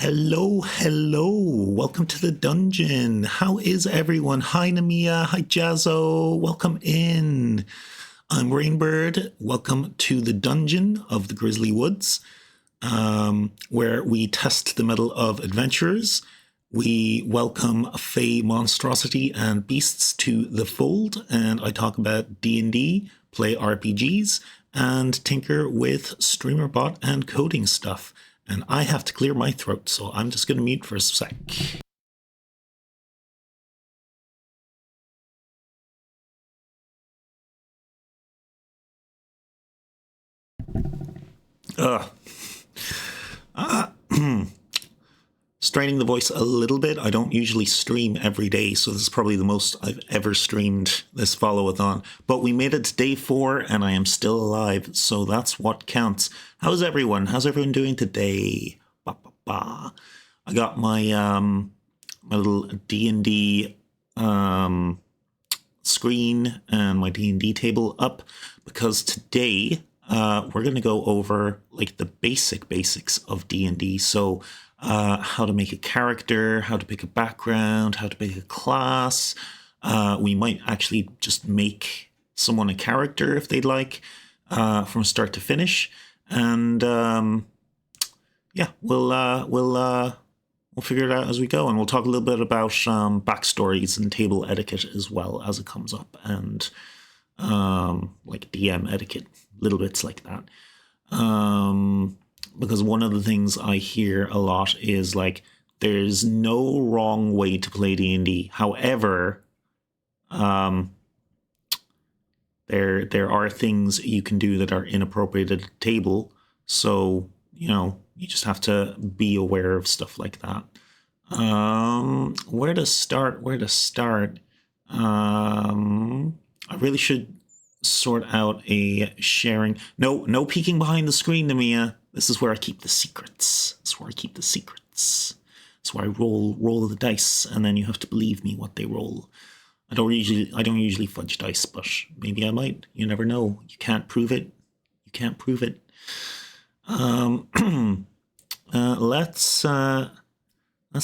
Hello, hello. Welcome to the dungeon. How is everyone? Hi, Namia. Hi, Jazzo. Welcome in. I'm Rainbird. Welcome to the dungeon of the Grizzly Woods, where we test the mettle of adventurers. We welcome fey monstrosity and beasts to the fold, and I talk about D&D, play RPGs, and tinker with StreamerBot and coding stuff. And I have to clear my throat, so I'm just going to mute for a sec. Straining the voice a little bit. I don't usually stream every day, so this is probably the most I've ever streamed this follow-a-thon. But we made it to day 4, and I am still alive, so that's what counts. How's everyone? How's everyone doing today? Ba, ba, ba. I got my my little D&D screen and my D&D table up because today we're going to go over like the basics of D&D. So how to make a character, how to pick a background, how to pick a class. We might actually just make someone a character if they'd like from start to finish. And yeah, we'll figure it out as we go, and we'll talk a little bit about backstories and table etiquette as well as it comes up, and like DM etiquette, little bits like that. Because one of the things I hear a lot is like, there's no wrong way to play D&D. However, there are things you can do that are inappropriate at a table. So, you know, you just have to be aware of stuff like that. Where to start? I really should sort out a sharing. No peeking behind the screen, Namia. This is where I keep the secrets. That's where I roll the dice, and then you have to believe me what they roll. I don't usually fudge dice, but maybe I might. You never know. You can't prove it. Let's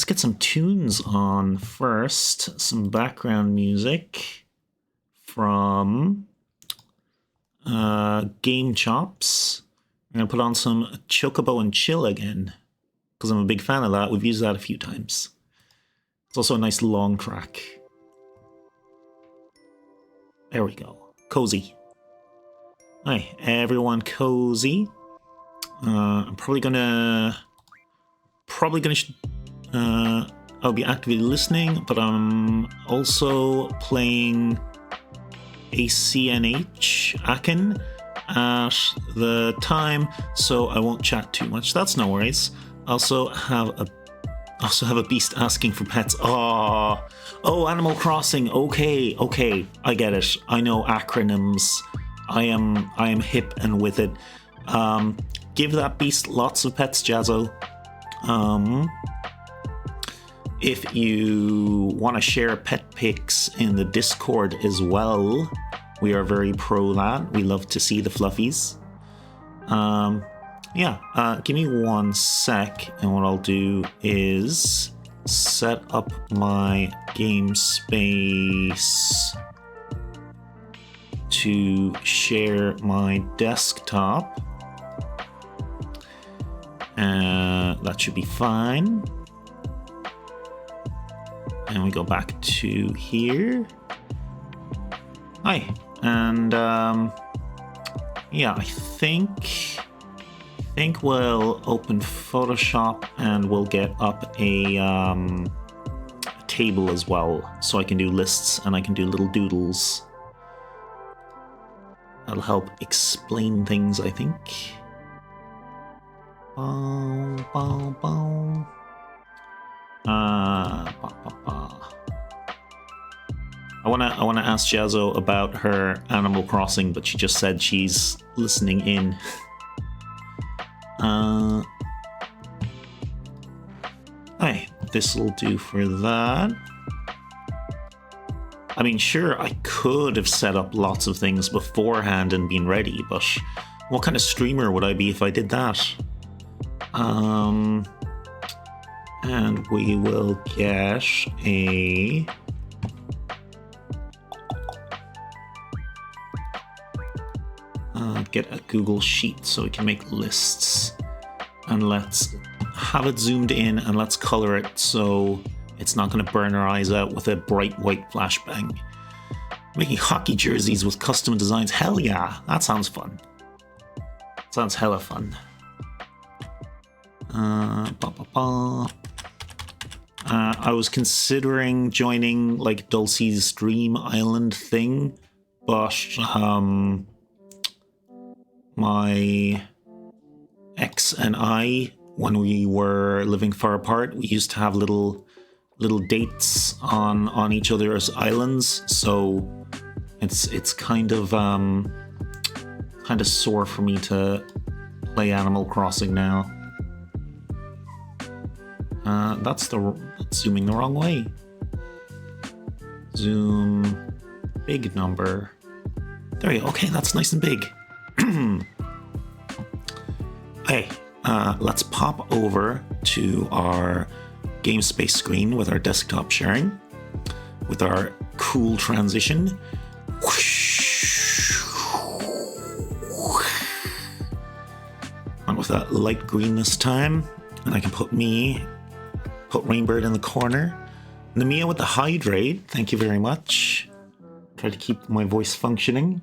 get some tunes on first. Some background music from Game Chops. I'm going to put on some Chocobo and Chill again, because I'm a big fan of that. We've used that a few times. It's also a nice long track. There we go. Cozy. Hi, everyone, cozy. I'm probably gonna I'll be actively listening, but I'm also playing ACNH Akin at the time, so I won't chat too much. That's no worries. Also have a beast asking for pets. Oh, Animal Crossing. Okay, I get it. I know acronyms. I am hip and with it. Give that beast lots of pets, Jazzo. If you want to share pet pics in the Discord as well, we are very pro that. We love to see the fluffies. Give me 1 sec, and what I'll do is set up my game space to share my desktop. That should be fine. And we go back to here. Hi. And I think we'll open Photoshop and we'll get up a table as well, so I can do lists and I can do little doodles. That'll help explain things, I think. I wanna ask Jazzo about her Animal Crossing, but she just said she's listening in. Hi, this'll do for that. I mean, sure, I could have set up lots of things beforehand and been ready, but what kind of streamer would I be if I did that? And we will get a... get a Google Sheet so we can make lists. And let's have it zoomed in and let's color it so it's not going to burn our eyes out with a bright white flashbang. Making hockey jerseys with custom designs. Hell yeah, that sounds fun. Sounds hella fun. I was considering joining like Dulcie's Dream Island thing, but my ex and I, when we were living far apart, we used to have little dates on each other's islands, so it's kind of sore for me to play Animal Crossing now. That's zooming the wrong way. Zoom big number. There you go. Okay, that's nice and big. Hey, let's pop over to our game space screen with our desktop sharing, with our cool transition. And with that light green this time, and I can put Rainbird in the corner. Namia with the hydrate, thank you very much. Try to keep my voice functioning.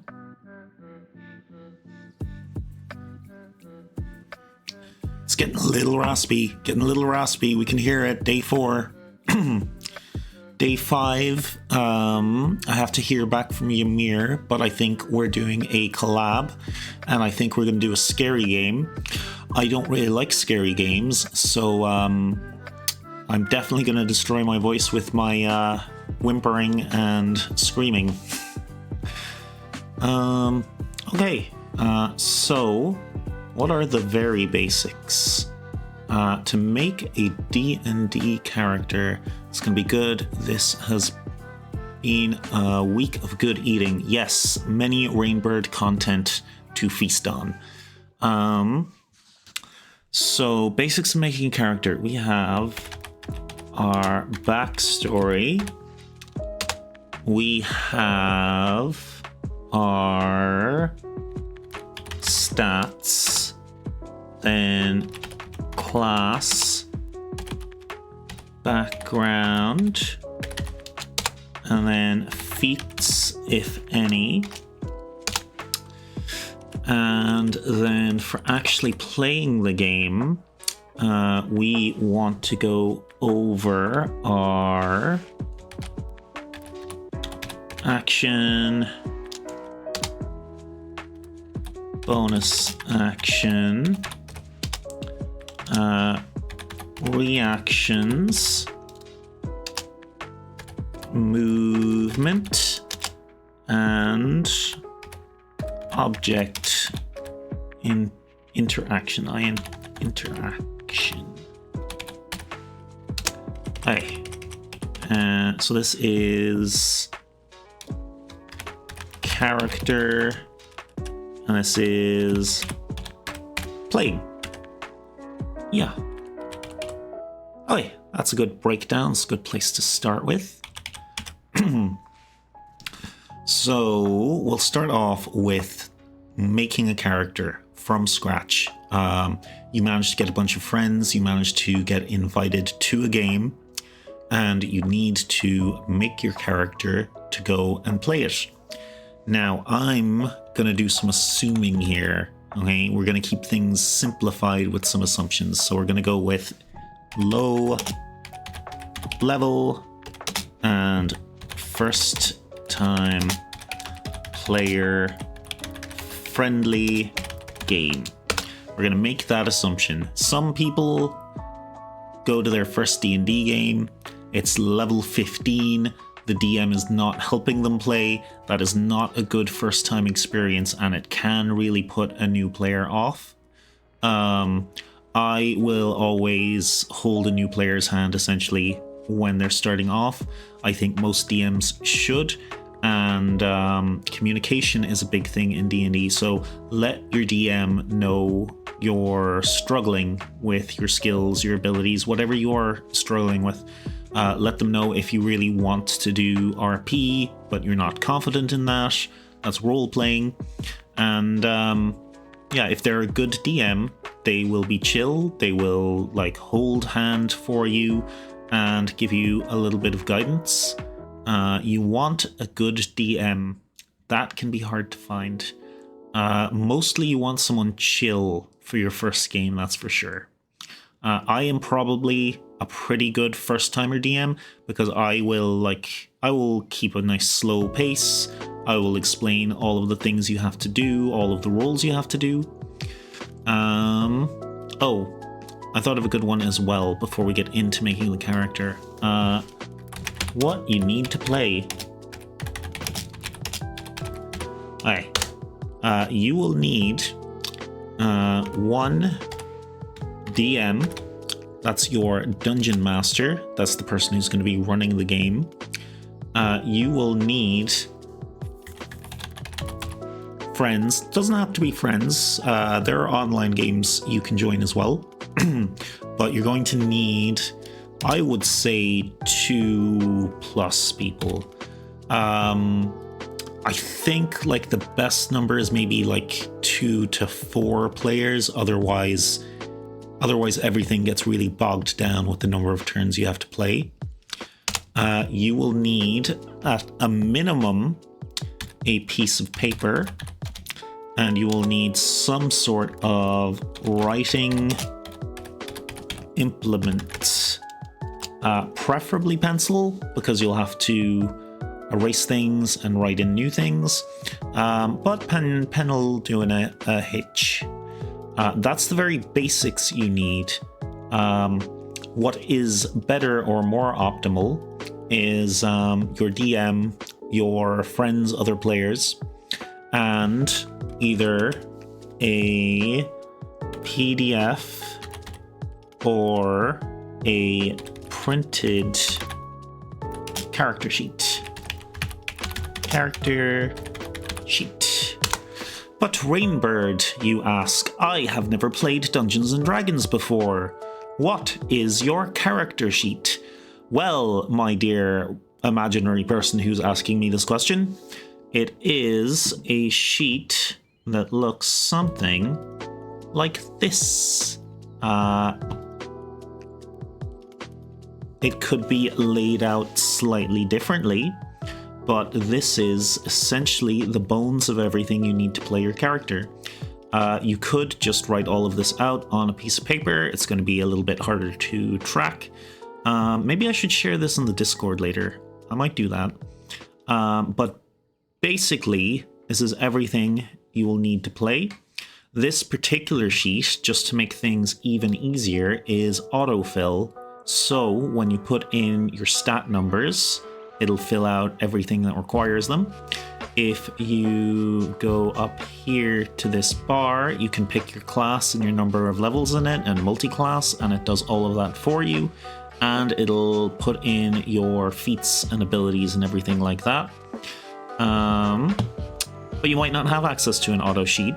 It's getting a little raspy, we can hear it. Day 4. Day 5, I have to hear back from Ymir, but I think we're doing a collab, and I think we're going to do a scary game. I don't really like scary games, so I'm definitely going to destroy my voice with my whimpering and screaming. Okay, so what are the very basics? To make a D&D character, it's going to be good. This has been a week of good eating. Yes, many Rainbird content to feast on. So, basics of making a character. We have our backstory. We have our stats. Then class, background, and then feats, if any. And then for actually playing the game, we want to go over our action, bonus action, reactions, movement, and object interaction. Interaction. Okay. So this is character, and this is playing. Yeah. Okay, that's a good breakdown. It's a good place to start with. So we'll start off with making a character from scratch. You managed to get a bunch of friends, you managed to get invited to a game, and you need to make your character to go and play it. Now, I'm going to do some assuming here. Okay, we're going to keep things simplified with some assumptions. So we're going to go with low level and first time player friendly game. We're going to make that assumption. Some people go to their first D&D game. It's level 15. The DM is not helping them play. That is not a good first time experience, and it can really put a new player off. I will always hold a new player's hand essentially when they're starting off. I think most DMs should. and communication is a big thing in D&D. So let your DM know you're struggling with your skills, your abilities, whatever you're struggling with. Let them know if you really want to do RP, but you're not confident in that. That's role playing. And yeah, if they're a good DM, they will be chill. They will like hold hand for you and give you a little bit of guidance. You want a good DM. That can be hard to find. Mostly you want someone chill for your first game, that's for sure. I am probably a pretty good first-timer DM because I will keep a nice slow pace. I will explain all of the things you have to do, all of the roles you have to do. Oh, I thought of a good one as well before we get into making the character. What you need to play. Okay. You will need one DM. That's your dungeon master. That's the person who's going to be running the game. You will need friends. Doesn't have to be friends. There are online games you can join as well. But you're going to need, I would say, 2+ people. I think like the best number is maybe like 2 to 4 players. Otherwise everything gets really bogged down with the number of turns you have to play. You will need at a minimum a piece of paper, and you will need some sort of writing implement, preferably pencil, because you'll have to erase things and write in new things, but pen will do in a hitch. That's the very basics you need. What is better or more optimal is your DM, your friends, other players, and either a PDF or a printed character sheet. But Rainbird, you ask, I have never played Dungeons and Dragons before. What is your character sheet? Well, my dear imaginary person who's asking me this question, it is a sheet that looks something like this. It could be laid out slightly differently, but this is essentially the bones of everything you need to play your character. You could just write all of this out on a piece of paper. It's going to be a little bit harder to track. Maybe I should share this in the Discord later. I might do that. But basically, this is everything you will need to play. This particular sheet, just to make things even easier, is autofill. So when you put in your stat numbers, it'll fill out everything that requires them. If you go up here to this bar, you can pick your class and your number of levels in it and multi-class, and it does all of that for you. And it'll put in your feats and abilities and everything like that. But you might not have access to an auto sheet,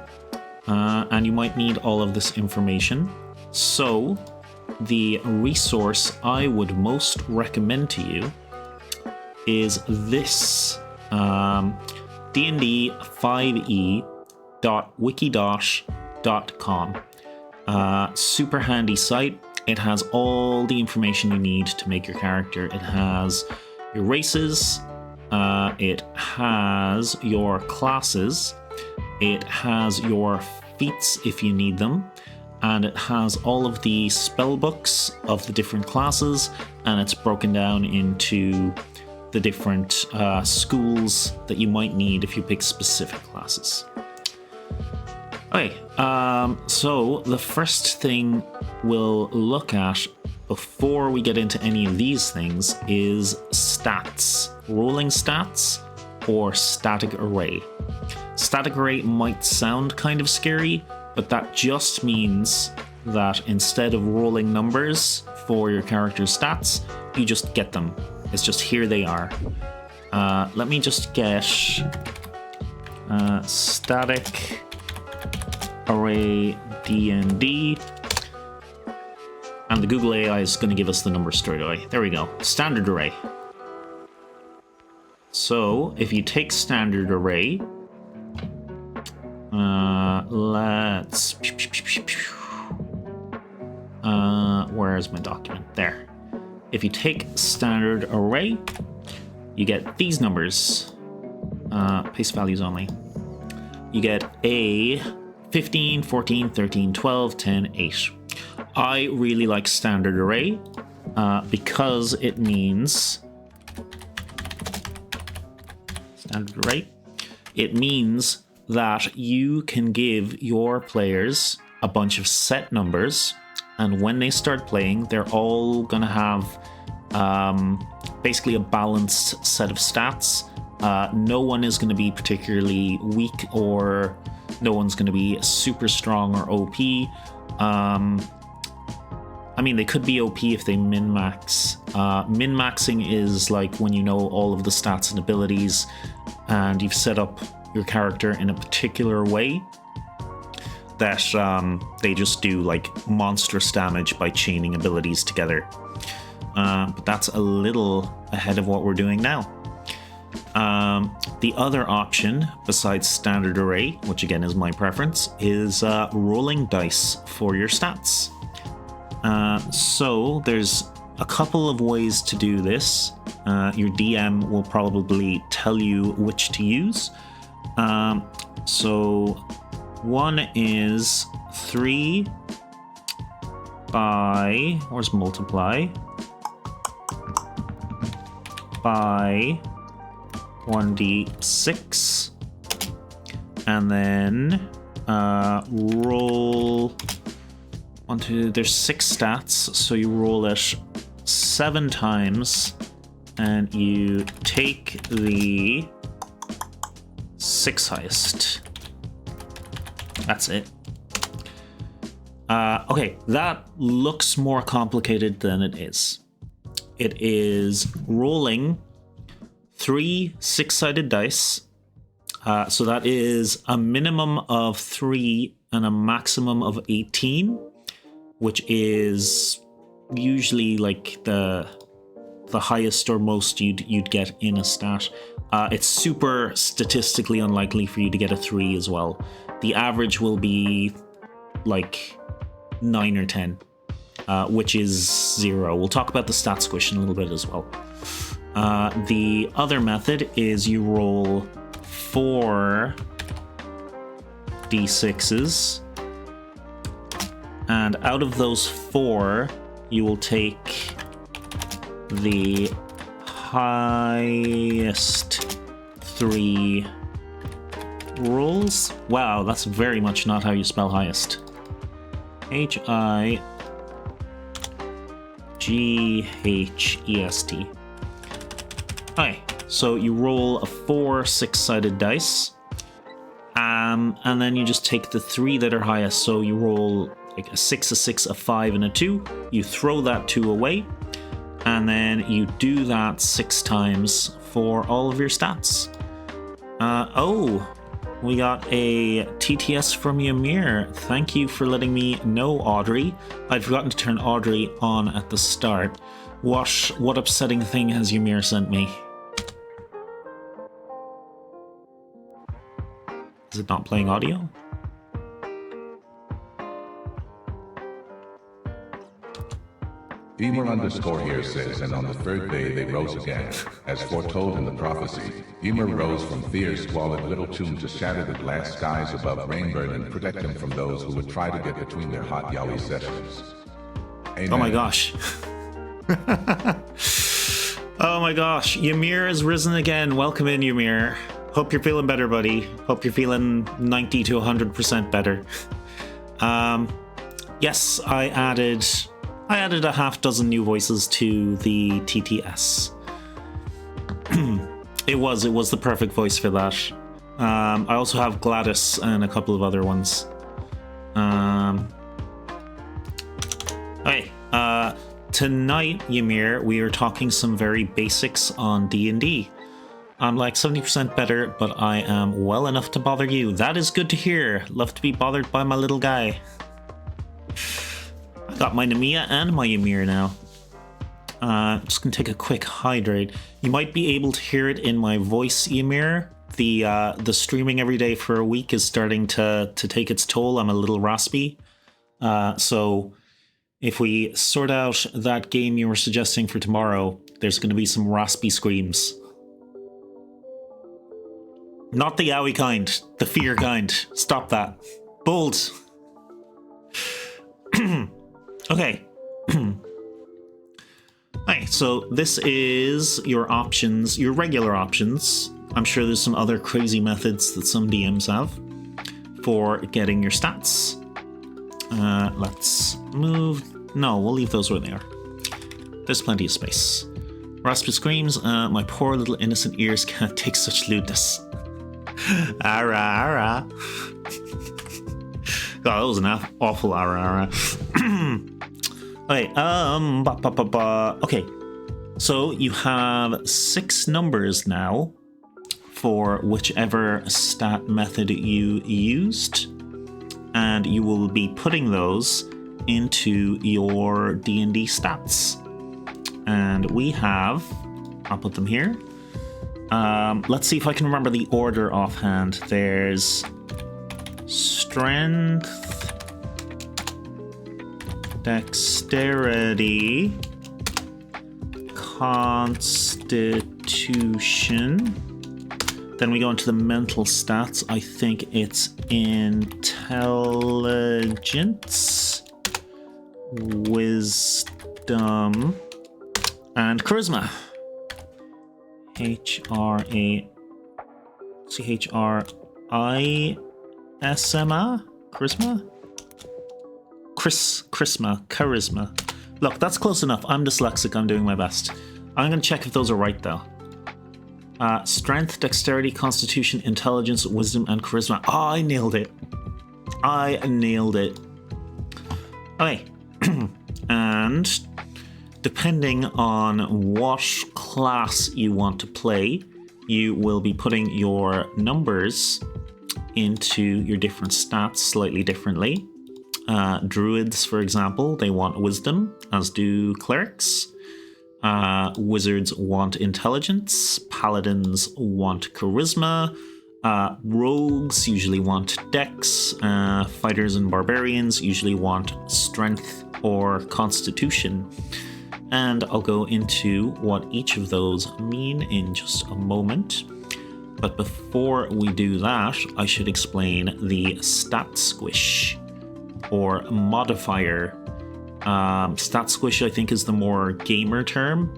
and you might need all of this information. So the resource I would most recommend to you is this dnd5e.wikidosh.com. Super handy site. It has all the information you need to make your character. It has your races, it has your classes, it has your feats if you need them, and it has all of the spell books of the different classes, and it's broken down into the different schools that you might need if you pick specific classes. Okay, so the first thing we'll look at before we get into any of these things is stats. Rolling stats or static array. Static array might sound kind of scary, but that just means that instead of rolling numbers for your character's stats, you just get them. It's just here they are. Let me just get static array D&D. And the Google AI is going to give us the number straight away. There we go. Standard array. So if you take standard array, let's... where's my document? There. If you take standard array, you get these numbers. Paste values only. You get a 15, 14, 13, 12, 10, 8. I really like standard array because it means... Standard array? It means that you can give your players a bunch of set numbers, and when they start playing, they're all going to have basically a balanced set of stats. No one is going to be particularly weak, or no one's going to be super strong or OP. I mean, they could be OP if they min-max. Min-maxing is like when you know all of the stats and abilities and you've set up your character in a particular way that they just do like monstrous damage by chaining abilities together. But that's a little ahead of what we're doing now. The other option, besides standard array, which again is my preference, is rolling dice for your stats. So there's a couple of ways to do this. Your DM will probably tell you which to use. So one is 3 by, where's multiply? By 1d6. And then roll... there's 6 stats, so you roll it 7 times, and you take the 6 highest. That's it. Okay, that looks more complicated than it is. It is rolling 3 6-sided dice. So that is a minimum of 3 and a maximum of 18. Which is usually like the highest or most you'd get in a stat. It's super statistically unlikely for you to get a 3 as well. The average will be like 9 or 10, which is 0. We'll talk about the stat squish in a little bit as well. The other method is you roll 4 d6s. And out of those 4, you will take the highest 3 rolls. Wow, that's very much not how you spell highest. Highgest. Okay, so you roll a 4 6-sided dice. And then you just take the 3 that are highest. So you roll like a 6, a 6, a 5, and a 2. You throw that 2 away, and then you do that 6 times for all of your stats. Oh, we got a TTS from Ymir. Thank you for letting me know, Audrey. I'd forgotten to turn Audrey on at the start. What upsetting thing has Ymir sent me? Is it not playing audio? Emer_ here says, and on the 3rd day they rose again, as foretold in the prophecy. Emer rose from Fear's squalid little tomb to shatter the glass skies above Rainburn and protect him from those who would try to get between their hot yaoi sessions. Amen. Oh my gosh. Oh my gosh. Ymir has risen again. Welcome in, Ymir. Hope you're feeling better, buddy. Hope you're feeling 90 to 100% better. Yes, I added a half dozen new voices to the TTS. It was the perfect voice for that. I also have Gladys and a couple of other ones. Okay, tonight, Ymir, we are talking some very basics on D&D. I'm like 70% better, but I am well enough to bother you. That is good to hear. Love to be bothered by my little guy. I got my Namiya and my Ymir now. Just gonna take a quick hydrate. You might be able to hear it in my voice, Ymir. The streaming every day for a week is starting to take its toll. I'm a little raspy. So if we sort out that game you were suggesting for tomorrow, there's going to be some raspy screams. Not the owie kind, the fear kind. Stop that. Bold. Okay. Alright, so this is your options, your regular options. I'm sure there's some other crazy methods that some DMs have for getting your stats. Let's move. No, we'll leave those where they are. There's plenty of space. Raspy screams. My poor little innocent ears can't take such lewdness. Ara, ara. God, that was an awful ara, ara. Okay, okay. So you have 6 numbers now for whichever stat method you used, and you will be putting those into your D&D stats. And we have, I'll put them here. Let's see if I can remember the order offhand. There's strength, dexterity, constitution. Then we go into the mental stats. I think it's intelligence, wisdom, and charisma. Charisma? Charisma. Look, that's close enough. I'm dyslexic. I'm doing my best. I'm going to check if those are right, though. Strength, dexterity, constitution, intelligence, wisdom, and charisma. Oh, I nailed it. Okay. And depending on what class you want to play, you will be putting your numbers into your different stats slightly differently. Druids, for example, they want wisdom, as do clerics. Wizards want intelligence. Paladins want charisma. Rogues usually want dex. Fighters and barbarians usually want strength or constitution. And I'll go into what each of those mean in just a moment. But before we do that, I should explain the stat squish or modifier. Stat squish, I think, is the more gamer term.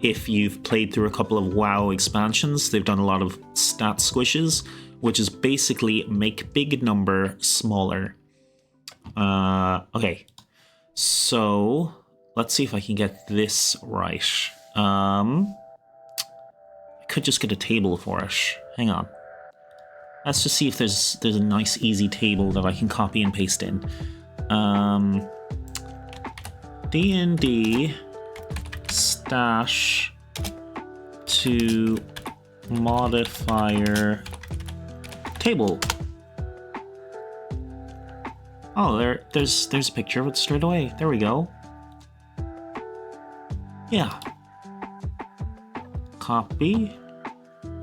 If you've played through a couple of WoW expansions, they've done a lot of stat squishes, which is basically make big number smaller. Okay, so let's see if I can get this right. I could just get a table for it. Hang on. Let's just see if there's a nice easy table that I can copy and paste in. D&D stash to modifier table. Oh, there's a picture of it straight away. There we go. Yeah. Copy.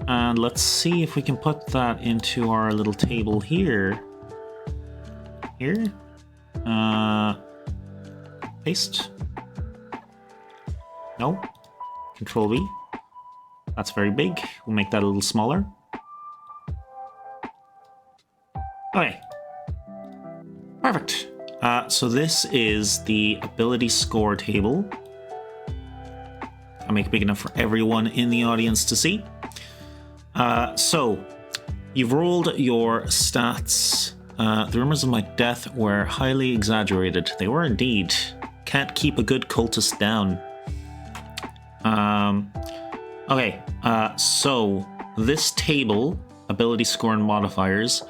And let's see if we can put that into our little table here. Here. Paste. No. Control V. That's very big. We'll make that a little smaller. Okay. Perfect. So this is the ability score table. I'll make it big enough for everyone in the audience to see. So, you've rolled your stats. The rumors of my death were highly exaggerated. They were indeed. Can't keep a good cultist down. Okay, so this table, ability score and modifiers,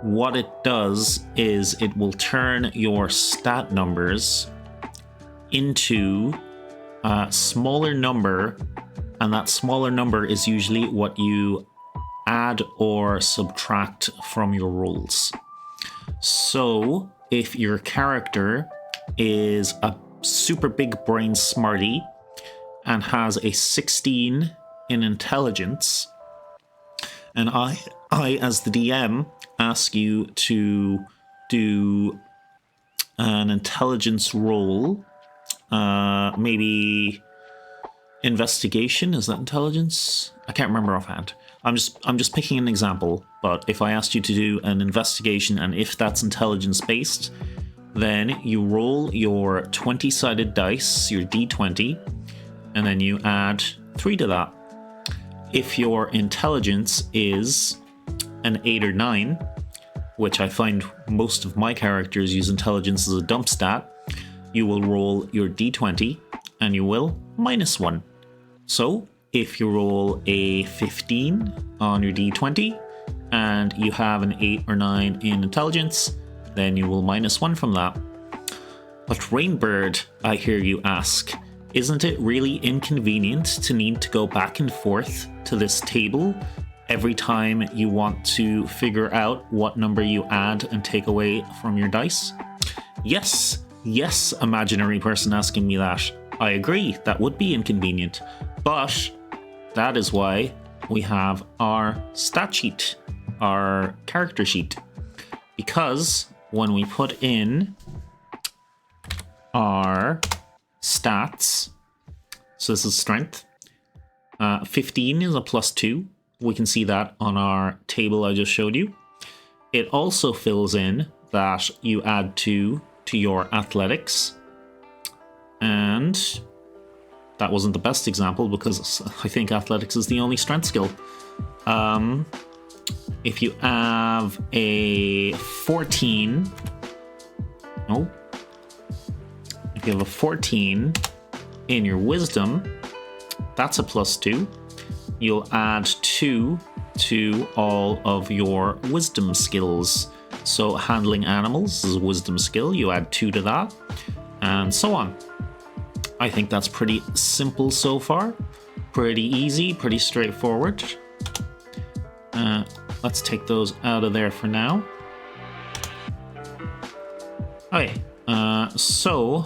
what it does is it will turn your stat numbers into a smaller number And that smaller number is usually what you add or subtract from your rolls. So if your character is a super big brain smarty and has a 16 in intelligence, and I as the DM ask you to do an intelligence roll, maybe investigation, is that intelligence? I can't remember offhand. I'm just picking an example, but if I asked you to do an investigation and if that's intelligence based, then you roll your 20-sided dice, your d20, and then you add 3 to that. If your intelligence is an 8 or 9, which I find most of my characters use intelligence as a dump stat, you will roll your d20 and you will -1. So if you roll a 15 on your d20 and you have an 8 or 9 in intelligence, then you will -1 from that. But Rainbird, I hear you ask, isn't it really inconvenient to need to go back and forth to this table every time you want to figure out what number you add and take away from your dice? Yes, imaginary person asking me that. I agree, that would be inconvenient. But that is why we have our stat sheet, our character sheet. Because when we put in our stats, so this is strength, 15 is a +2. We can see that on our table I just showed you. It also fills in that you add 2 to your athletics. And that wasn't the best example because I think athletics is the only strength skill. If you have a 14, if you have a 14 in your wisdom, that's a +2. You'll add 2 to all of your wisdom skills. So handling animals is a wisdom skill, you add 2 to that, and so on. I think that's pretty simple so far. Pretty easy, pretty straightforward. Let's take those out of there for now. Okay, so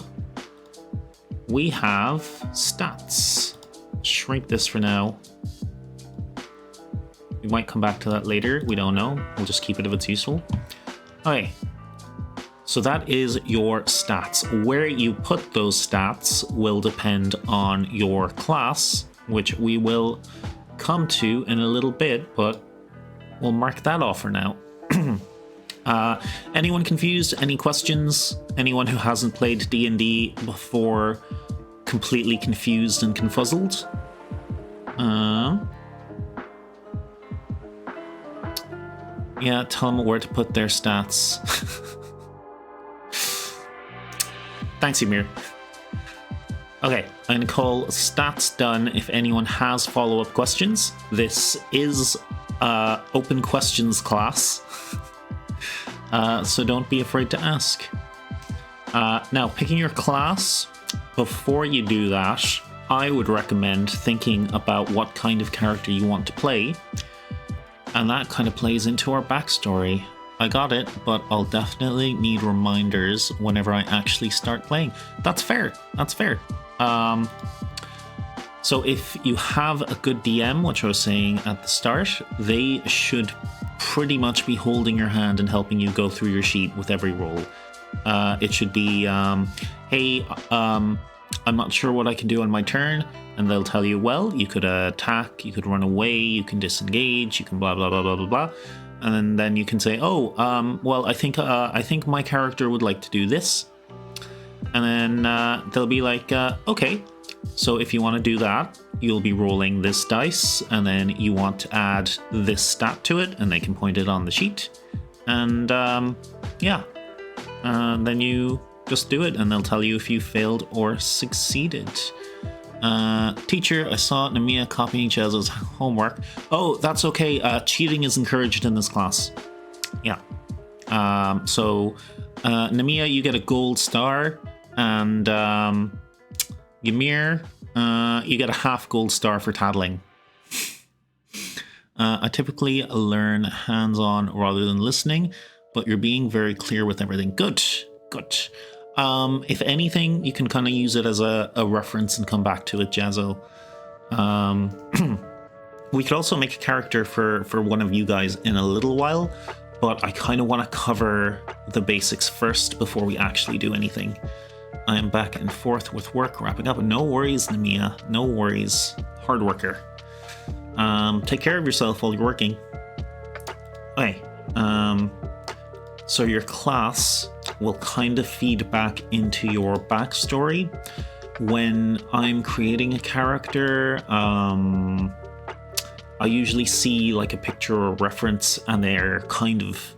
we have stats. Shrink this for now. We might come back to that later, we don't know. We'll just keep it if it's useful. Okay, so that is your stats. Where you put those stats will depend on your class, which we will come to in a little bit, but we'll mark that off for now. Anyone confused? Any questions? Anyone who hasn't played D&D before completely confused and confuzzled? Yeah, tell them where to put their stats. Thanks, Ymir. Okay, I'm going to call stats done if anyone has follow-up questions. This is open questions class, so don't be afraid to ask. Now, picking your class, before you do that, I would recommend thinking about what kind of character you want to play. And that kind of plays into our backstory. I got it, but I'll definitely need reminders whenever I actually start playing. That's fair. That's fair. So if you have a good DM, which I was saying at the start, they should pretty much be holding your hand and helping you go through your sheet with every roll. It should be, hey, I'm not sure what I can do on my turn. And they'll tell you, well, you could attack, you could run away, you can disengage, you can blah, blah, blah, blah, blah, blah. And then you can say, oh, well, I think my character would like to do this. And then they'll be like, okay, so if you want to do that, you'll be rolling this dice, and then you want to add this stat to it, and they can point it on the sheet. And yeah, then you just do it, and they'll tell you if you failed or succeeded. Teacher, I saw Nemia copying Chaz's homework. Oh, that's okay. Cheating is encouraged in this class. Yeah. So, Nemia, you get a gold star, and Ymir, You get a half gold star for tattling. I typically learn hands-on rather than listening, but you're being very clear with everything. Good, good. If anything, you can kind of use it as a reference and come back to it, Jazzo. We could also make a character for one of you guys in a little while, but I kind of want to cover the basics first before we actually do anything. I'm back and forth with work, wrapping up. No worries, Namia. No worries. Hard worker. Take care of yourself while you're working. Okay. So your class will kind of feed back into your backstory. When I'm creating a character, I usually see like a picture or reference, and they're kind of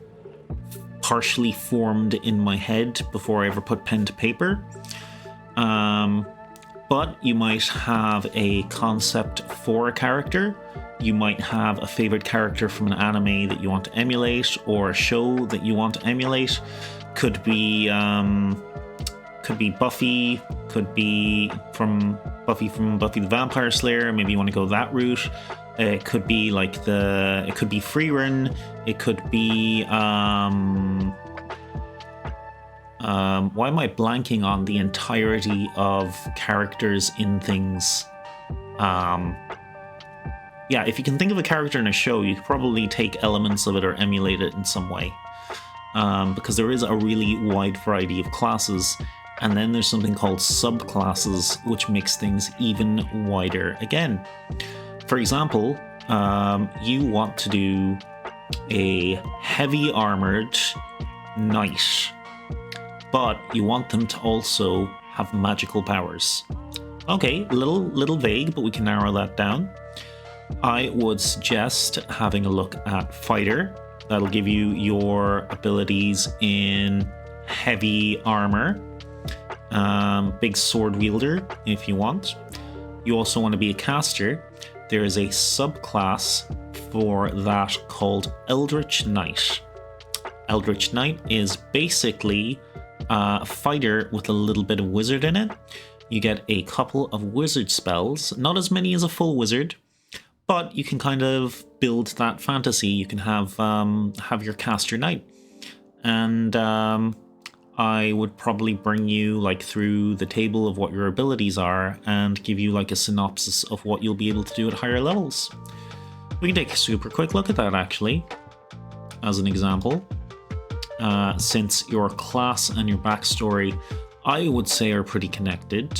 partially formed in my head before I ever put pen to paper. But you might have a concept for a character. You might have a favorite character from an anime that you want to emulate, or a show that you want to emulate. Could be Buffy, could be from Buffy the Vampire Slayer. Maybe you want to go that route. It could be like it could be Freerun. It could be why am I blanking on the entirety of characters in things? Yeah, if you can think of a character in a show, you could probably take elements of it or emulate it in some way. Because there is a really wide variety of classes, and then there's something called subclasses, which makes things even wider again. For example, you want to do a heavy armored knight, but you want them to also have magical powers. Okay, a little vague, but we can narrow that down. I would suggest having a look at fighter. That'll give you your abilities in heavy armor, big sword wielder if you want. You also want to be a caster. There is a subclass for that called Eldritch Knight. Eldritch Knight is basically a fighter with a little bit of wizard in it. You get a couple of wizard spells, not as many as a full wizard, but you can kind of build that fantasy. You can have your caster knight, and I would probably bring you like through the table of what your abilities are and give you like a synopsis of what you'll be able to do at higher levels. We can take a super quick look at that actually, as an example. Since your class and your backstory, I would say, are pretty connected.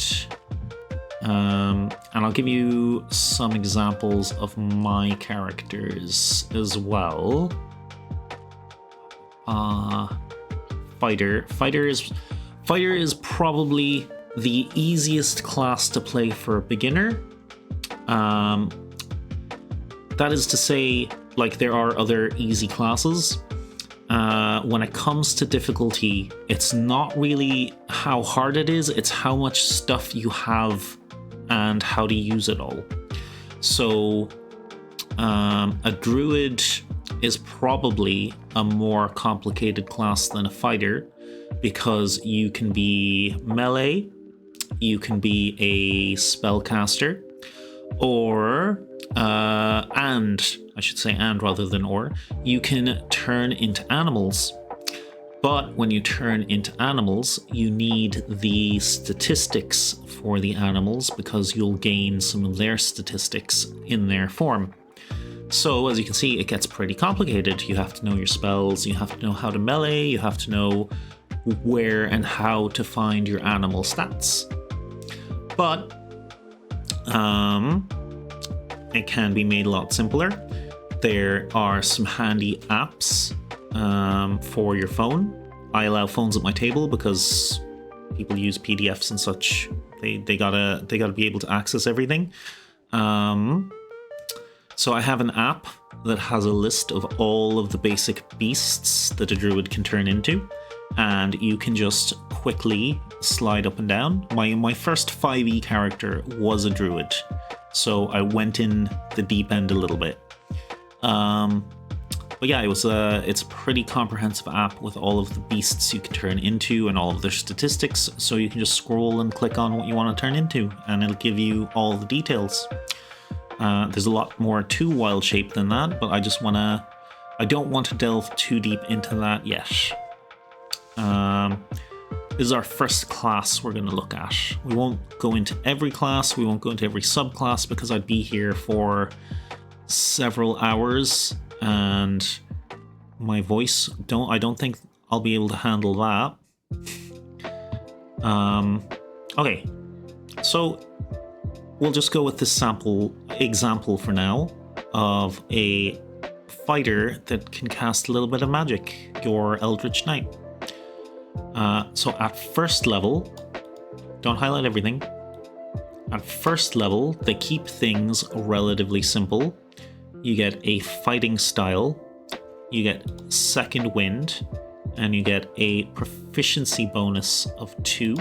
And I'll give you some examples of my characters as well. Fighter is probably the easiest class to play for a beginner. That is to say, like, there are other easy classes. When it comes to difficulty, it's not really how hard it is, it's how much stuff you have and how to use it all. So a druid is probably a more complicated class than a fighter, because you can be melee, you can be a spellcaster, or and rather than or, you can turn into animals. But when you turn into animals, you need the statistics for the animals, because you'll gain some of their statistics in their form. So as you can see, it gets pretty complicated. You have to know your spells, you have to know how to melee, you have to know where and how to find your animal stats. But it can be made a lot simpler. There are some handy apps for your phone. I allow phones at my table because people use PDFs and such. They gotta be able to access everything. So I have an app that has a list of all of the basic beasts that a druid can turn into, and you can just quickly slide up and down. My first 5e character was a druid, so I went in the deep end a little bit. But yeah, it's a pretty comprehensive app with all of the beasts you can turn into and all of their statistics. So you can just scroll and click on what you want to turn into, and it'll give you all the details. There's a lot more to Wild Shape than that, but I don't want to delve too deep into that yet. This is our first class we're going to look at. We won't go into every class, we won't go into every subclass, because I'd be here for several hours, and my voice, I don't think I'll be able to handle that. Okay, so we'll just go with this example for now of a fighter that can cast a little bit of magic, your Eldritch Knight. So at first level, don't highlight everything. At first level, they keep things relatively simple. You get a fighting style, you get second wind, and you get a proficiency bonus of 2.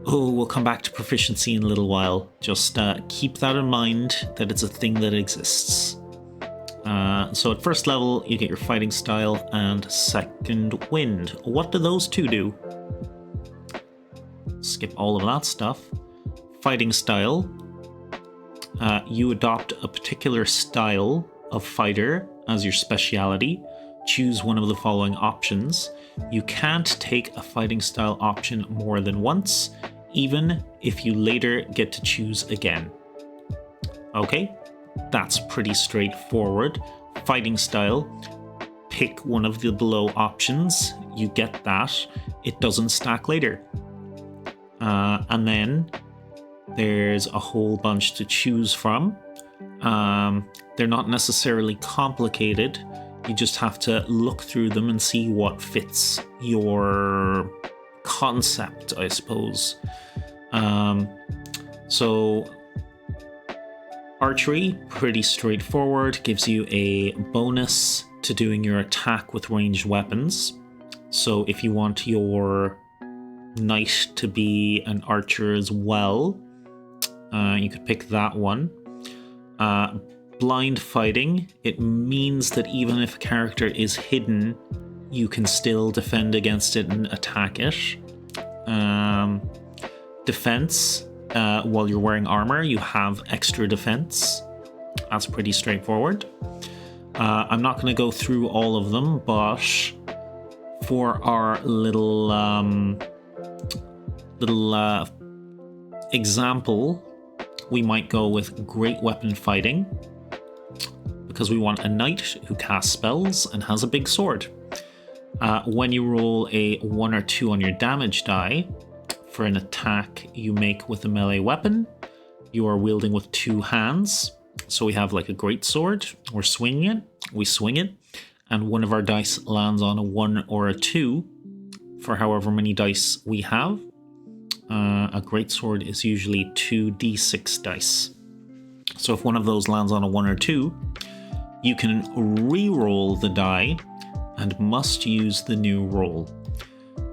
Oh, we'll come back to proficiency in a little while. Just keep that in mind, that it's a thing that exists. So at first level, you get your fighting style and second wind. What do those two do? Skip all of that stuff. Fighting style. You adopt a particular style of fighter as your speciality. Choose one of the following options. You can't take a fighting style option more than once, even if you later get to choose again. Okay, that's pretty straightforward. Fighting style, pick one of the below options, you get that, it doesn't stack later. And then there's a whole bunch to choose from. They're not necessarily complicated, you just have to look through them and see what fits your concept, I suppose. So archery, pretty straightforward, gives you a bonus to doing your attack with ranged weapons. So if you want your knight to be an archer as well, you could pick that one. Blind fighting, it means that even if a character is hidden, you can still defend against it and attack it. Defense, while you're wearing armor, you have extra defense. That's pretty straightforward. I'm not going to go through all of them, but for our little example, we might go with great weapon fighting, because we want a knight who casts spells and has a big sword. When you roll a 1 or 2 on your damage die for an attack you make with a melee weapon, you are wielding with 2 hands. So we have like a great sword, we're swinging it, we swing it, and one of our dice lands on a 1 or a 2 for however many dice we have. A great sword is usually 2d6 dice. So if one of those lands on a 1 or 2, you can re-roll the die and must use the new roll.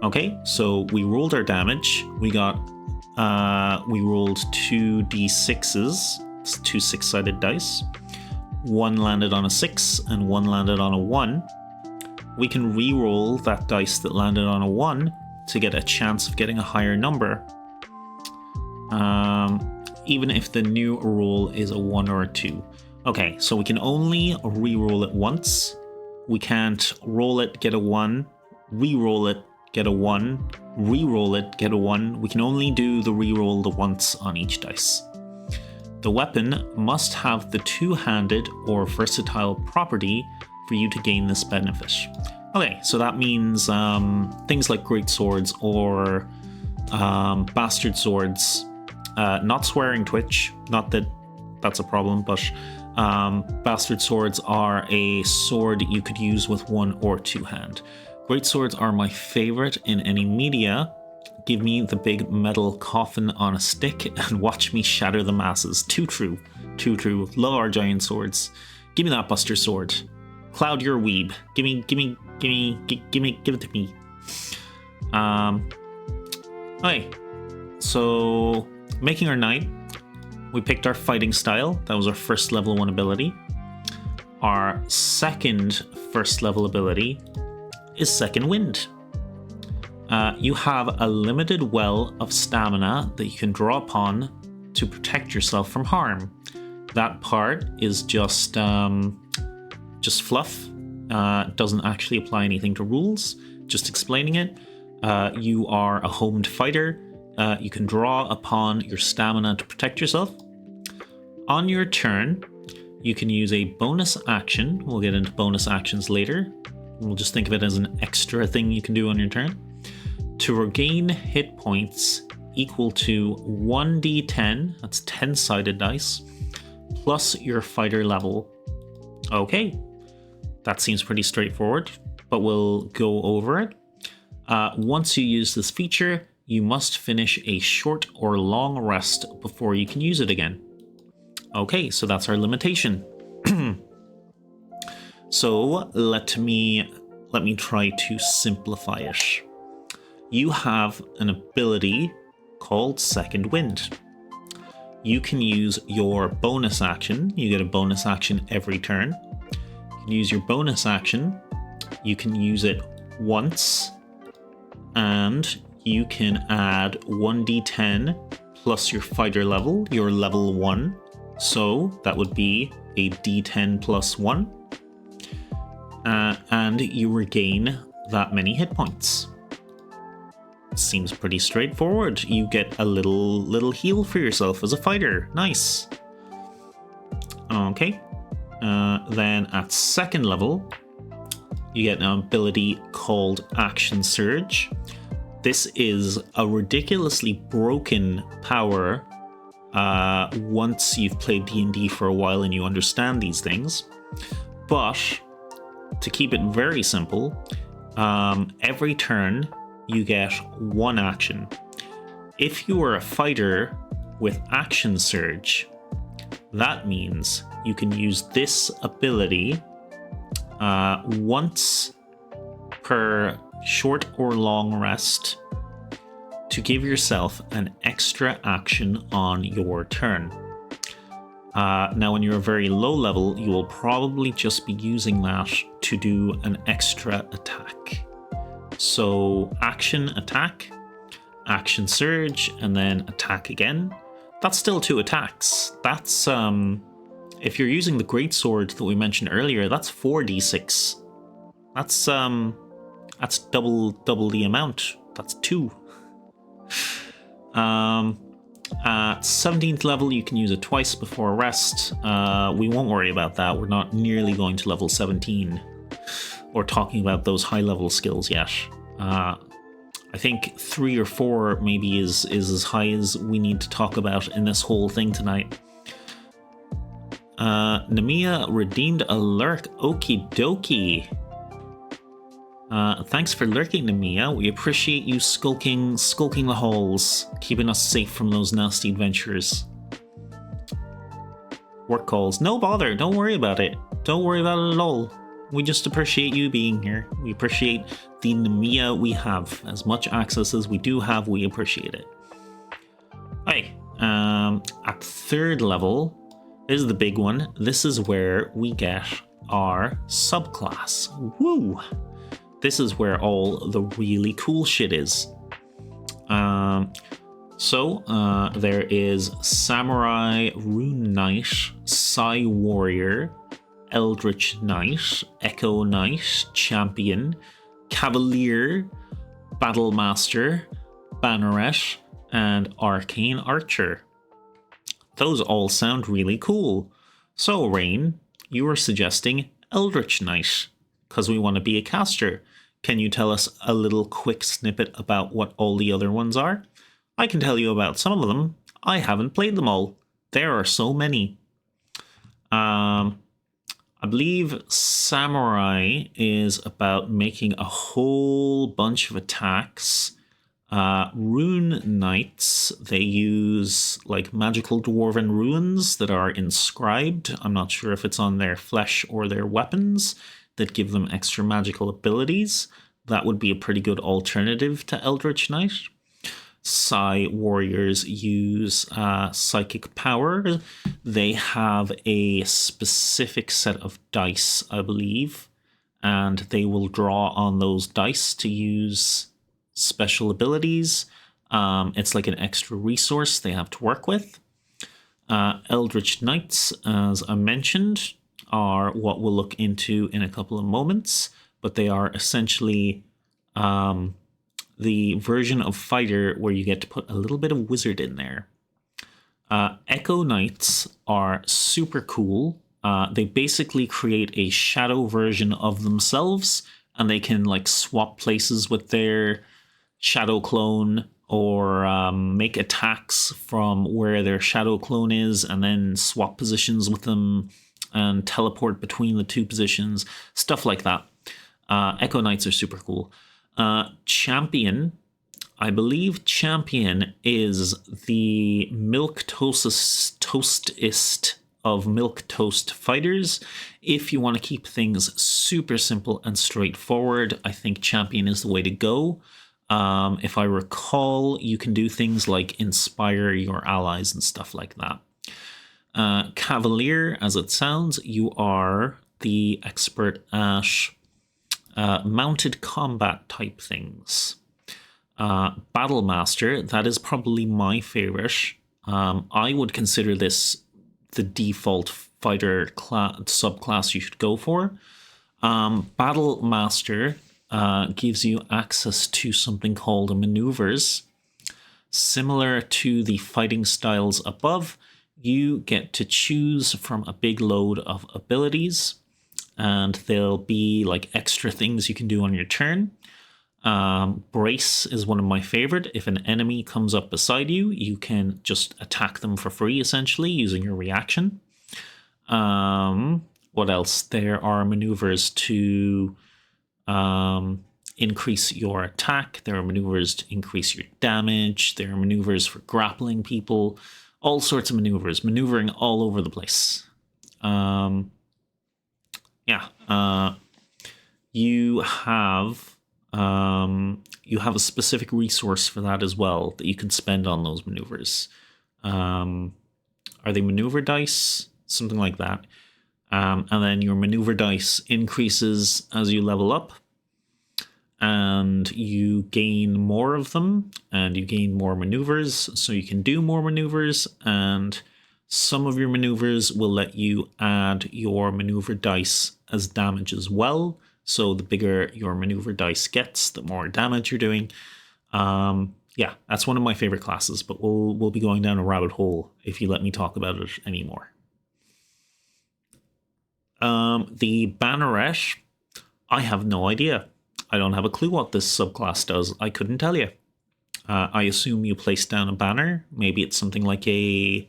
Okay, so we rolled our damage. We rolled 2 d6s, 2 6-sided dice. 1 landed on a 6 and 1 landed on a 1. We can re-roll that dice that landed on a 1 to get a chance of getting a higher number. Even if the new roll is a 1 or a 2. Okay, so we can only re-roll it once. We can't roll it, get a 1, re-roll it, get a 1, re-roll it, get a 1. We can only do the re-roll the once on each dice. The weapon must have the 2-handed or versatile property for you to gain this benefit. Okay, so that means things like great swords or bastard swords. Not swearing Twitch, not that that's a problem, but bastard swords are a sword you could use with 1 or 2 hand. Great swords are my favorite in any media. Give me the big metal coffin on a stick and watch me shatter the masses. Too true, too true. Love our giant swords. Give me that buster sword. Cloud, you're a weeb. Give it to me. Okay, so making our knight, we picked our fighting style. That was our first level 1 ability. Our second first level ability is Second Wind. You have a limited well of stamina that you can draw upon to protect yourself from harm. That part is just fluff. Doesn't actually apply anything to rules. Just explaining it. You are a homed fighter. You can draw upon your stamina to protect yourself. On your turn, you can use a bonus action. We'll get into bonus actions later. We'll just think of it as an extra thing you can do on your turn. To regain hit points equal to 1d10, that's 10-sided dice, plus your fighter level. Okay, that seems pretty straightforward, but we'll go over it. Once you use this feature, you must finish a short or long rest before you can use it again. Okay, so that's our limitation. So let me try to simplify it. You have an ability called Second Wind. You can use your bonus action. You get a bonus action every turn. You can use your bonus action. You can use it once. And you can add 1d10 plus your fighter level, your level 1. So that would be a d10 plus 1. And you regain that many hit points. Seems pretty straightforward. You get a little heal for yourself as a fighter. Nice. Okay. Then at second level, you get an ability called Action Surge. This is a ridiculously broken power once you've played D&D for a while and you understand these things. But to keep it very simple, every turn you get one action. If you are a fighter with Action Surge, that means you can use this ability once per short or long rest to give yourself an extra action on your turn. Now, when you're a very low level, you will probably just be using that to do an extra attack. So action, attack, action surge, and then attack again. That's still 2 attacks. That's, if you're using the greatsword that we mentioned earlier, that's 4d6. That's double the amount. That's 2. At 17th level, you can use it twice before rest. We won't worry about that. We're not nearly going to level 17 or talking about those high level skills yet. I think 3 or 4 maybe is as high as we need to talk about in this whole thing tonight. Namiya redeemed a lurk. Okie dokie. Thanks for lurking, Namiya. We appreciate you skulking the halls, keeping us safe from those nasty adventures. Work calls. No bother. Don't worry about it. Don't worry about it at all. We just appreciate you being here. We appreciate the Namiya we have. As much access as we do have, we appreciate it. Hey, at 3rd level, this is the big one. This is where we get our subclass. Woo! This is where all the really cool shit is. There is Samurai, Rune Knight, Psy Warrior, Eldritch Knight, Echo Knight, Champion, Cavalier, Battle Master, Banneret, and Arcane Archer. Those all sound really cool. So, Rain, you were suggesting Eldritch Knight, because we want to be a caster. Can you tell us a little quick snippet about what all the other ones are? I can tell you about some of them. I haven't played them all. There are so many. I believe Samurai is about making a whole bunch of attacks. Rune Knights, they use like magical dwarven runes that are inscribed. I'm not sure if it's on their flesh or their weapons that give them extra magical abilities. That would be a pretty good alternative to Eldritch Knight. Psy Warriors use psychic power. They have a specific set of dice, I believe, and they will draw on those dice to use special abilities. It's like an extra resource they have to work with. Eldritch Knights, as I mentioned, are what we'll look into in a couple of moments, but they are essentially the version of fighter where you get to put a little bit of wizard in there. Echo Knights are super cool. They basically create a shadow version of themselves, and they can like swap places with their shadow clone, or make attacks from where their shadow clone is and then swap positions with them and teleport between the two positions, stuff like that. Echo Knights are super cool. Champion, I believe Champion is the milk toastist of milk toast fighters. If you want to keep things super simple and straightforward, I think Champion is the way to go. If I recall, you can do things like inspire your allies and stuff like that. Cavalier, as it sounds, you are the expert at mounted combat type things. Battle Master, that is probably my favorite. I would consider this the default fighter subclass you should go for. Battle Master gives you access to something called maneuvers. Similar to the fighting styles above, you get to choose from a big load of abilities, and there'll be like extra things you can do on your turn. Brace is one of my favorite. If an enemy comes up beside you, you can just attack them for free, essentially, using your reaction. What else? There are maneuvers to increase your attack. There are maneuvers to increase your damage. There are maneuvers for grappling people. All sorts of maneuvers. Maneuvering all over the place. You have a specific resource for that as well that you can spend on those maneuvers. Are they maneuver dice? Something like that. And then your maneuver dice increases as you level up, and you gain more of them, and you gain more maneuvers, so you can do more maneuvers, and some of your maneuvers will let you add your maneuver dice as damage as well. So the bigger your maneuver dice gets, the more damage you're doing. Yeah, that's one of my favorite classes, but we'll be going down a rabbit hole if you let me talk about it anymore. The Banneret, I have no idea. I don't have a clue what this subclass does. I couldn't tell you. I assume you place down a banner. Maybe it's something like a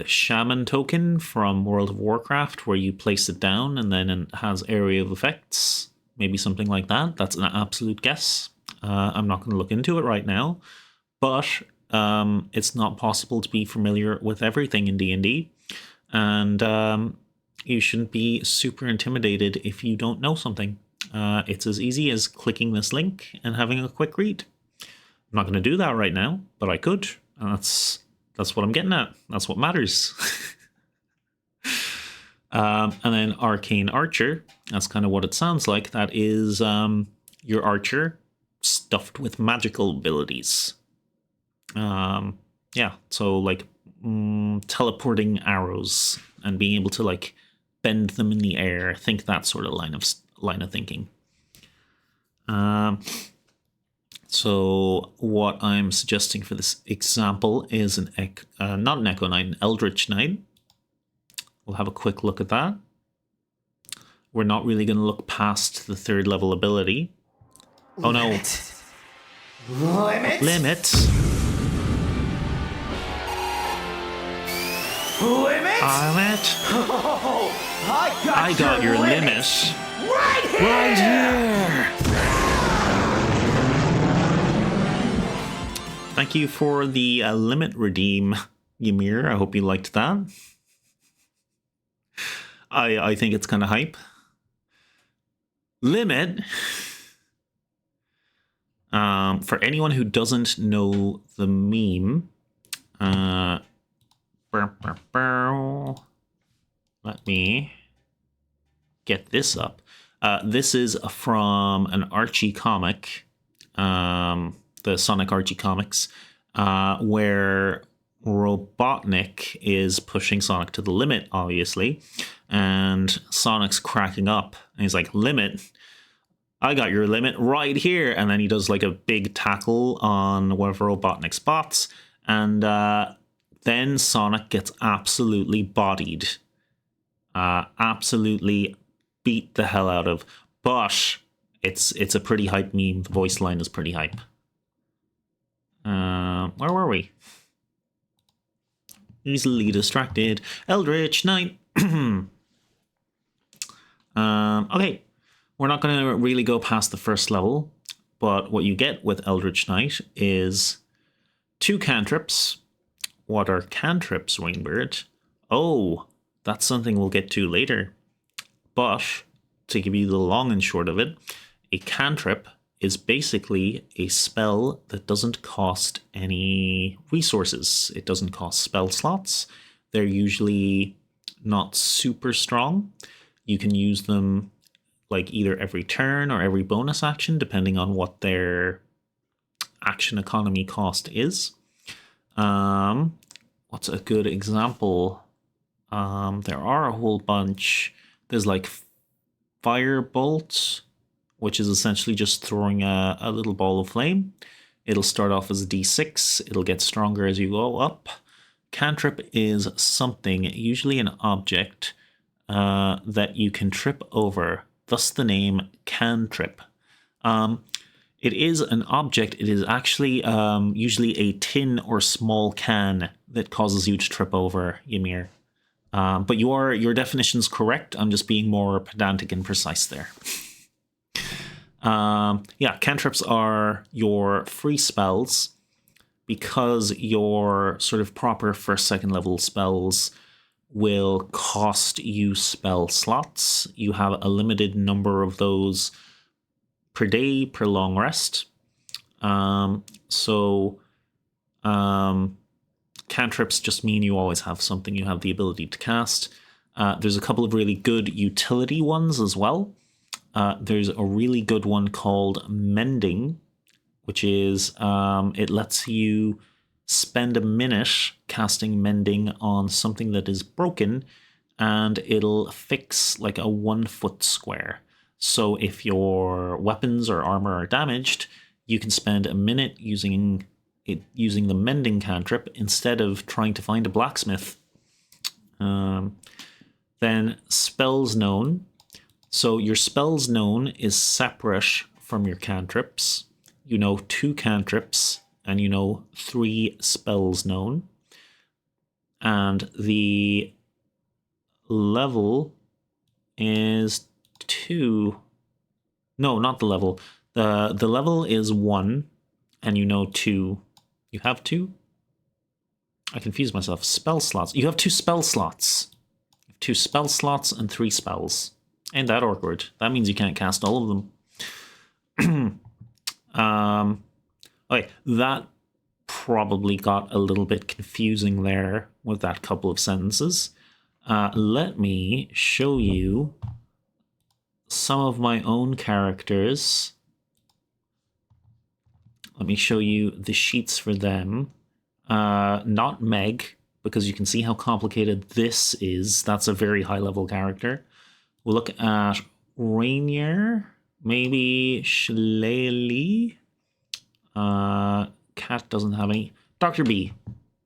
shaman token from World of Warcraft, where you place it down and then it has area of effects. Maybe something like that. That's an absolute guess. I'm not going to look into it right now, but it's not possible to be familiar with everything in D&D, and you shouldn't be super intimidated if you don't know something. It's as easy as clicking this link and having a quick read. I'm not going to do that right now, but I could. And that's what I'm getting at. That's what matters. And then Arcane Archer. That's kind of what it sounds like. That is your archer stuffed with magical abilities. Yeah, so like teleporting arrows and being able to like bend them in the air. Think that sort of line of thinking. So what I'm suggesting for this example is not an Echo Knight, an Eldritch Knight. We'll have a quick look at that. We're not really going to look past the 3rd level ability. Oh no. Limit? Limit. Limit. Oh, I got your limit. Right here! Right here! Thank you for the limit redeem, Ymir. I hope you liked that. I think it's kind of hype. Limit. For anyone who doesn't know the meme, let me get this up. This is from an Archie comic, the Sonic Archie comics, where Robotnik is pushing Sonic to the limit, obviously, and Sonic's cracking up, and he's like, "Limit? I got your limit right here." And then he does like a big tackle on one of Robotnik's bots, and then Sonic gets absolutely bodied. Absolutely beat the hell out of. But it's a pretty hype meme. The voice line is pretty hype. Where were we? Easily distracted. Eldritch Knight. Okay. We're not going to really go past the first level, but what you get with Eldritch Knight is 2 cantrips. What are cantrips, Rainbird? Oh, that's something we'll get to later. But to give you the long and short of it, a cantrip is basically a spell that doesn't cost any resources. It doesn't cost spell slots. They're usually not super strong. You can use them like either every turn or every bonus action, depending on what their action economy cost is. What's a good example? There are a whole bunch. There's like Firebolt, which is essentially just throwing a little ball of flame. It'll start off as a D6. It'll get stronger as you go up. Cantrip is something, usually an object, that you can trip over. Thus the name cantrip. It is an object. It is actually usually a tin or small can that causes you to trip over, Ymir. But your definition's correct. I'm just being more pedantic and precise there. Yeah, cantrips are your free spells because your sort of proper first, second level spells will cost you spell slots. You have a limited number of those per day, per long rest. Cantrips just mean you always have something you have the ability to cast. There's a couple of really good utility ones as well. There's a really good one called Mending, which is it lets you spend a minute casting Mending on something that is broken, and it'll fix like a 1 foot square. So if your weapons or armor are damaged, you can spend a minute using the Mending cantrip instead of trying to find a blacksmith. Then Spells Known. So your Spells Known is separate from your cantrips. You know 2 cantrips, and you know 3 spells known. And the level is 2. No, not the level. The level is 1, and you know 2. You have 2? I confuse myself. Spell slots. You have 2 spell slots. 2 spell slots and 3 spells. Ain't that awkward? That means you can't cast all of them. Okay, that probably got a little bit confusing there with that couple of sentences. Let me show you some of my own characters. Let me show you the sheets for them. Not Meg, because you can see how complicated this is. That's a very high-level character. We'll look at Rainier, maybe Shillelagh. Cat doesn't have any. Dr. B.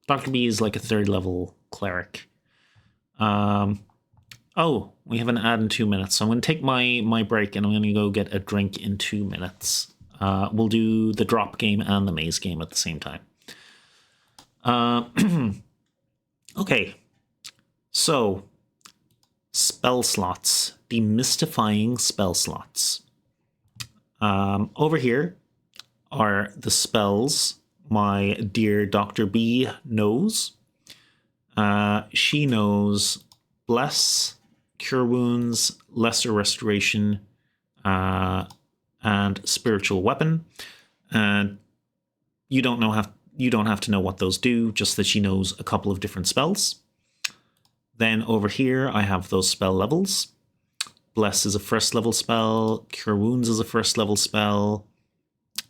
Dr. B is like a 3rd level cleric. Oh, we have an ad in 2 minutes. So I'm going to take my break and I'm going to go get a drink in 2 minutes. We'll do the drop game and the maze game at the same time. Okay. So, spell slots. Demystifying spell slots. Over here are the spells my dear Dr. B knows. She knows Bless, Cure Wounds, Lesser Restoration, and Spiritual Weapon. And you don't have to know what those do, just that she knows a couple of different spells. Then over here I have those spell levels. Bless is a first level spell. Cure Wounds is a first level spell.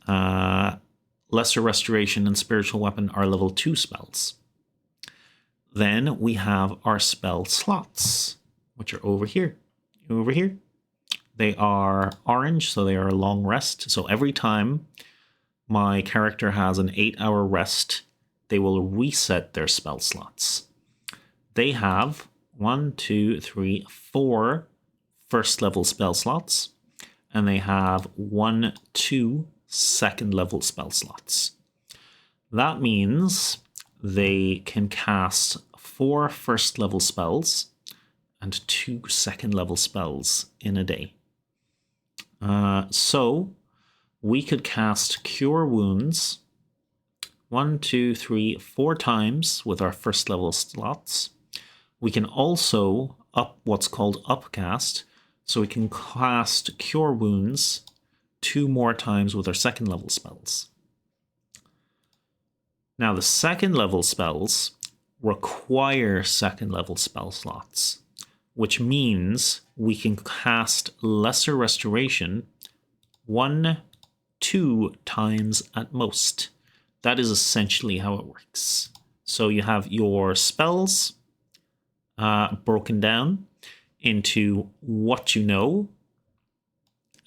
Lesser Restoration and Spiritual Weapon are level 2 spells. Then we have our spell slots, which are over here. Over here. They are orange, so they are a long rest. So every time my character has an 8-hour rest, they will reset their spell slots. They have 1, 2, 3, 4 first level spell slots, and they have 1, 2 second level spell slots. That means they can cast 4 first level spells and 2 second level spells in a day. So we could cast Cure Wounds 1, 2, 3, 4 times with our first level slots. We can also up what's called upcast, so we can cast Cure Wounds 2 more times with our second level spells. Now the second level spells require second level spell slots, which means we can cast Lesser Restoration 1, 2 times at most. That is essentially how it works. So you have your spells broken down into what you know,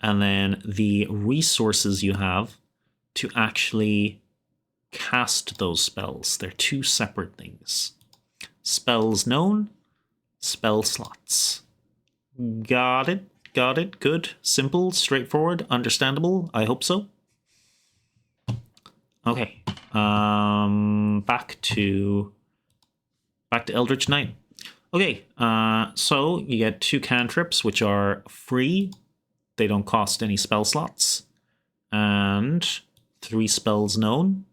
and then the resources you have to actually cast those spells. They're 2 separate things. Spells known, spell slots. Got it? Got it? Good. Simple, straightforward, understandable. I hope so. Okay. Back to Eldritch Knight. Okay, so you get 2 cantrips, which are free. They don't cost any spell slots. And 3 spells known.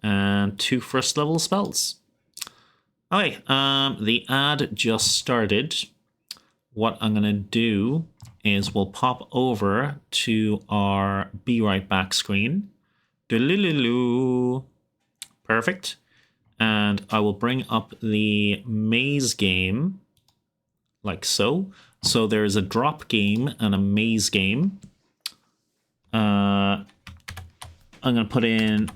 And 2 first level spells. Okay, the ad just started. What I'm going to do is we'll pop over to our Be Right Back screen. Perfect. And I will bring up the maze game like so. So there's a drop game and a maze game. I'm going to put in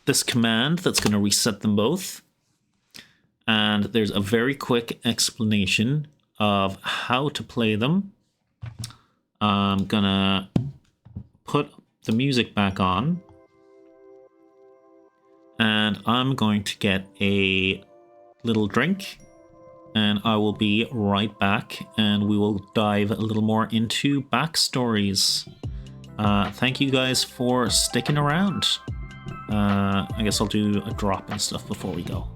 this command that's going to reset them both. And there's a very quick explanation of how to play them. I'm going to put the music back on. And I'm going to get a little drink. And I will be right back. And we will dive a little more into backstories. Thank you guys for sticking around. I guess I'll do a drop and stuff before we go.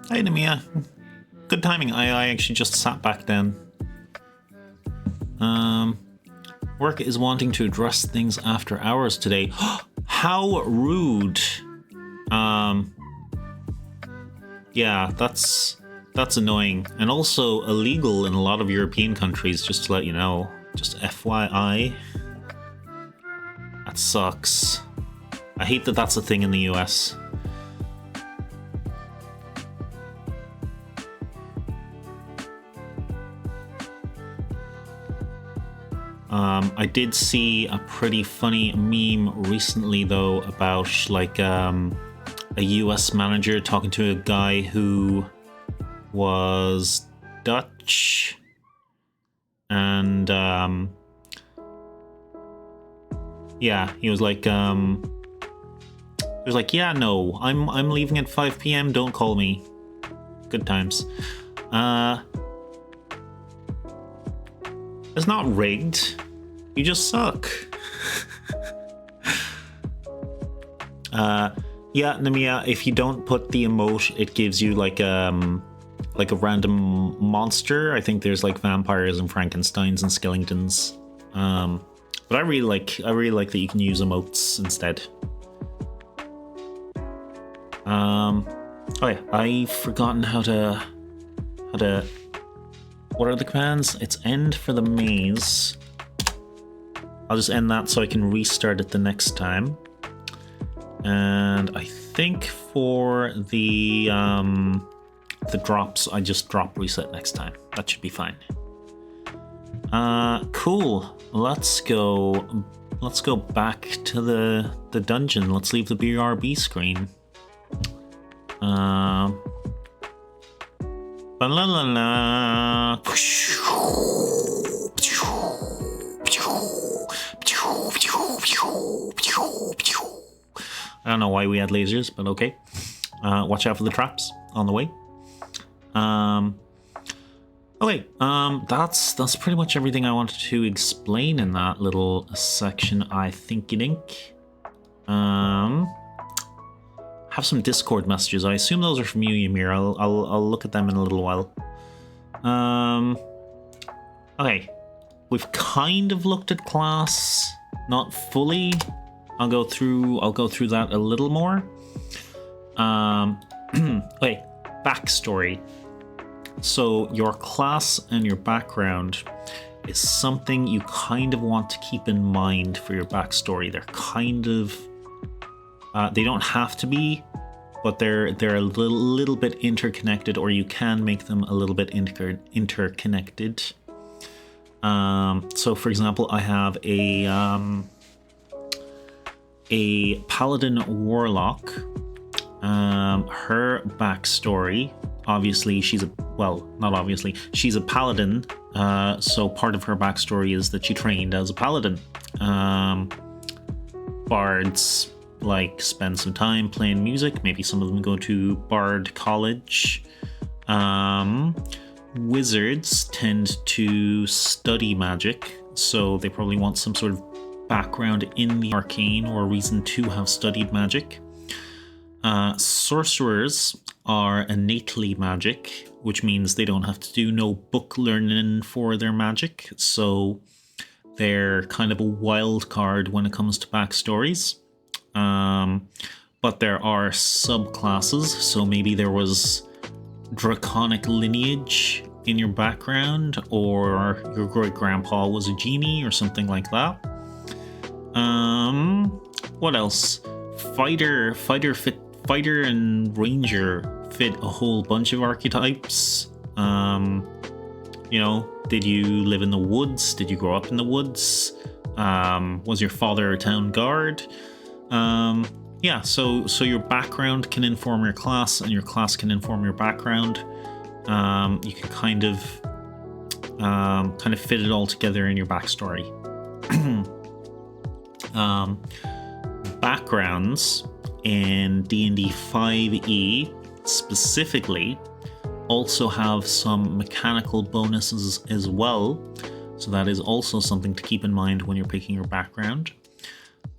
Hey, Namia. Good timing. I actually just sat back down. Work is wanting to address things after hours today. How rude. Yeah, that's annoying. And also illegal in a lot of European countries, just to let you know. Just FYI. That sucks. I hate that that's a thing in the US. I did see a pretty funny meme recently, though, about like a US manager talking to a guy who was Dutch, and yeah, he was like, yeah, no, I'm leaving at 5 p.m. Don't call me. Good times. It's not rigged. You just suck. Yeah, Namia, if you don't put the emote, it gives you like a random monster. I think there's like vampires and Frankensteins and skeletons. But I really like that you can use emotes instead. Oh yeah, I've forgotten how to what are the commands? It's end for the maze. I'll just end that so I can restart it the next time. And I think for the drops, I just drop reset next time. That should be fine. Cool. Let's go back to the dungeon. Let's leave the BRB screen. Ba-la-la-la. I don't know why we had lasers, but okay. Watch out for the traps on the way. Okay, that's pretty much everything I wanted to explain in that little section, I think. Have some Discord messages. I assume those are from you, Ymir. I'll look at them in a little while. Okay, we've kind of looked at class, not fully. I'll go through that a little more. Okay, backstory. So your class and your background is something you kind of want to keep in mind for your backstory. They're kind of they don't have to be, but they're a little bit interconnected, or you can make them a little bit interconnected. So for example, I have a paladin warlock. Her backstory, obviously she's a paladin, so part of her backstory is that she trained as a paladin. Bards like spend some time playing music, maybe some of them go to bard college. Wizards tend to study magic, so they probably want some sort of background in the arcane or a reason to have studied magic. Sorcerers are innately magic, which means they don't have to do no book learning for their magic, so they're kind of a wild card when it comes to backstories. But there are subclasses, so maybe there was draconic lineage in your background, or your great-grandpa was a genie or something like that. What else? Fighter and ranger fit a whole bunch of archetypes. You know, did you live in the woods? Did you grow up in the woods? Was your father a town guard? Yeah, so your background can inform your class, and your class can inform your background. You can kind of fit it all together in your backstory. Backgrounds in D&D 5e specifically also have some mechanical bonuses as well, so that is also something to keep in mind when you're picking your background.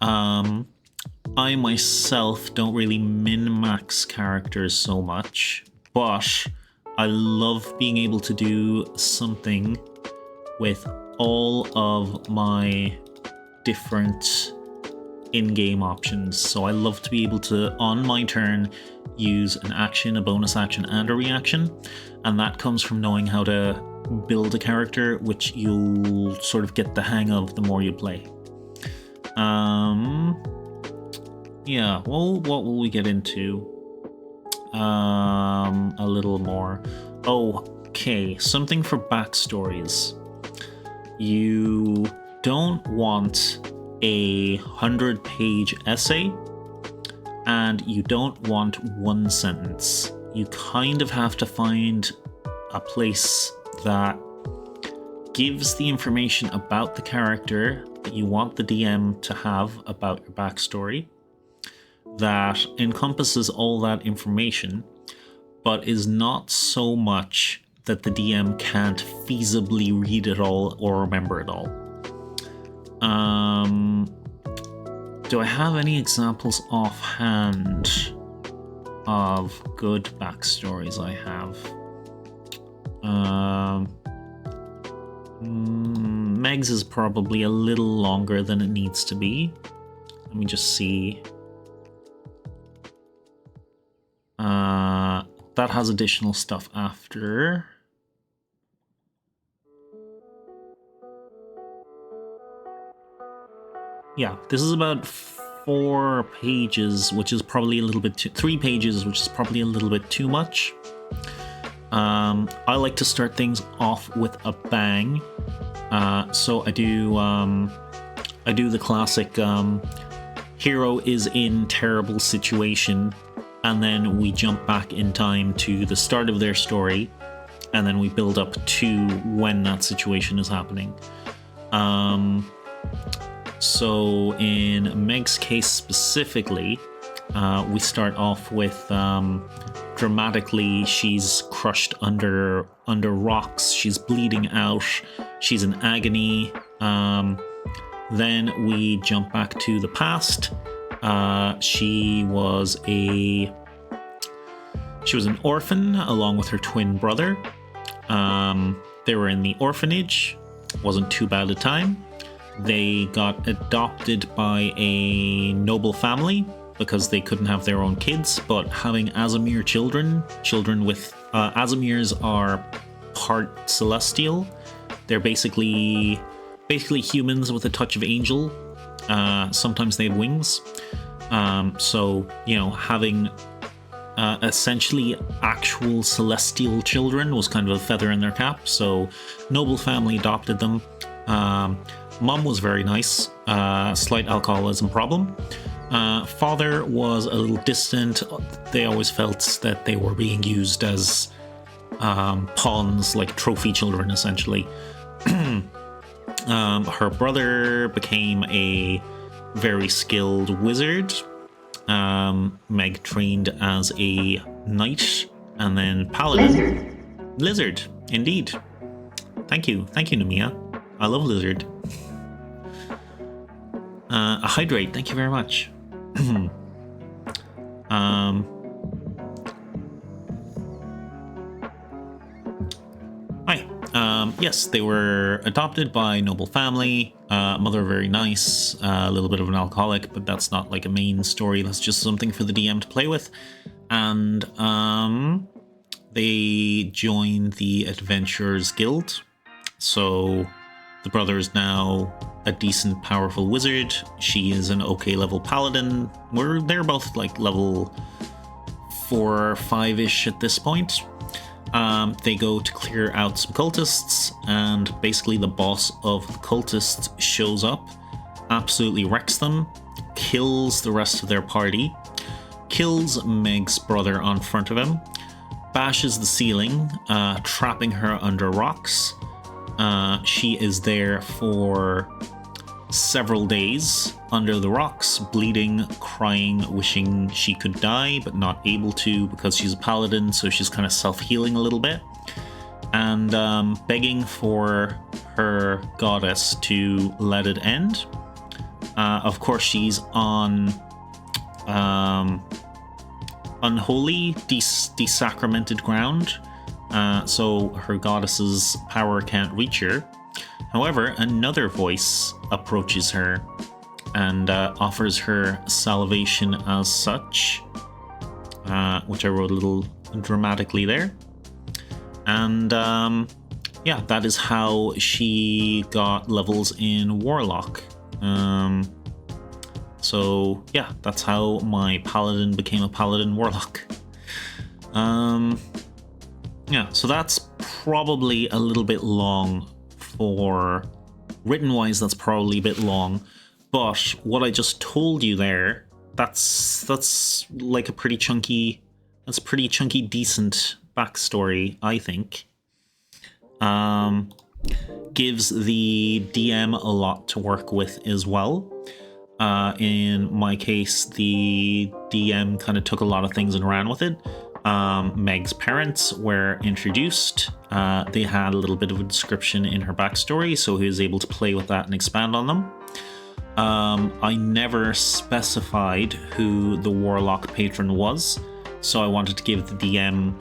I myself don't really min-max characters so much, but I love being able to do something with all of my different in-game options. So I love to be able to, on my turn, use an action, a bonus action, and a reaction. And that comes from knowing how to build a character, which you'll sort of get the hang of the more you play. Yeah, well, what will we get into? A little more. Okay, something for backstories. You don't want a 100-page essay, and you don't want one sentence. You kind of have to find a place that gives the information about the character that you want the DM to have about your backstory, that encompasses all that information, but is not so much that the DM can't feasibly read it all or remember it all. Do I have any examples offhand of good backstories I have? Meg's is probably a little longer than it needs to be. Let me just see. That has additional stuff after. Yeah, this is about 4 pages, which is probably a little bit 3 pages, which is probably a little bit too much. I like to start things off with a bang. So I do the classic hero is in terrible situation, and then we jump back in time to the start of their story, and then we build up to when that situation is happening. So in Meg's case specifically, we start off with dramatically she's crushed under rocks, she's bleeding out, she's in agony. Then we jump back to the past. She was an orphan along with her twin brother. They were in the orphanage. Wasn't too bad a time. They got adopted by a noble family because they couldn't have their own kids, but having Aasimar children with Aasimirs are part celestial. They're basically humans with a touch of angel. Sometimes they have wings. So, you know, having essentially actual celestial children was kind of a feather in their cap. So noble family adopted them. Mom was very nice, slight alcoholism problem. Father was a little distant. They always felt that they were being used as pawns, like trophy children, essentially. Her brother became a very skilled wizard. Meg trained as a knight and then paladin. Lizard, indeed. Thank you, Namia. I love lizard. A hydrate, thank you very much. Hi. Yes, they were adopted by noble family. Mother very nice, a little bit of an alcoholic, but that's not like a main story. That's just something for the DM to play with. And they joined the Adventurers Guild. So The brother is now a decent, powerful wizard. She is an okay level paladin. They're both like level 4 or 5-ish at this point. They go to clear out some cultists, and basically the boss of the cultists shows up, absolutely wrecks them, kills the rest of their party, kills Meg's brother on front of him, bashes the ceiling, trapping her under rocks. She is there for several days under the rocks, bleeding, crying, wishing she could die, but not able to because she's a paladin, so she's kind of self-healing a little bit, and begging for her goddess to let it end. Of course, she's on unholy, desacramented ground, so her goddess's power can't reach her. However, another voice approaches her and offers her salvation as such, which I wrote a little dramatically there. And yeah, that is how she got levels in Warlock. So yeah, that's how my paladin became a paladin warlock. Yeah, so that's probably a little bit long for written wise. That's probably a bit long, but what I just told you there, that's like a pretty chunky, decent backstory, I think. Gives the DM a lot to work with as well. In my case, the DM kind of took a lot of things and ran with it. Meg's parents were introduced. They had a little bit of a description in her backstory, so he was able to play with that and expand on them. I never specified who the warlock patron was, so I wanted to give the DM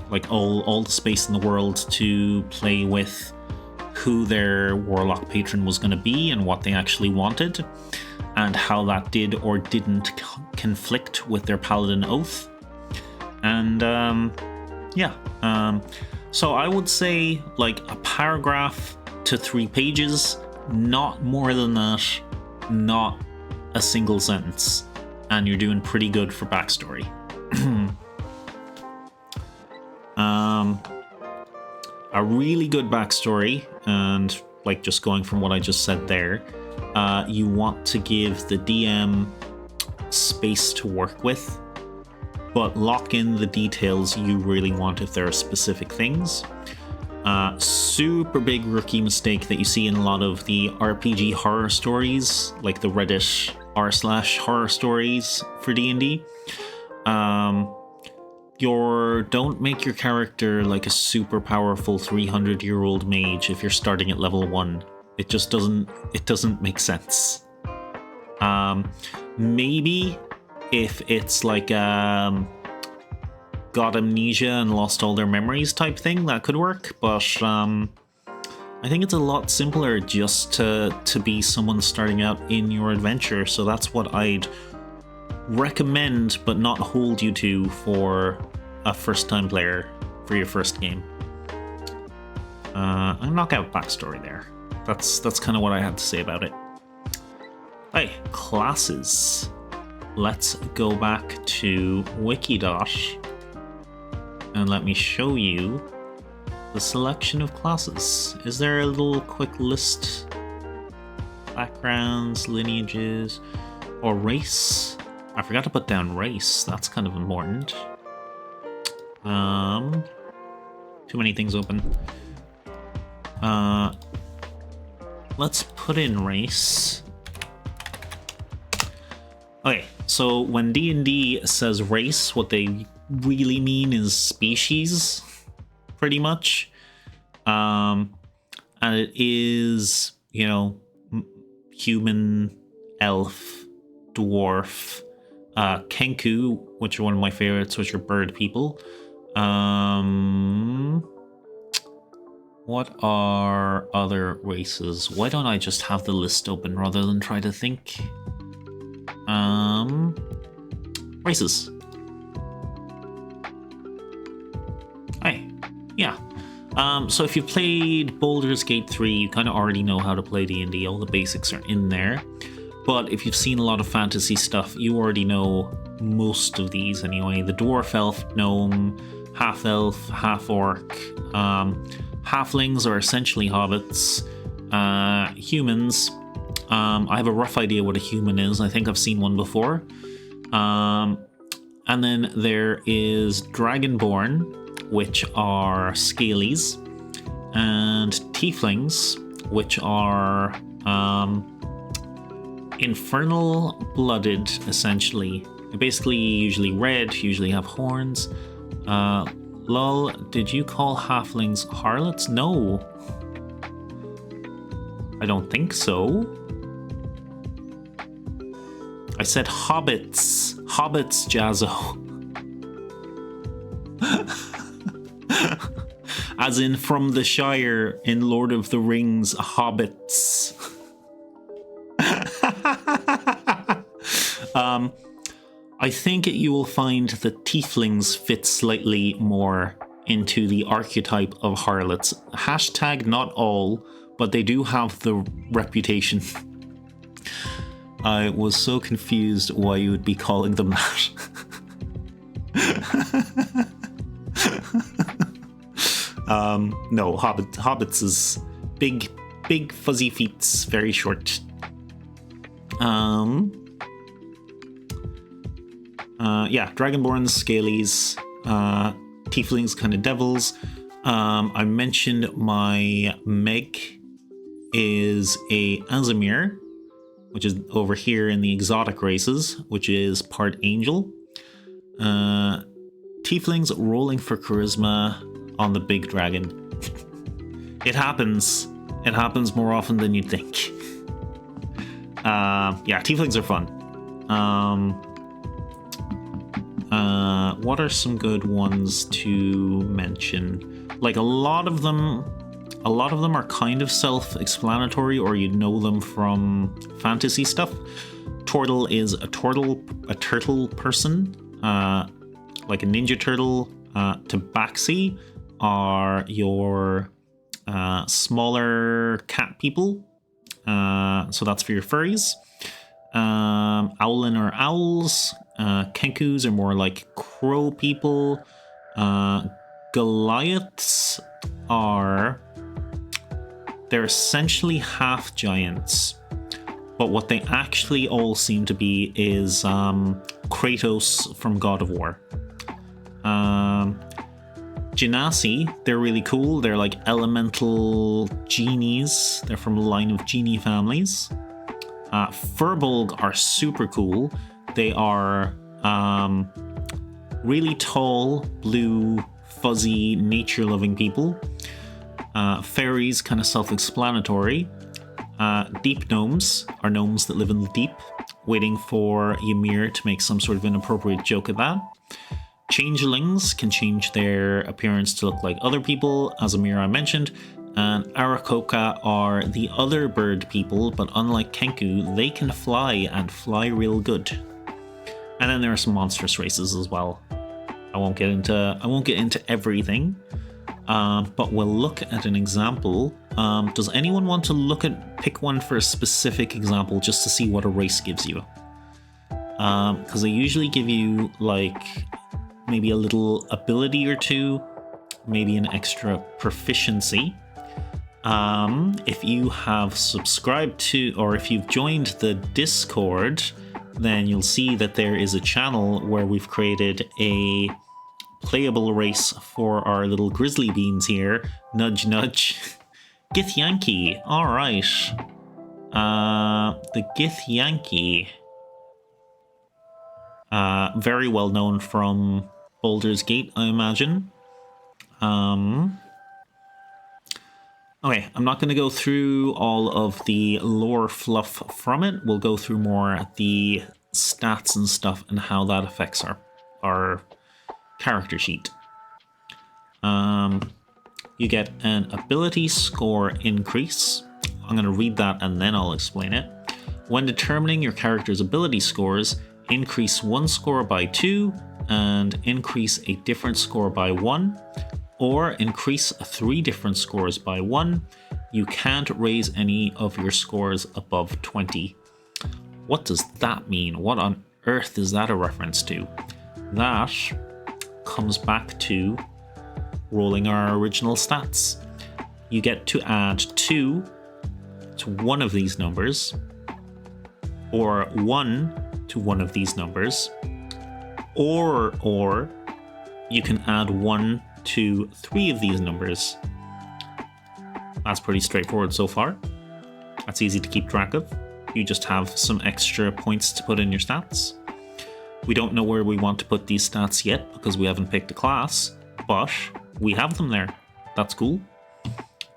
like all the space in the world to play with who their warlock patron was going to be and what they actually wanted, and how that did or didn't conflict with their paladin oath. And yeah, so I would say like a paragraph to 3 pages, not more than that, not a single sentence, and you're doing pretty good for backstory. A really good backstory, and like just going from what I just said there, you want to give the DM space to work with, but lock in the details you really want if there are specific things. Super big rookie mistake that you see in a lot of the RPG horror stories, like the Reddit r/horror stories for D&D. Don't make your character like a super powerful 300-year-old mage if you're starting at level 1. It just doesn't make sense. Maybe if it's like got amnesia and lost all their memories type thing, that could work, but I think it's a lot simpler just to be someone starting out in your adventure, so that's what I'd recommend but not hold you to for a first-time player for your first game. I'm not gonna have backstory there. That's kind of what I had to say about it. Hey, classes. Let's go back to Wikidot and let me show you the selection of classes. Is there a little quick list? Backgrounds, lineages, or race? I forgot to put down race. That's kind of important. Too many things open. Let's put in race. Okay, so when D&D says race, what they really mean is species, pretty much. And it is, you know, human, elf, dwarf, Kenku, which are one of my favorites, which are bird people. What are other races? Why don't I just have the list open rather than try to think? Races. Hey, yeah. So if you've played Baldur's Gate 3, you kind of already know how to play D&D. All the basics are in there. But if you've seen a lot of fantasy stuff, you already know most of these anyway. The dwarf, elf, gnome, half-elf, half-orc. Halflings are essentially hobbits. Humans. I have a rough idea what a human is. I think I've seen one before. And then there is Dragonborn, which are scalies, and tieflings, which are infernal blooded, essentially. They're basically usually red, usually have horns. Lol, did you call halflings harlots? No. I don't think so. I said hobbits. Hobbits, Jazzo. As in from the Shire in Lord of the Rings, hobbits. I think you will find that tieflings fit slightly more into the archetype of harlots. Hashtag not all, but they do have the reputation. I was so confused why you would be calling them that. No, hobbits is big fuzzy feet, very short. Yeah, Dragonborns, Scalies, Tieflings, kind of devils. I mentioned my Meg is a Azimir, which is over here in the exotic races, which is part angel. Tieflings rolling for charisma on the big dragon. It happens. It happens more often than you'd think. Yeah, tieflings are fun. What are some good ones to mention? Like a lot of them are kind of self-explanatory, or you know them from fantasy stuff. Turtle is a turtle person, like a ninja turtle. Tabaxi are your smaller cat people. So that's for your furries. Owlin are owls. Kenkus are more like crow people. Goliaths they're essentially half giants, but what they actually all seem to be is Kratos from God of War. Genasi, they're really cool. They're like elemental genies. They're from a line of genie families. Furbolg are super cool. They are really tall, blue, fuzzy, nature-loving people. Fairies, kind of self-explanatory. Deep gnomes are gnomes that live in the deep, waiting for Ymir to make some sort of inappropriate joke at that. Changelings can change their appearance to look like other people, as Ymir I mentioned. And Arakoka are the other bird people, but unlike Kenku, they can fly and fly real good. And then there are some monstrous races as well. I won't get into everything, but we'll look at an example. Does anyone want to pick one for a specific example just to see what a race gives you? Because they usually give you like maybe a little ability or two, maybe an extra proficiency. If you have subscribed to, or if you've joined the Discord, then you'll see that there is a channel where we've created a playable race for our little grizzly beans here. Nudge, nudge. Githyanki. All right. The Githyanki. Very well known from Baldur's Gate, I imagine. Okay, I'm not going to go through all of the lore fluff from it. We'll go through more the stats and stuff and how that affects our character sheet. You get an ability score increase. I'm going to read that and then I'll explain it. When determining your character's ability scores, increase one score by 2 and increase a different score by 1. or increase 3 different scores by 1. You can't raise any of your scores above 20. What does that mean? What on earth is that a reference to? That comes back to rolling our original stats. You get to add 2 to one of these numbers, or 1 to one of these numbers, or you can add 1 to 3 of these numbers. That's pretty straightforward so far. That's easy to keep track of. You just have some extra points to put in your stats. We don't know where we want to put these stats yet because we haven't picked a class, but we have them there. That's cool.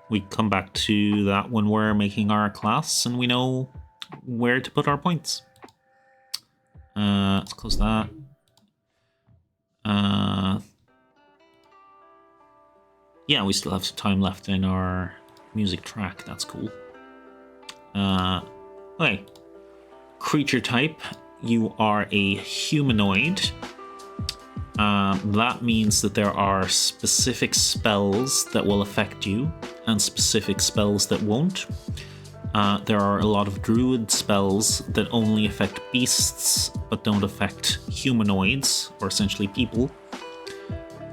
We come back to that when we're making our class and we know where to put our points. Let's close that. Yeah, we still have some time left in our music track. That's cool. Okay. Creature type. You are a humanoid. That means that there are specific spells that will affect you and specific spells that won't. There are a lot of druid spells that only affect beasts but don't affect humanoids, or essentially people.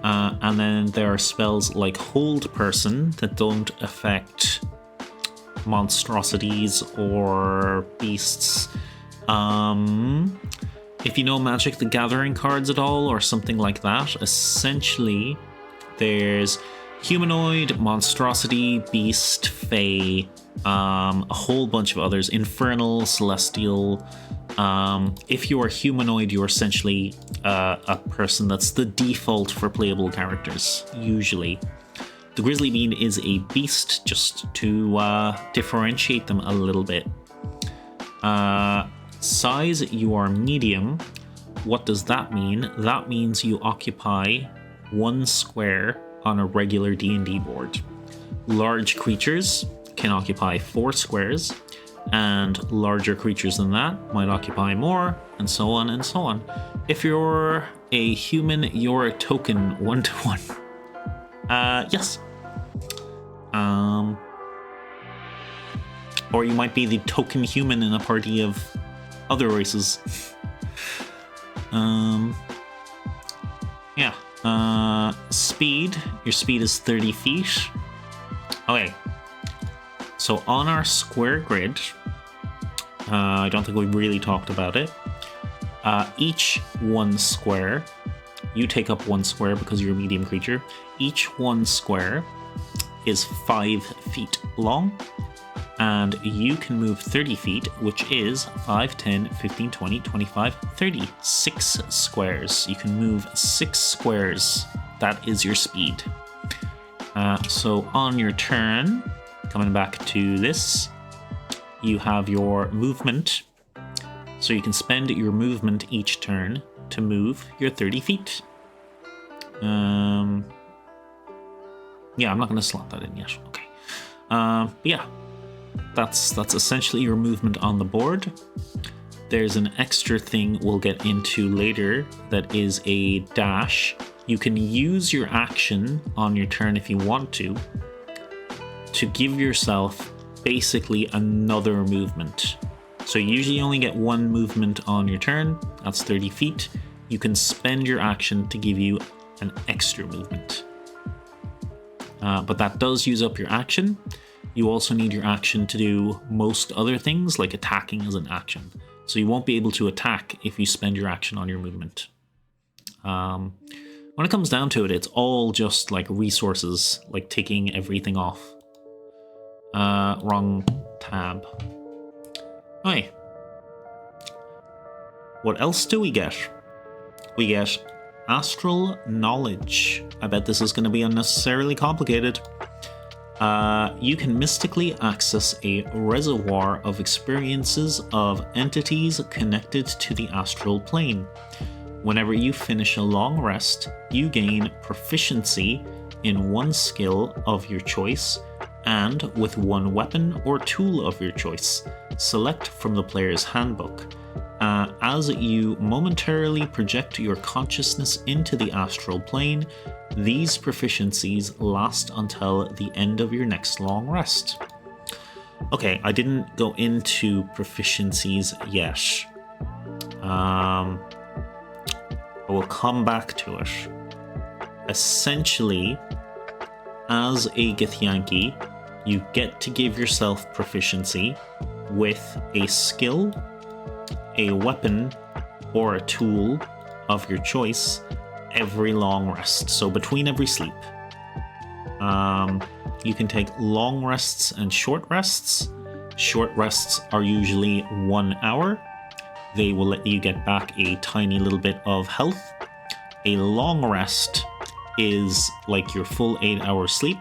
And then there are spells like Hold Person that don't affect monstrosities or beasts. If you know Magic the Gathering cards at all or something like that, essentially there's humanoid, monstrosity, beast, fae, a whole bunch of others, infernal, celestial. If you are humanoid, you're essentially a person that's the default for playable characters, usually. The Grizzly Bean is a beast, just to differentiate them a little bit. Size, you are medium. What does that mean? That means you occupy 1 square on a regular D&D board. Large creatures can occupy 4 squares, and larger creatures than that might occupy more, and so on and so on. If you're a human, you're a token 1-to-1. Yes. Or you might be the token human in a party of other races. Yeah. Speed. Your speed is 30 feet. Okay. So on our square grid, I don't think we really talked about it. Each 1 square, you take up 1 square because you're a medium creature. Each 1 square is 5 feet long, and you can move 30 feet, which is 5, 10, 15, 20, 25, 30. 6 squares. You can move 6 squares. That is your speed. So on your turn, coming back to this, you have your movement. So you can spend your movement each turn to move your 30 feet. Yeah, I'm not going to slot that in yet. Okay. But yeah, that's essentially your movement on the board. There's an extra thing we'll get into later that is a dash. You can use your action on your turn if you want to give yourself basically another movement. So you usually only get 1 movement on your turn. That's 30 feet. You can spend your action to give you an extra movement. But that does use up your action. You also need your action to do most other things, like attacking as an action. So you won't be able to attack if you spend your action on your movement. When it comes down to it, it's all just like resources, like taking everything off. Wrong tab. Okay. What else do we get? We get Astral Knowledge. I bet this is going to be unnecessarily complicated. You can mystically access a reservoir of experiences of entities connected to the astral plane. Whenever you finish a long rest, you gain proficiency in 1 skill of your choice and with 1 weapon or tool of your choice. Select from the player's handbook. As you momentarily project your consciousness into the astral plane, these proficiencies last until the end of your next long rest. Okay, I didn't go into proficiencies yet. I will come back to it. Essentially, as a Githyanki, you get to give yourself proficiency with a skill, a weapon, or a tool of your choice every long rest. So between every sleep. You can take long rests and short rests. Short rests are usually 1 hour. They will let you get back a tiny little bit of health. A long rest is like your full 8-hour sleep.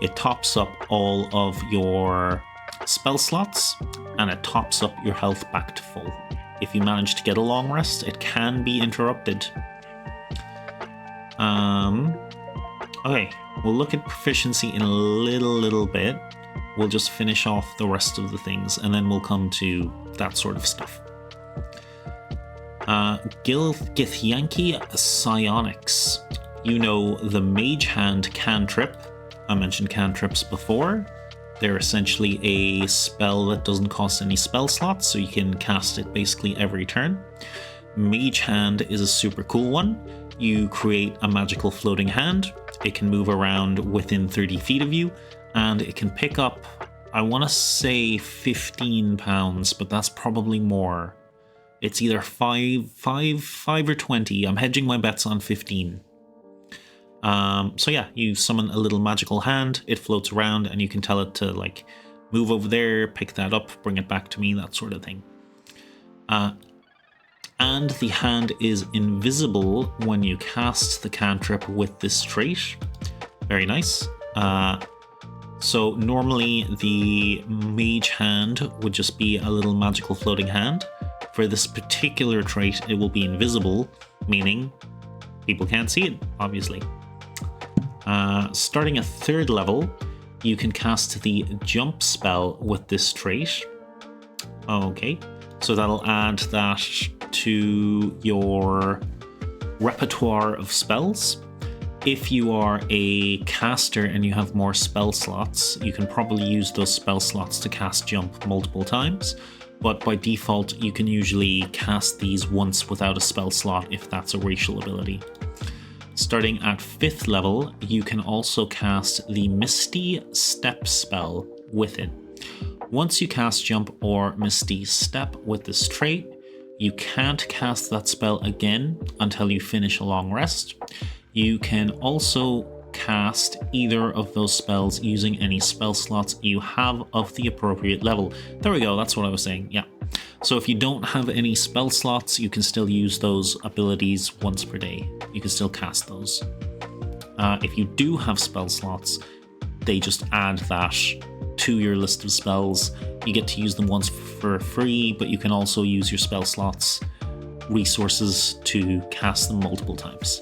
It tops up all of your spell slots and it tops up your health back to full. If you manage to get a long rest, it can be interrupted. Okay, we'll look at proficiency in a little bit. We'll just finish off the rest of the things and then we'll come to that sort of stuff. Githyanki Psionics. You know the Mage Hand cantrip. I mentioned cantrips before. They're essentially a spell that doesn't cost any spell slots, so you can cast it basically every turn. Mage Hand is a super cool one. You create a magical floating hand. It can move around within 30 feet of you, and it can pick up, I want to say 15 pounds, but that's probably more. It's either 5 or 20. I'm hedging my bets on 15. So yeah, you summon a little magical hand, it floats around, and you can tell it to like move over there, pick that up, bring it back to me, that sort of thing. And the hand is invisible when you cast the cantrip with this trait. Very nice. So normally the mage hand would just be a little magical floating hand. For this particular trait, it will be invisible, meaning people can't see it, obviously. Starting at 3rd level, you can cast the jump spell with this trait. Okay, so that'll add that to your repertoire of spells. If you are a caster and you have more spell slots, you can probably use those spell slots to cast jump multiple times, but by default you can usually cast these once without a spell slot if that's a racial ability. Starting at 5th level, you can also cast the Misty Step spell with it. Once you cast Jump or Misty Step with this trait, you can't cast that spell again until you finish a long rest. You can also cast either of those spells using any spell slots you have of the appropriate level. There we go, that's what I was saying, yeah. So if you don't have any spell slots, you can still use those abilities once per day. You can still cast those. If you do have spell slots, they just add that to your list of spells. You get to use them once for free, but you can also use your spell slots resources to cast them multiple times.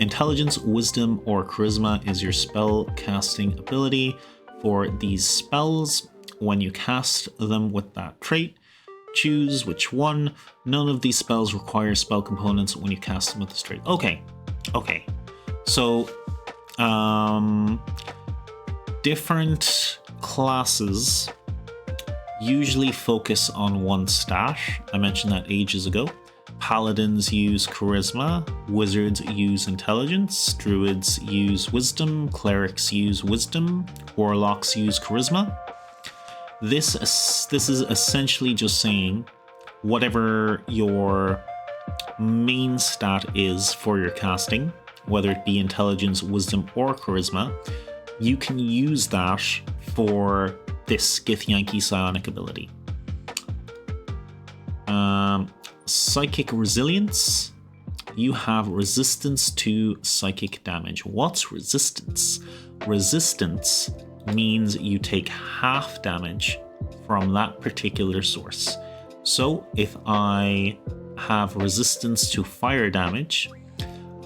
Intelligence, Wisdom, or Charisma is your spell casting ability for these spells. When you cast them with that trait, choose which one. None of these spells require spell components when you cast them with this trait. Okay. So, different classes usually focus on one stat. I mentioned that ages ago. Paladins use Charisma, Wizards use Intelligence, Druids use Wisdom, Clerics use Wisdom, Warlocks use Charisma. This is essentially just saying whatever your main stat is for your casting, whether it be Intelligence, Wisdom, or Charisma, you can use that for this Githyanki Psionic ability. Psychic Resilience. You have resistance to psychic damage. What's resistance? Resistance means you take half damage from that particular source. So if I have resistance to fire damage,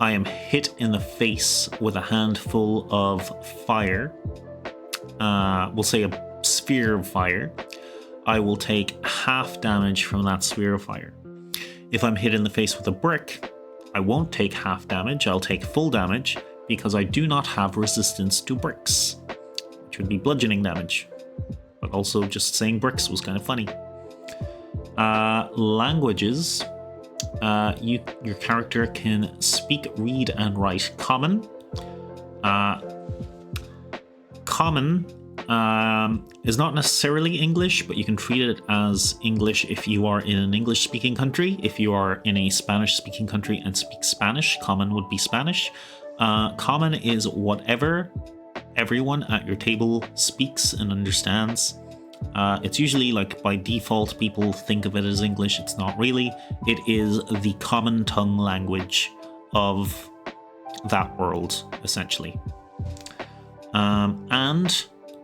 I am hit in the face with a handful of fire, we'll say a sphere of fire. I will take half damage from that sphere of fire. If I'm hit in the face with a brick, I won't take half damage, I'll take full damage because I do not have resistance to bricks, which would be bludgeoning damage. But also just saying bricks was kind of funny. Languages. Your character can speak, read, and write Common. Common is not necessarily English, but you can treat it as English if you are in an English-speaking country. If you are in a Spanish-speaking country and speak Spanish, Common would be Spanish. Common is whatever everyone at your table speaks and understands. It's usually like by default people think of it as English. It's not really. It is the common tongue language of that world, essentially. And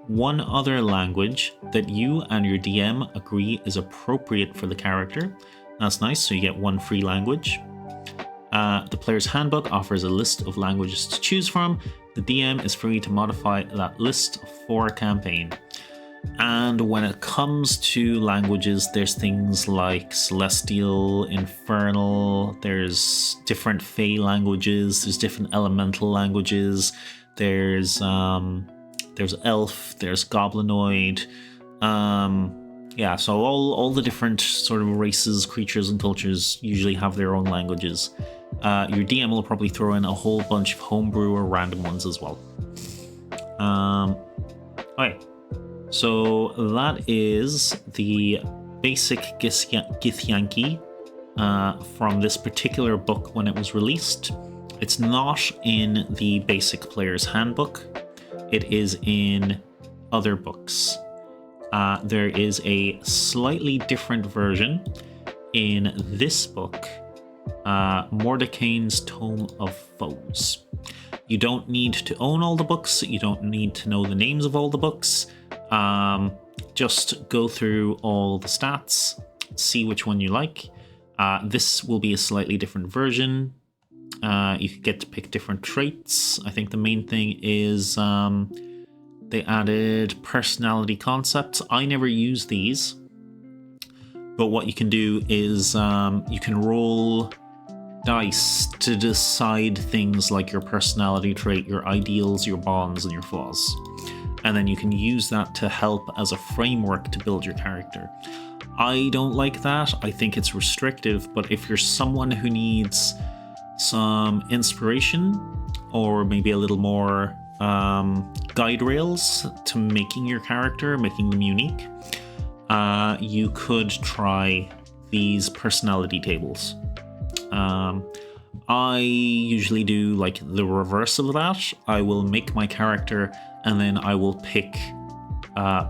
one other language that you and your DM agree is appropriate for the character. That's nice, so you get one free language. The player's handbook offers a list of languages to choose from. The DM is free to modify that list for a campaign. And when it comes to languages, there's things like Celestial, Infernal, there's different Fey languages, there's different Elemental languages, there's Elf, there's Goblinoid, yeah, so all the different sort of races, creatures, and cultures usually have their own languages. Your DM will probably throw in a whole bunch of homebrew or random ones as well. Okay. So that is the basic Githyanki from this particular book when it was released. It's not in the basic player's handbook. It is in other books. There is a slightly different version in this book, Mordecaine's Tome of Foes. You don't need to own all the books. You don't need to know the names of all the books. Just go through all the stats, see which one you like. This will be a slightly different version. You can get to pick different traits. I think the main thing is they added personality concepts. I never use these, but what you can do is you can roll dice to decide things like your personality trait, your ideals, your bonds, and your flaws. And then you can use that to help as a framework to build your character. I don't like that. I think it's restrictive, but if you're someone who needs some inspiration or maybe a little more guide rails to making your character, making them unique, you could try these personality tables. I usually do like the reverse of that. I will make my character and then I will pick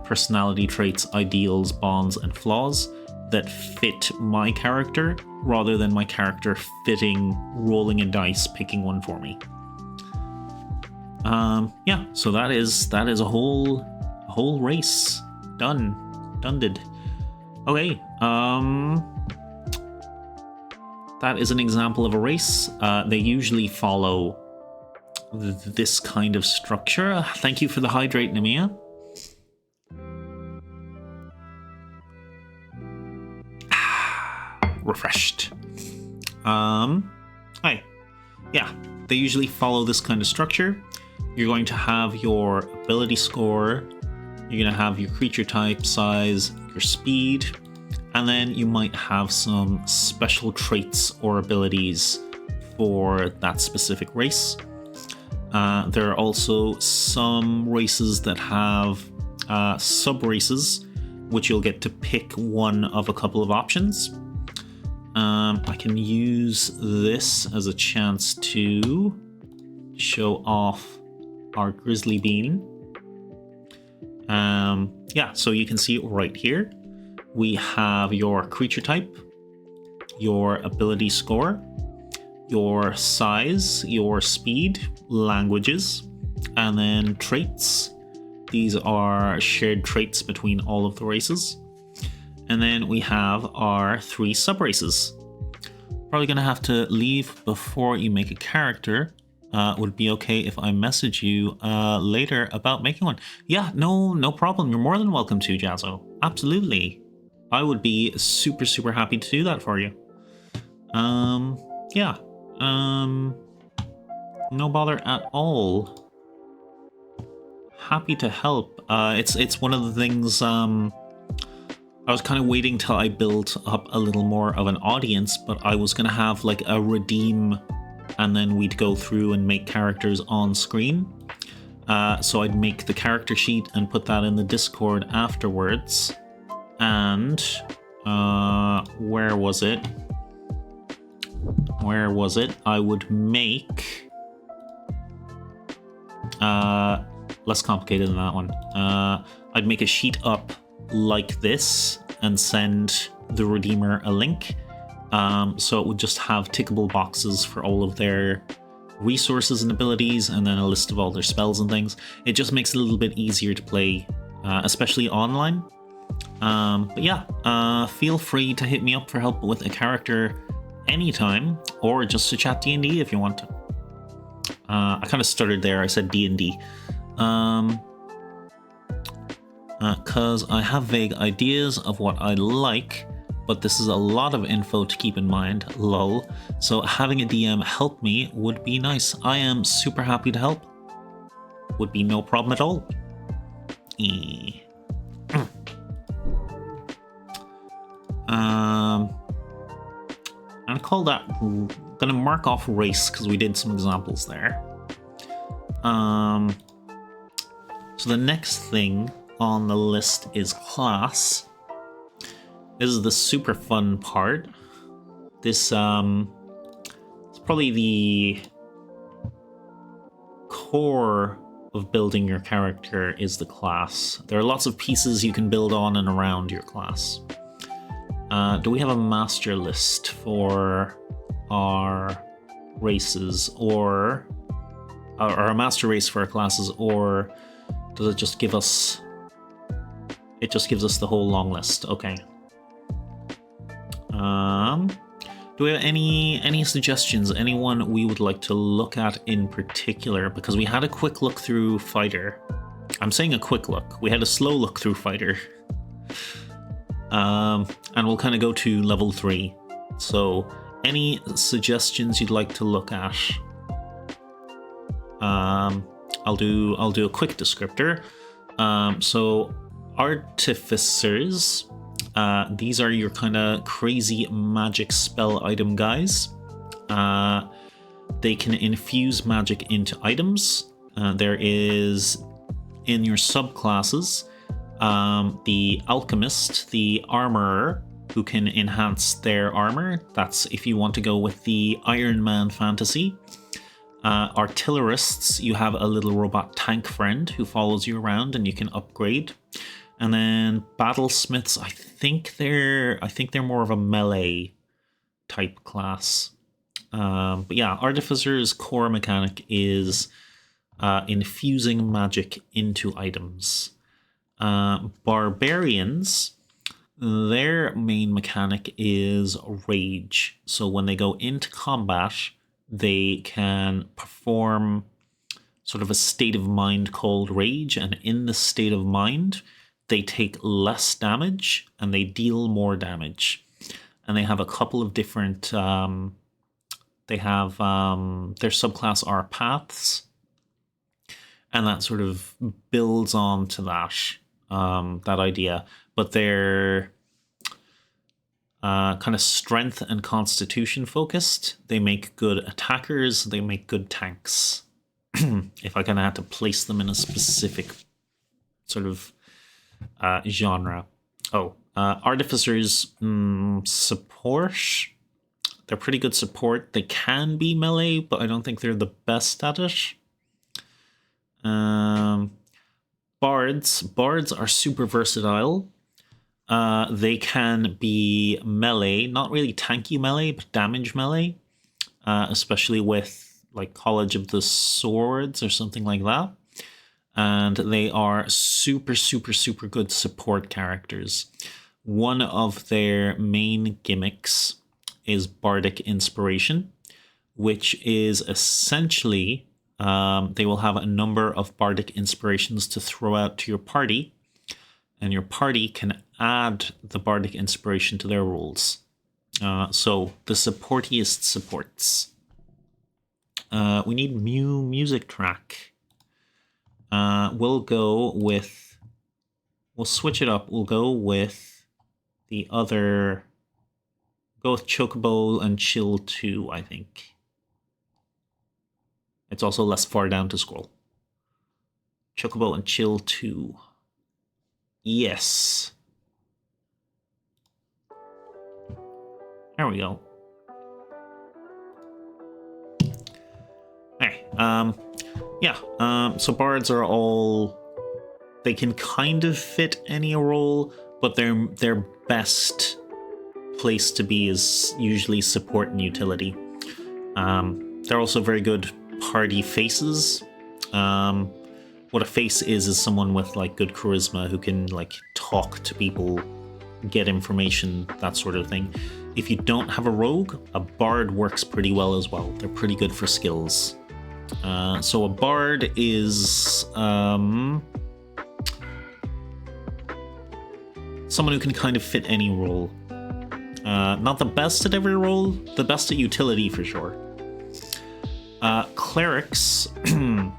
personality traits, ideals, bonds, and flaws that fit my character rather than my character fitting rolling a dice, picking one for me. Yeah, so that is a whole race done. Okay, that is an example of a race. They usually follow this kind of structure. Thank you for the hydrate, Nemia. Refreshed. Hi. Yeah, they usually follow this kind of structure. You're going to have your ability score, you're going to have your creature type, size, your speed, and then you might have some special traits or abilities for that specific race. There are also some races that have sub-races, which you'll get to pick one of a couple of options. I can use this as a chance to show off our Grizzly Bean. Yeah, so you can see it right here. We have your creature type, your ability score, your size, your speed, languages, and then traits. These are shared traits between all of the races. And then we have our 3 sub-races. Probably going to have to leave before you make a character. Would it be okay if I message you later about making one? Yeah, no problem. You're more than welcome to, Jazzo. Absolutely. I would be super, super happy to do that for you. Yeah. No bother at all. Happy to help. It's one of the things, I was kind of waiting till I built up a little more of an audience, but I was going to have like a redeem and then we'd go through and make characters on screen. So I'd make the character sheet and put that in the Discord afterwards. And where was it? I would make less complicated than that one. I'd make a sheet up like this and send the Redeemer a link. So it would just have tickable boxes for all of their resources and abilities, and then a list of all their spells and things. It just makes it a little bit easier to play, especially online. But yeah, feel free to hit me up for help with a character anytime, or just to chat D&D if you want to. I kind of stuttered there. I said D&D. Because I have vague ideas of what I like, but this is a lot of info to keep in mind, lol. So having a DM help me would be nice. I am super happy to help. Would be no problem at all. I'm gonna mark off race because we did some examples there. So the next thing on the list is class. This is the super fun part. This it's probably the core of building your character is the class. There are lots of pieces you can build on and around your class. Do we have a master list for our races, or a master race for our classes, or does it just give us... It just gives us the whole long list. Okay. Do we have any suggestions? Anyone we would like to look at in particular? Because we had a quick look through Fighter. I'm saying a quick look. We had a slow look through Fighter. And we'll kind of go to level 3. So, any suggestions you'd like to look at? I'll do a quick descriptor. So, artificers. These are your kind of crazy magic spell item guys. They can infuse magic into items. There is, in your subclasses, the alchemist, the armorer, who can enhance their armor. That's if you want to go with the Iron Man fantasy. Artillerists, you have a little robot tank friend who follows you around and you can upgrade. And then battlesmiths, I think they're more of a melee type class. But yeah, artificer's core mechanic is infusing magic into items. Barbarians, their main mechanic is rage. So when they go into combat, they can perform sort of a state of mind called rage, and in the state of mind, they take less damage and they deal more damage. And they have a couple of different... they have... their subclass are paths. And that sort of builds on to that, that idea. But they're kind of strength and constitution focused. They make good attackers. They make good tanks. If I kind of had to place them in a specific sort of genre. Artificers, support. They're pretty good support. They can be melee, but I don't think they're the best at it. Bards are super versatile. They can be melee, not really tanky melee, but damage melee, especially with like College of the Swords or something like that. And they are super, super, super good support characters. One of their main gimmicks is Bardic Inspiration, which is essentially they will have a number of Bardic Inspirations to throw out to your party, and your party can add the bardic inspiration to their rolls. So the supportiest supports. We need music track. We'll switch it up. We'll go with the other. Go with Chocobo and Chill 2, I think. It's also less far down to scroll. Chocobo and Chill 2. Yes. There we go. Hey, so bards are all... They can kind of fit any role, but their best place to be is usually support and utility. They're also very good party faces. What a face is someone with like good charisma who can like talk to people, get information, that sort of thing. If you don't have a rogue, a bard works pretty well as well. They're pretty good for skills. So a bard is someone who can kind of fit any role. Not the best at every role, the best at utility for sure. Clerics, you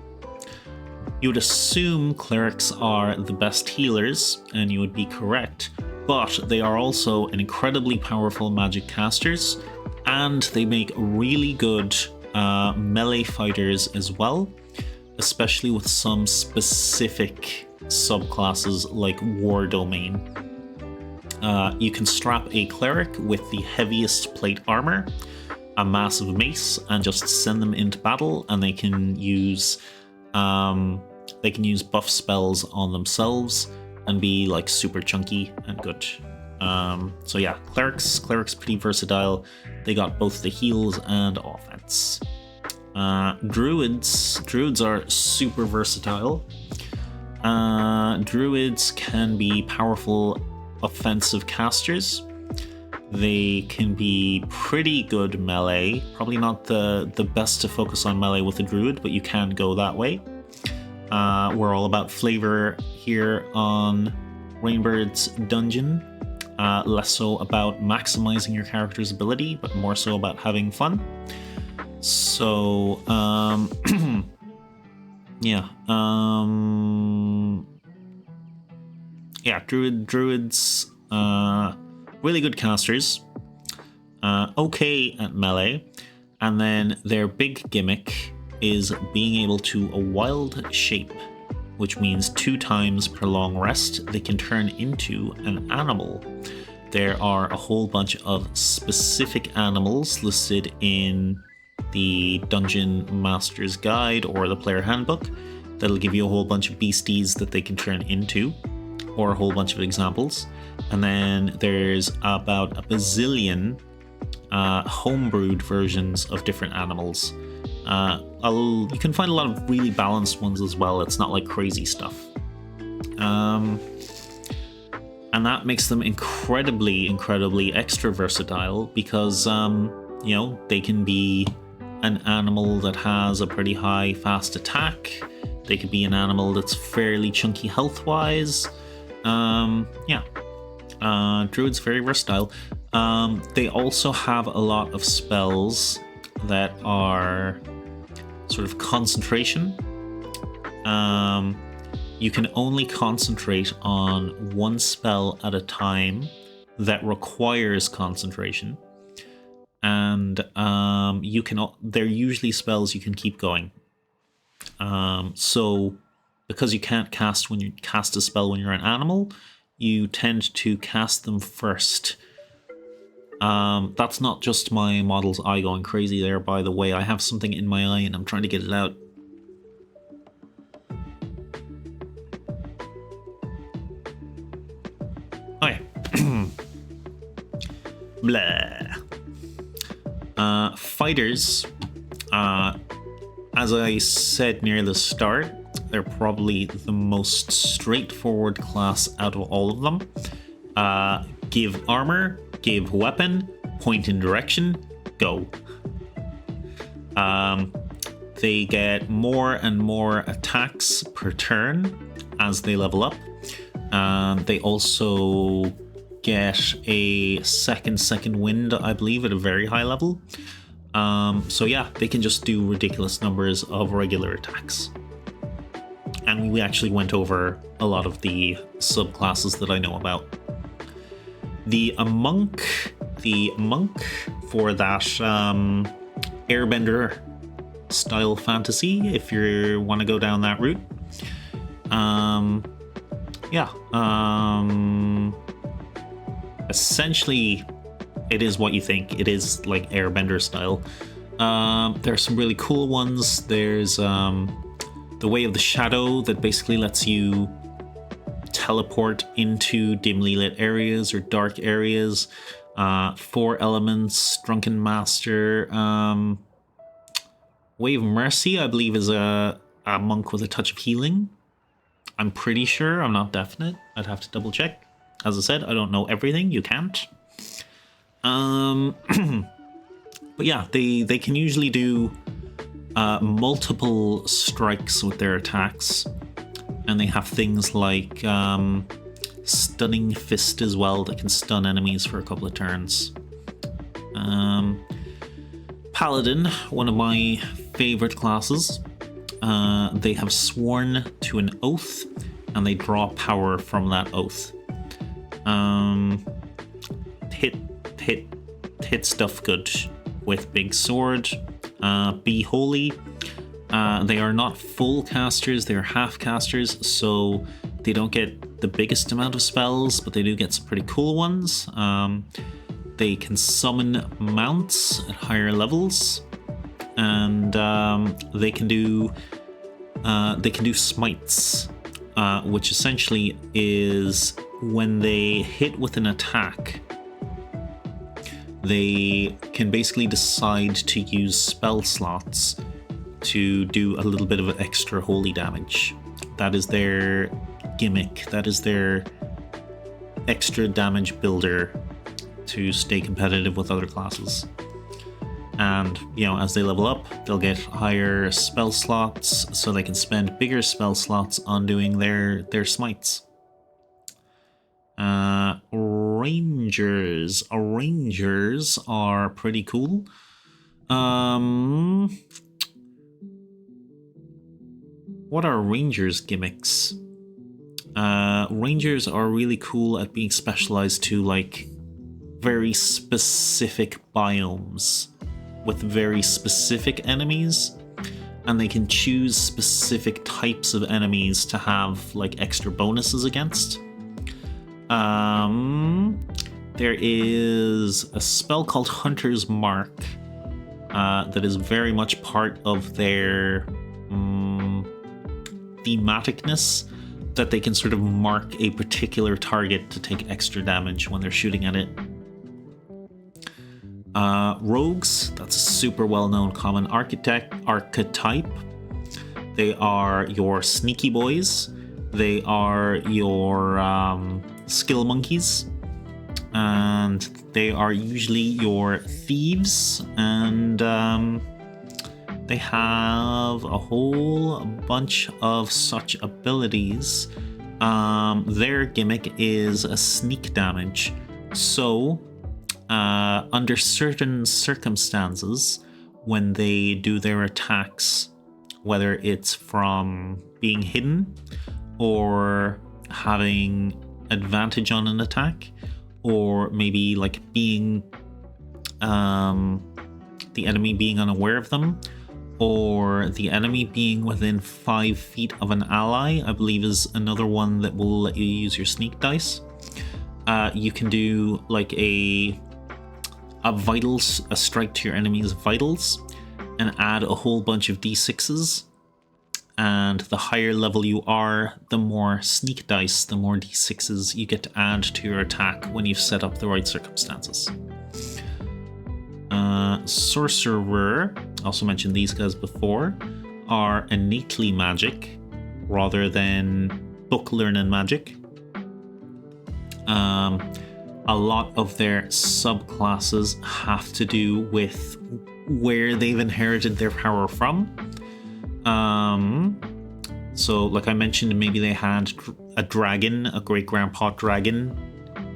would assume clerics are the best healers, and you would be correct, but they are also an incredibly powerful magic casters, and they make really good melee fighters as well, especially with some specific subclasses like War Domain. You can strap a cleric with the heaviest plate armor, a massive mace, and just send them into battle, and they can use buff spells on themselves and be like super chunky and good. So yeah, clerics pretty versatile. They got both the heals and offense. Druids are super versatile. Druids can be powerful offensive casters. They can be pretty good melee. Probably not the best to focus on melee with a druid, but you can go that way. We're all about flavor here on Rainbird's Dungeon. Less so about maximizing your character's ability, but more so about having fun. So, druids, really good casters, okay at melee, and then their big gimmick is being able to a wild shape, which means 2 times per long rest they can turn into an animal. There are a whole bunch of specific animals listed in the Dungeon Master's Guide or the Player Handbook that'll give you a whole bunch of beasties that they can turn into, or a whole bunch of examples. And then there's about a bazillion homebrewed versions of different animals. You can find a lot of really balanced ones as well. It's not like crazy stuff. And that makes them incredibly extra versatile because, they can be an animal that has a pretty high fast attack. They could be an animal that's fairly chunky health-wise. Druid's very versatile. They also have a lot of spells that are sort of concentration. You can only concentrate on one spell at a time that requires concentration, and they're usually spells you can keep going. So because you can't cast a spell when you're an animal, you tend to cast them first. That's not just my model's eye going crazy there, by the way. I have something in my eye and I'm trying to get it out. Okay. Blah. Fighters, as I said near the start, they're probably the most straightforward class out of all of them. Give armor, give weapon, point in direction, go. They get more and more attacks per turn as they level up. They also get a second wind, I believe, at a very high level. So yeah, they can just do ridiculous numbers of regular attacks. And we actually went over a lot of the subclasses that I know about. The monk for that airbender style fantasy, if you want to go down that route. Essentially, it is what you think. It is like airbender style. There are some really cool ones. There's the Way of the Shadow that basically lets you teleport into dimly lit areas or dark areas. 4 elements, Drunken Master. Way of Mercy, I believe, is a monk with a touch of healing. I'm pretty sure. I'm not definite. I'd have to double check. As I said, I don't know everything. You can't. But yeah, they can usually do multiple strikes with their attacks, and they have things like Stunning Fist as well that can stun enemies for a couple of turns. Paladin, one of my favorite classes. They have sworn to an oath, and they draw power from that oath. Hit stuff good with big sword. Be holy. They are not full casters, they're half casters, so they don't get the biggest amount of spells, but they do get some pretty cool ones. They can summon mounts at higher levels, and they can do smites, which essentially is when they hit with an attack, they can basically decide to use spell slots to do a little bit of extra holy damage. That is their gimmick. That is their extra damage builder to stay competitive with other classes. And, you know, as they level up, they'll get higher spell slots, so they can spend bigger spell slots on doing their smites. Rangers are pretty cool. What are Rangers' gimmicks? Rangers are really cool at being specialized to like very specific biomes with very specific enemies, and they can choose specific types of enemies to have like extra bonuses against. There is a spell called Hunter's Mark that is very much part of their thematicness, that they can sort of mark a particular target to take extra damage when they're shooting at it. Rogues, that's a super well-known common archetype. They are your sneaky boys. They are your skill monkeys, and they are usually your thieves, and they have a whole bunch of such abilities. Their gimmick is a sneak damage. So under certain circumstances, when they do their attacks, whether it's from being hidden or having advantage on an attack, or maybe like being the enemy being unaware of them, or the enemy being within 5 feet of an ally, I believe is another one that will let you use your sneak dice. You can do like a strike to your enemy's vitals and add a whole bunch of d6s. And the higher level you are, the more sneak dice, the more d6s you get to add to your attack when you've set up the right circumstances. Sorcerer, also mentioned these guys before, are innately magic rather than book learning magic. A lot of their subclasses have to do with where they've inherited their power from. So like I mentioned, maybe they had a dragon, a great grandpa dragon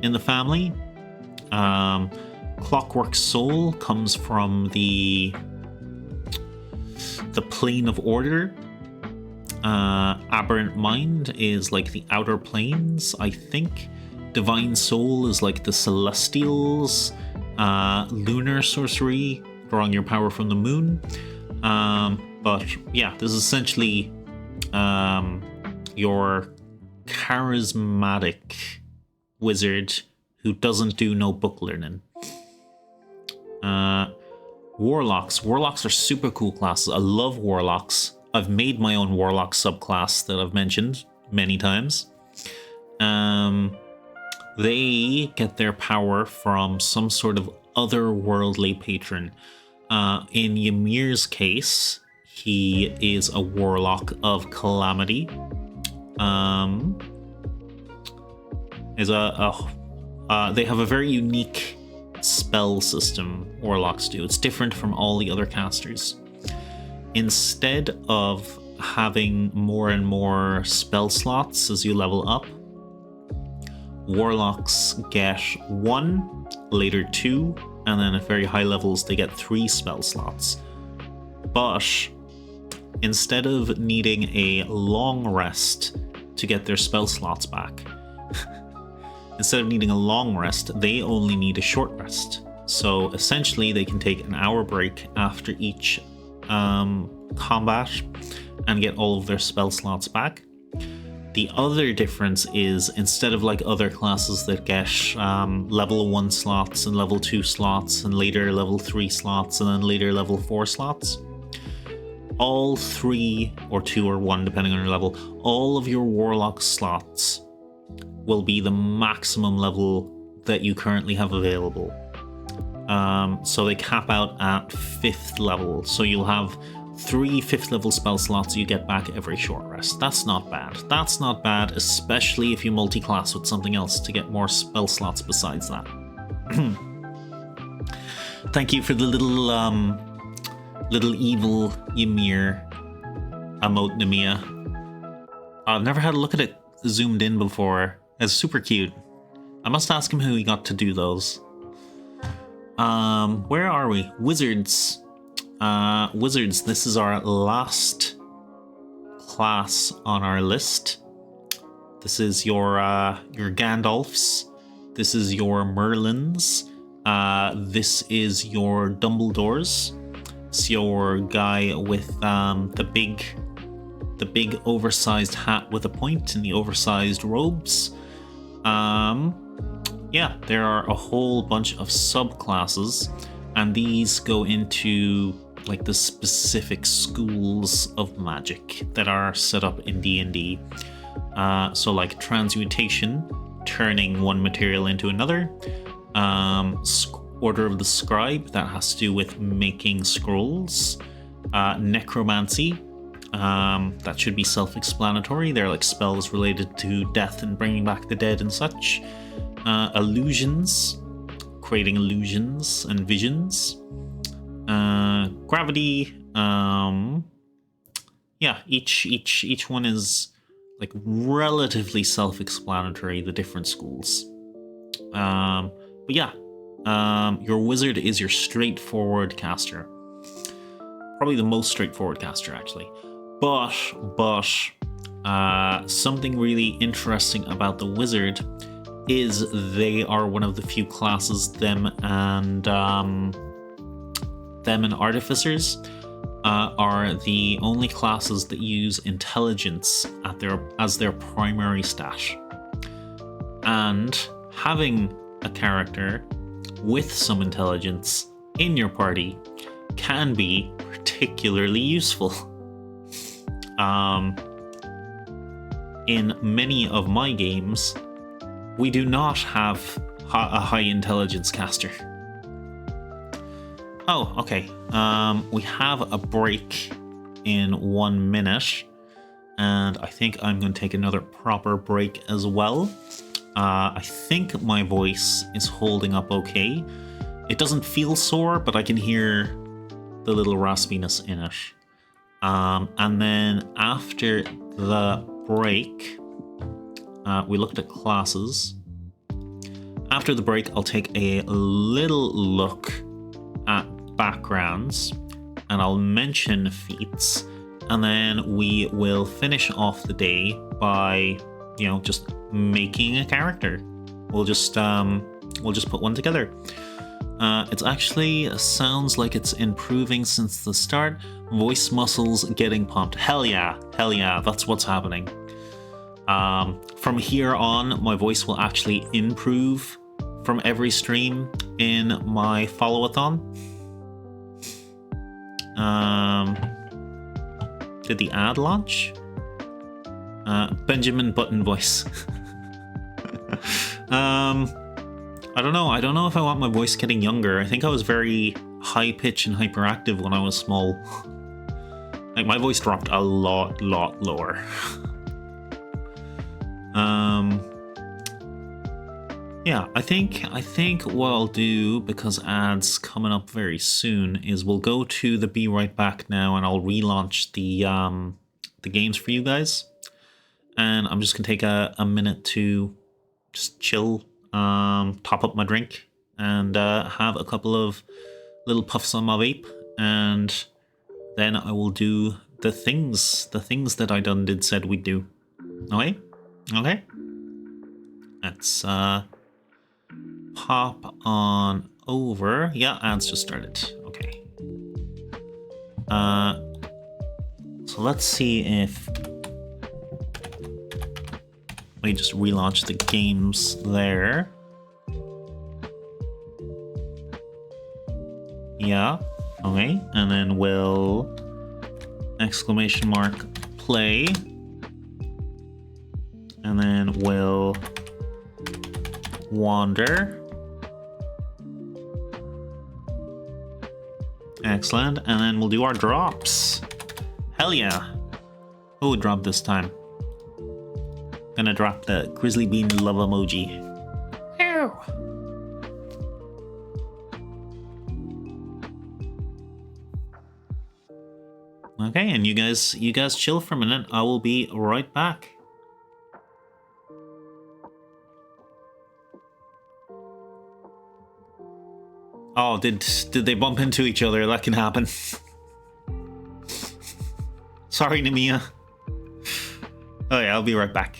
in the family. Clockwork Soul comes from the plane of order. Aberrant Mind is like the outer planes, I think. Divine Soul is like the celestials. Lunar sorcery, drawing your power from the moon. But yeah, this is essentially your charismatic wizard who doesn't do no book learning. Warlocks. Warlocks are super cool classes. I love warlocks. I've made my own warlock subclass that I've mentioned many times. They get their power from some sort of otherworldly patron. In Ymir's case, he is a warlock of calamity. They have a very unique spell system, warlocks do. It's different from all the other casters. Instead of having more and more spell slots as you level up, warlocks get 1, later 2, and then at very high levels they get 3 spell slots. But instead of needing a long rest to get their spell slots back, instead of needing a long rest, they only need a short rest. So essentially they can take an hour break after each combat and get all of their spell slots back. The other difference is, instead of like other classes that get level 1 slots and level 2 slots and later level 3 slots and then later level 4 slots, all 3 or 2 or 1 depending on your level, all of your warlock slots will be the maximum level that you currently have available. So they cap out at 5th level, so you'll have 3 5th level spell slots you get back every short rest. That's not bad. That's not bad, especially if you multi-class with something else to get more spell slots besides that. Thank you for the little evil Ymir emote, Namia. I've never had a look at it zoomed in before. It's super cute. I must ask him who he got to do those. Where are we? Wizards. Wizards, this is our last class on our list. This is your Gandalfs. This is your Merlins. This is your Dumbledores. It's your guy with the big oversized hat with a point and the oversized robes. Yeah, there are a whole bunch of subclasses, and these go into like the specific schools of magic that are set up in D&D. So like transmutation, turning one material into another. Order of the Scribe, that has to do with making scrolls. Necromancy, that should be self-explanatory. They're like spells related to death and bringing back the dead and such. Illusions, creating illusions and visions. Gravity, yeah, each one is like relatively self-explanatory, the different schools. But yeah, your wizard is your straightforward caster. Probably the most straightforward caster, actually. But something really interesting about the wizard is they are one of the few classes, them and artificers are the only classes that use intelligence as their primary stat. And having a character with some intelligence in your party can be particularly useful. In many of my games, we do not have a high intelligence caster. Oh, okay. We have a break in 1 minute, and I think I'm going to take another proper break as well. I think my voice is holding up okay. It doesn't feel sore, but I can hear the little raspiness in it. And then after the break, We looked at classes. After the break, I'll take a little look at backgrounds, and I'll mention feats, and then we will finish off the day by, you know, just making a character. We'll just put one together. It's actually sounds like it's improving since the start. Voice muscles getting pumped. Hell yeah, that's what's happening. From here on, my voice will actually improve from every stream in my followathon. Did the ad launch? Benjamin Button voice. I don't know if I want my voice getting younger. I think I was very high pitch and hyperactive when I was small. Like, my voice dropped a lot lower. Yeah, I think what I'll do, because ads coming up very soon, is we'll go to the Be Right Back now, and I'll relaunch the games for you guys. And I'm just gonna take a minute to just chill, top up my drink, and have a couple of little puffs on my vape, and then I will do the things that I did said we'd do. Okay. Let's pop on over. Yeah, ads just started. Okay. So let's see if we just relaunch the games there. Yeah. Okay. And then we'll !play. And then we'll wander. Excellent. And then we'll do our drops. Hell yeah. Who would drop this time? Gonna drop the grizzly bean love emoji. Ew. Okay, and you guys chill for a minute. I will be right back. Oh, did they bump into each other? That can happen. Sorry, Namiya. Oh yeah, I'll be right back.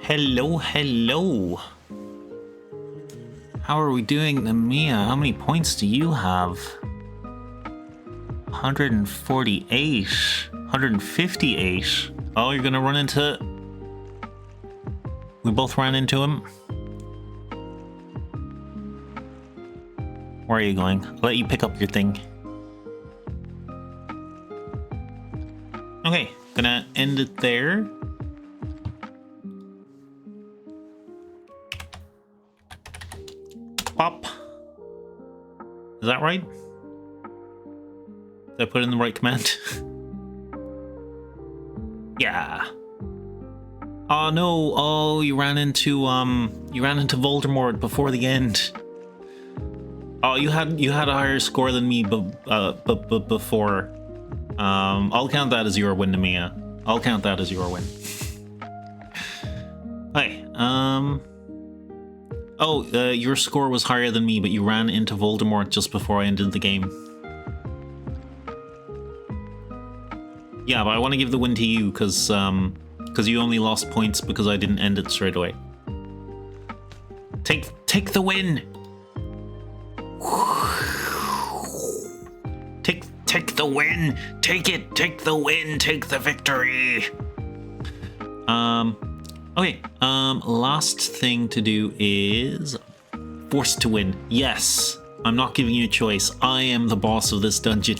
Hello, hello. How are we doing, Namiya? How many points do you have? 148. 158. Oh, you're gonna run into... We both ran into him. Where are you going? I'll let you pick up your thing. Okay, gonna end it there. Pop. Is that right? Did I put in the right command? Yeah. Oh no! Oh, you ran into Voldemort before the end. Oh, you had a higher score than me, but before. I'll count that as your win, Namiya. I'll count that as your win. Hey, oh, your score was higher than me, but you ran into Voldemort just before I ended the game. Yeah, but I want to give the win to you, because you only lost points because I didn't end it straight away. Take the win! Take the win! Take it! Take the win! Take the victory! Okay, last thing to do is forced to win. Yes! I'm not giving you a choice. I am the boss of this dungeon.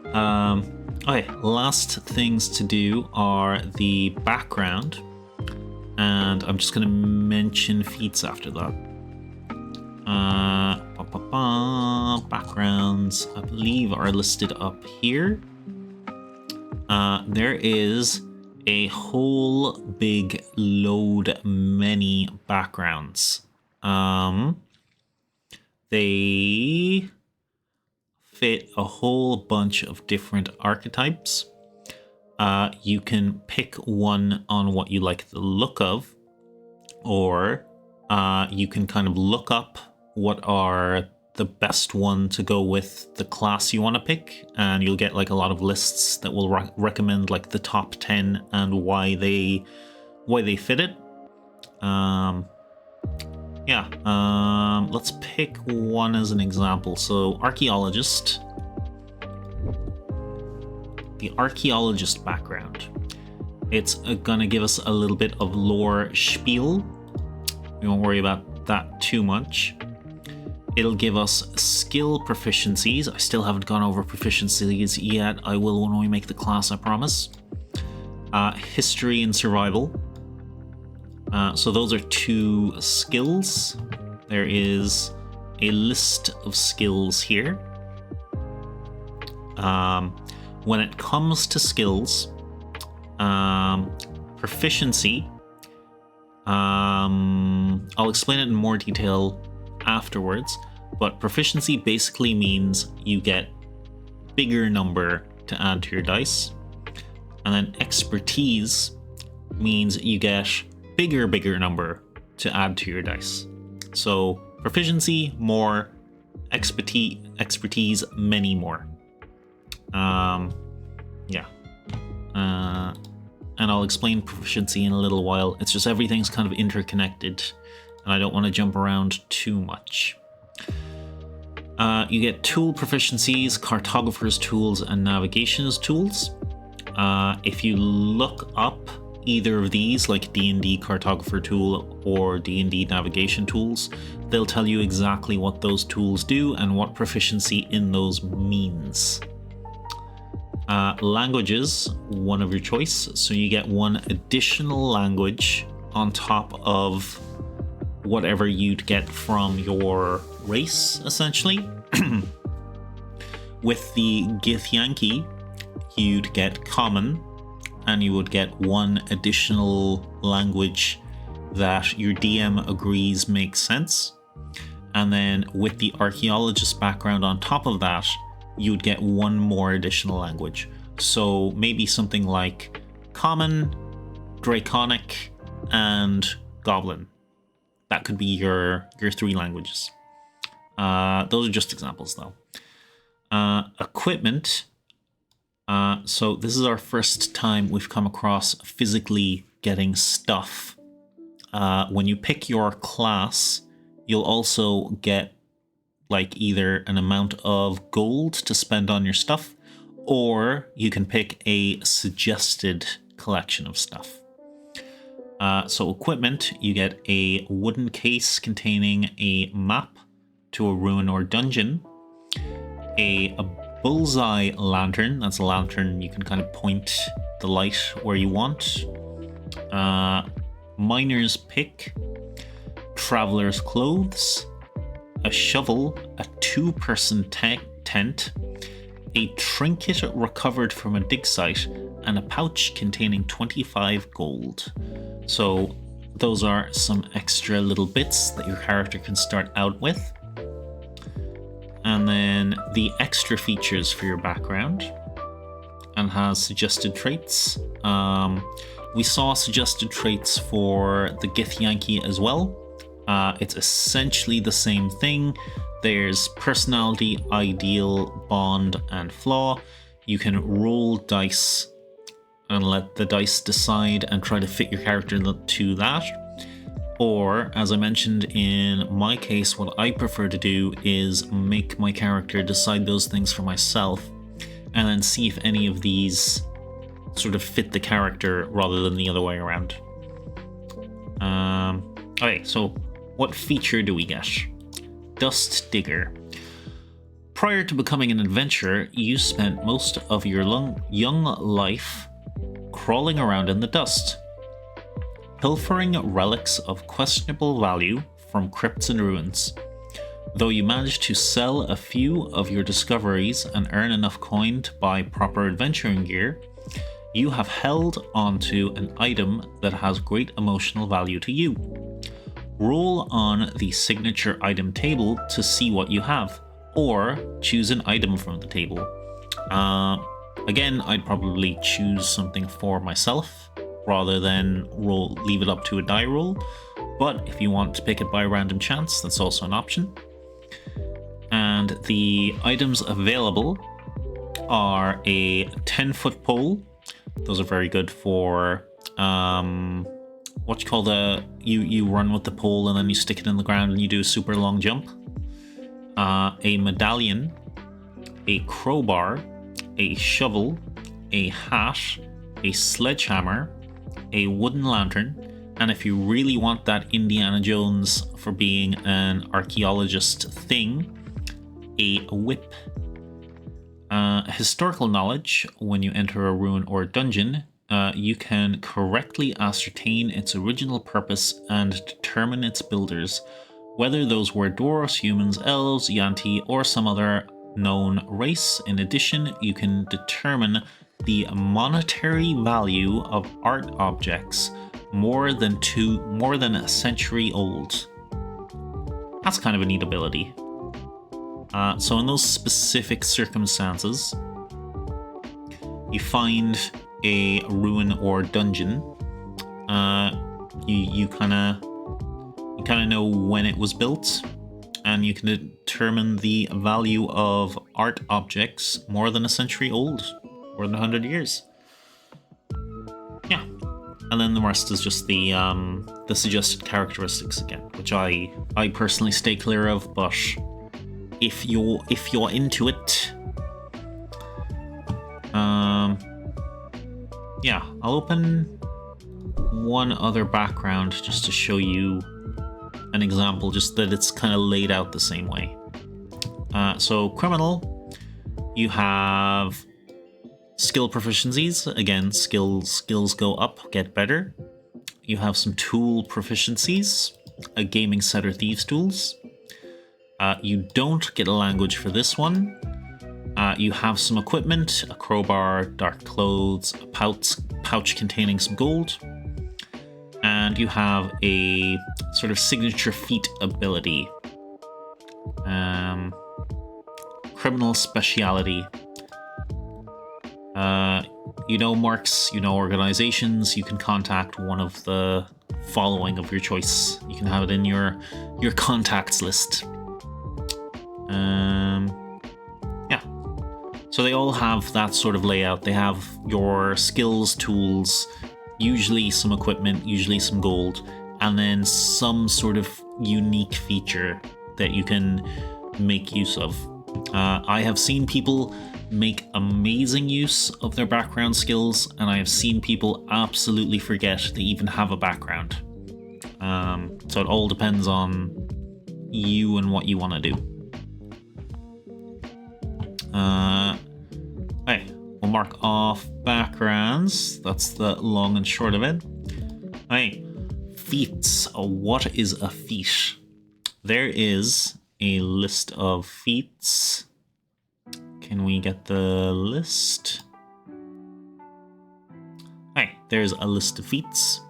Okay, last things to do are the background. And I'm just gonna mention feats after that. Backgrounds, I believe, are listed up here. There is a whole big load, many backgrounds. They fit a whole bunch of different archetypes. You can pick one on what you like the look of, or you can kind of look up what are the best one to go with the class you want to pick, and you'll get like a lot of lists that will recommend like the top 10 and why they fit it. Let's pick one as an example. So archaeologist. The archaeologist background. It's gonna give us a little bit of lore spiel. We won't worry about that too much. It'll give us skill proficiencies. I still haven't gone over proficiencies yet. I will when we make the class, I promise. History and survival. So those are 2 skills. There is a list of skills here. When it comes to skills, proficiency, I'll explain it in more detail afterwards, but proficiency basically means you get bigger number to add to your dice, and then expertise means you get bigger number to add to your dice. So proficiency more, expertise many more. And I'll explain proficiency in a little while. It's just everything's kind of interconnected, and I don't want to jump around too much. You get tool proficiencies, cartographer's tools, and navigation's tools. If you look up either of these, like D&D cartographer tool or D&D navigation tools, they'll tell you exactly what those tools do and what proficiency in those means. Languages, one of your choice, so you get one additional language on top of whatever you'd get from your race, essentially. With the Githyanki, you'd get common, and you would get one additional language that your DM agrees makes sense. And then with the archaeologist background on top of that, you would get one more additional language. So maybe something like Common, Draconic, and Goblin. That could be your 3 languages. Those are just examples, though. Equipment. So this is our first time we've come across physically getting stuff. When you pick your class, you'll also get like either an amount of gold to spend on your stuff, or you can pick a suggested collection of stuff. So equipment, you get a wooden case containing a map to a ruin or dungeon, a bullseye lantern, that's a lantern you can kind of point the light where you want, miner's pick, traveler's clothes, a shovel, a two-person tent, a trinket recovered from a dig site, and a pouch containing 25 gold. So those are some extra little bits that your character can start out with. And then the extra features for your background, and has suggested traits. We saw suggested traits for the Githyanki as well. It's essentially the same thing. There's personality, ideal, bond, and flaw. You can roll dice and let the dice decide and try to fit your character to that. Or, as I mentioned in my case, what I prefer to do is make my character decide those things for myself, and then see if any of these sort of fit the character rather than the other way around. Okay, so what feature do we get? Dust Digger. Prior to becoming an adventurer, you spent most of your young life crawling around in the dust, pilfering relics of questionable value from crypts and ruins. Though you managed to sell a few of your discoveries and earn enough coin to buy proper adventuring gear, you have held onto an item that has great emotional value to you. Roll on the signature item table to see what you have, or choose an item from the table. Again, I'd probably choose something for myself rather than leave it up to a die roll, but if you want to pick it by random chance, that's also an option. And the items available are a 10-foot pole. Those are very good for what you call you run with the pole and then you stick it in the ground and you do a super long jump. A medallion, a crowbar, a shovel, a hat, a sledgehammer, a wooden lantern, and if you really want that Indiana Jones for being an archaeologist thing, a whip. Historical knowledge. When you enter a ruin or dungeon, you can correctly ascertain its original purpose and determine its builders, whether those were dwarves, humans, elves, Yanti, or some other known race. In addition, you can determine the monetary value of art objects more than a century old. That's kind of a neat ability. So in those specific circumstances, you find a ruin or dungeon, you kind of know when it was built, and you can determine the value of art objects more than a century old, more than 100 years. Yeah, and then the rest is just the suggested characteristics again, which I personally stay clear of, but if you're into it, yeah, I'll open one other background just to show you an example, just that it's kind of laid out the same way. So criminal, you have skill proficiencies. Again, skills go up, get better. You have some tool proficiencies, a gaming set or thieves tools. You don't get a language for this one. You have some equipment, a crowbar, dark clothes, a pouch containing some gold. And you have a sort of signature feat ability. Criminal speciality. You know marks, you know organizations, you can contact one of the following of your choice. You can have it in your contacts list. Yeah. So they all have that sort of layout. They have your skills, tools, usually some equipment, usually some gold, and then some sort of unique feature that you can make use of. I have seen people make amazing use of their background skills, and I have seen people absolutely forget they even have a background. So it all depends on you and what you want to do. Okay, we'll mark off backgrounds. That's the long and short of it. Okay, feats. What is a feat? There is a list of feats. Can we get the list? Hey, there's a list of feats.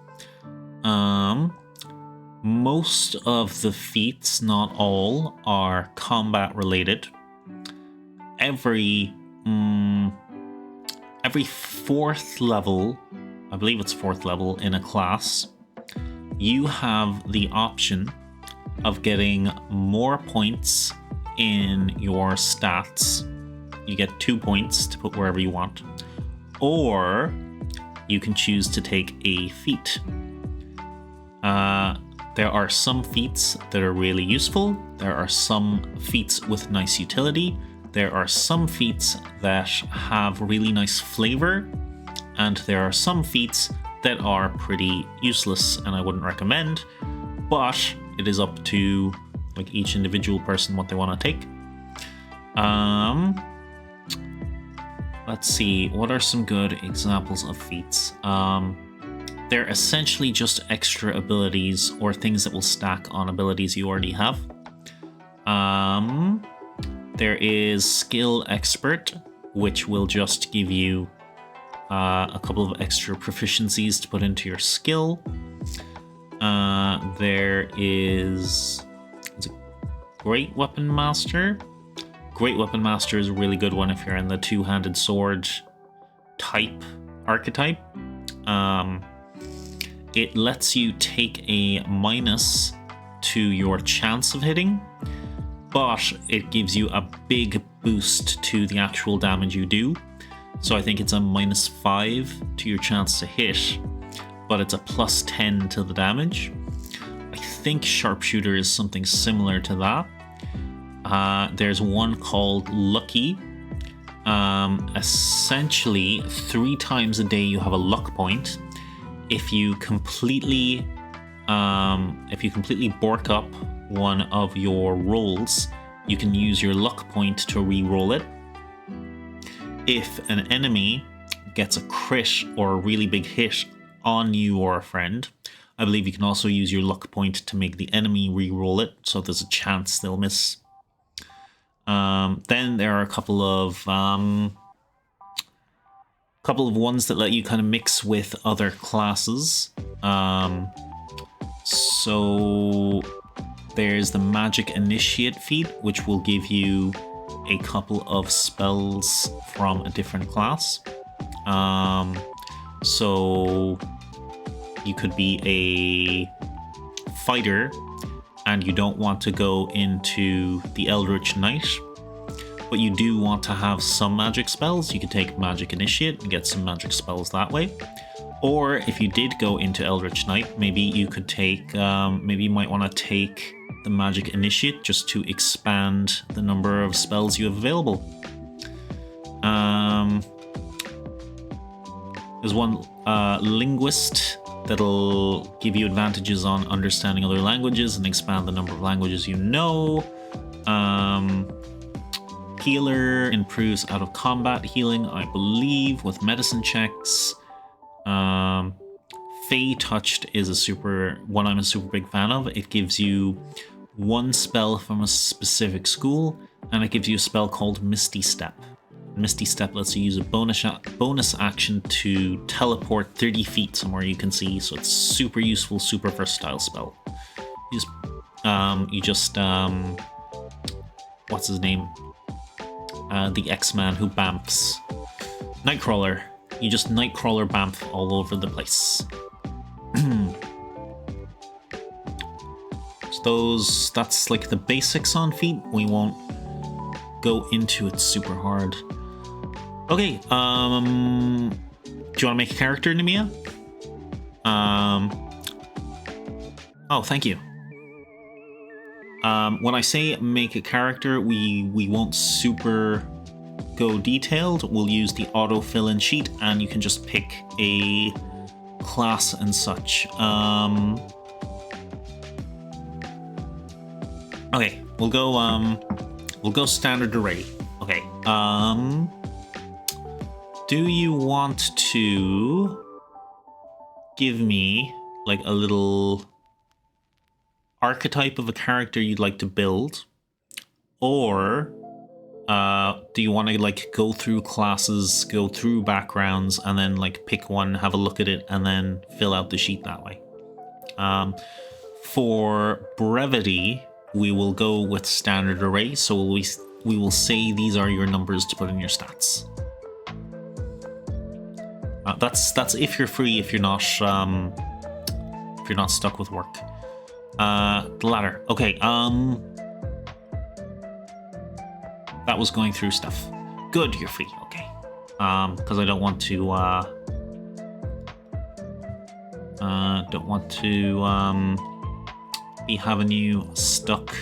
Most of the feats, not all, are combat related. Every fourth level, I believe it's fourth level in a class, you have the option of getting more points in your stats. You get 2 points to put wherever you want, or you can choose to take a feat. There are some feats that are really useful. There are some feats with nice utility. There are some feats that have really nice flavor, and there are some feats that are pretty useless and I wouldn't recommend, but it is up to like each individual person what they want to take. Let's see, what are some good examples of feats? They're essentially just extra abilities or things that will stack on abilities you already have. There is Skill Expert, which will just give you a couple of extra proficiencies to put into your skill. There is Great Weapon Master. Great Weapon Master is a really good one if you're in the two-handed sword type archetype. It lets you take a minus to your chance of hitting, but it gives you a big boost to the actual damage you do. So I think it's a -5 to your chance to hit, but it's a +10 to the damage. I think Sharpshooter is something similar to that. There's one called Lucky. Essentially, 3 times a day you have a luck point. If you completely bork up one of your rolls, you can use your luck point to re-roll it. If an enemy gets a crit or a really big hit on you or a friend, I believe you can also use your luck point to make the enemy re-roll it, so there's a chance they'll miss. Then there are a couple of ones that let you kind of mix with other classes. So there's the Magic Initiate feat, which will give you a couple of spells from a different class. So you could be a fighter and you don't want to go into the Eldritch Knight, but you do want to have some magic spells. You could take Magic Initiate and get some magic spells that way. Or if you did go into Eldritch Knight, maybe you could take, maybe you might want to take the Magic Initiate just to expand the number of spells you have available. There's one Linguist that'll give you advantages on understanding other languages and expand the number of languages you know. Healer improves out of combat healing, I believe, with medicine checks. Fey Touched is one I'm a super big fan of. It gives you one spell from a specific school, and it gives you a spell called Misty Step. Misty Step lets you use a bonus action to teleport 30 feet somewhere you can see, so it's super useful, super versatile spell. You just what's his name? The X-Man who bamfs. Nightcrawler. You just Nightcrawler bamf all over the place. So that's like the basics on feat. We won't go into it super hard. Okay, do you want to make a character, Nemia? Oh, thank you. When I say make a character, we won't super go detailed. We'll use the auto fill-in sheet, and you can just pick a class and such. Okay, we'll go standard array. Okay. Do you want to give me like a little archetype of a character you'd like to build, or do you want to like go through classes, go through backgrounds, and then like pick one, have a look at it, and then fill out the sheet that way? For brevity, we will go with standard array, so we will say these are your numbers to put in your stats. That's if you're free, if you're not stuck with work. The ladder. Okay, that was going through stuff. Good, you're free, okay. Because I don't want to be having you stuck.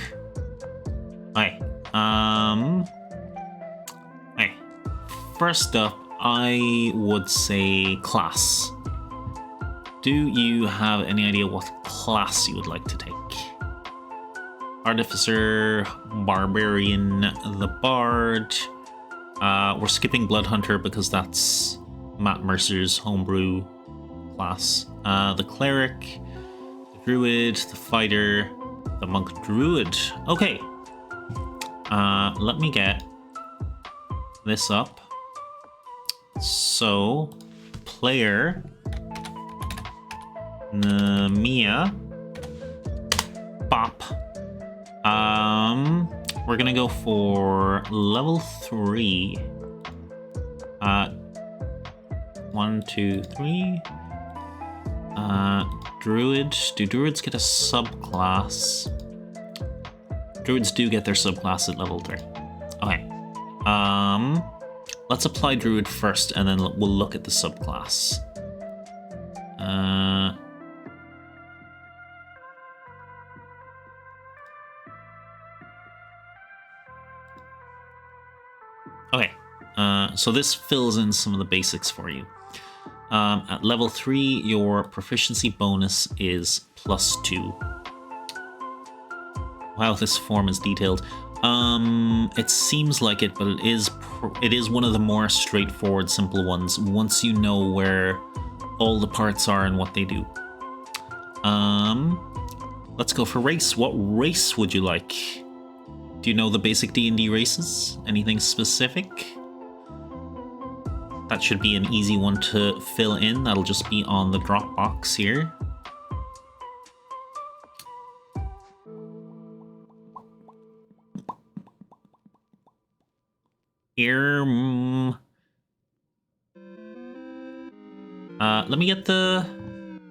Okay. Okay. First up, I would say class. Do you have any idea what class you would like to take? Artificer, Barbarian, the Bard. We're skipping Blood Hunter because that's Matt Mercer's homebrew class. The Cleric, the Druid, the Fighter, the Monk Druid. Okay. Let me get this up. So, player Mia Bop. We're gonna go for level 3. 1, 2, 3. Druid. Do druids get a subclass? Druids do get their subclass at level 3. Okay. Let's apply Druid first, and then we'll look at the subclass. Okay, so this fills in some of the basics for you. At level 3, your proficiency bonus is +2. Wow, this form is detailed. It seems like it, but it is one of the more straightforward, simple ones once you know where all the parts are and what they do. Let's go for race. What race would you like? Do you know the basic D&D races? Anything specific? That should be an easy one to fill in. That'll just be on the drop box here. Here, let me get the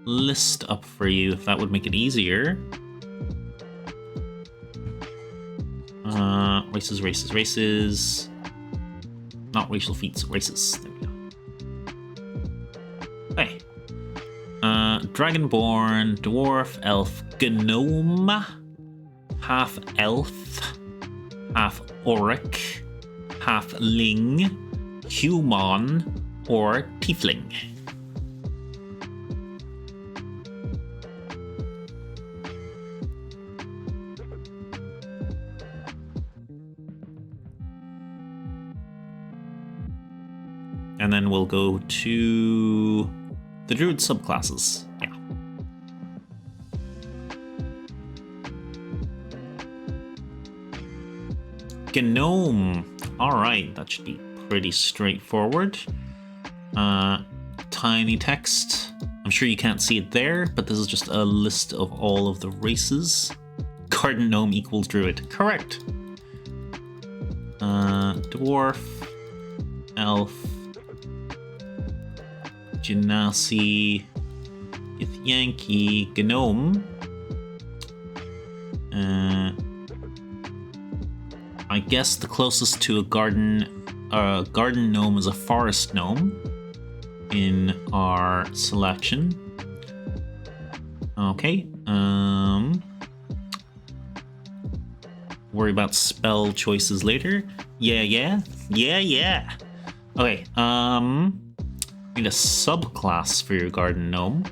list up for you, if that would make it easier. Races. Not racial feats, races. There we go. Okay. Dragonborn, Dwarf, Elf, Gnome, half Elf, half Auric, halfling, human, or tiefling. And then we'll go to the Druid subclasses. Yeah. Gnome. Alright, that should be pretty straightforward. Tiny text. I'm sure you can't see it there, but this is just a list of all of the races. Garden gnome equals druid. Correct. Dwarf. Elf. Genasi. Yankee. Gnome. I guess the closest to a garden gnome is a forest gnome in our selection. Okay. Worry about spell choices later. Yeah. Okay. Need a subclass for your garden gnome.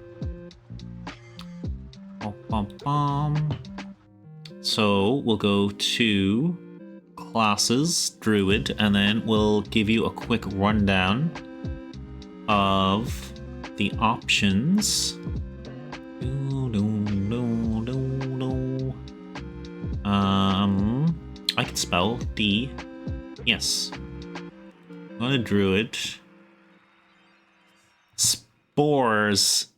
So we'll go to classes, druid, and then we'll give you a quick rundown of the options. I can spell D. Yes. I'm going to druid. Spores.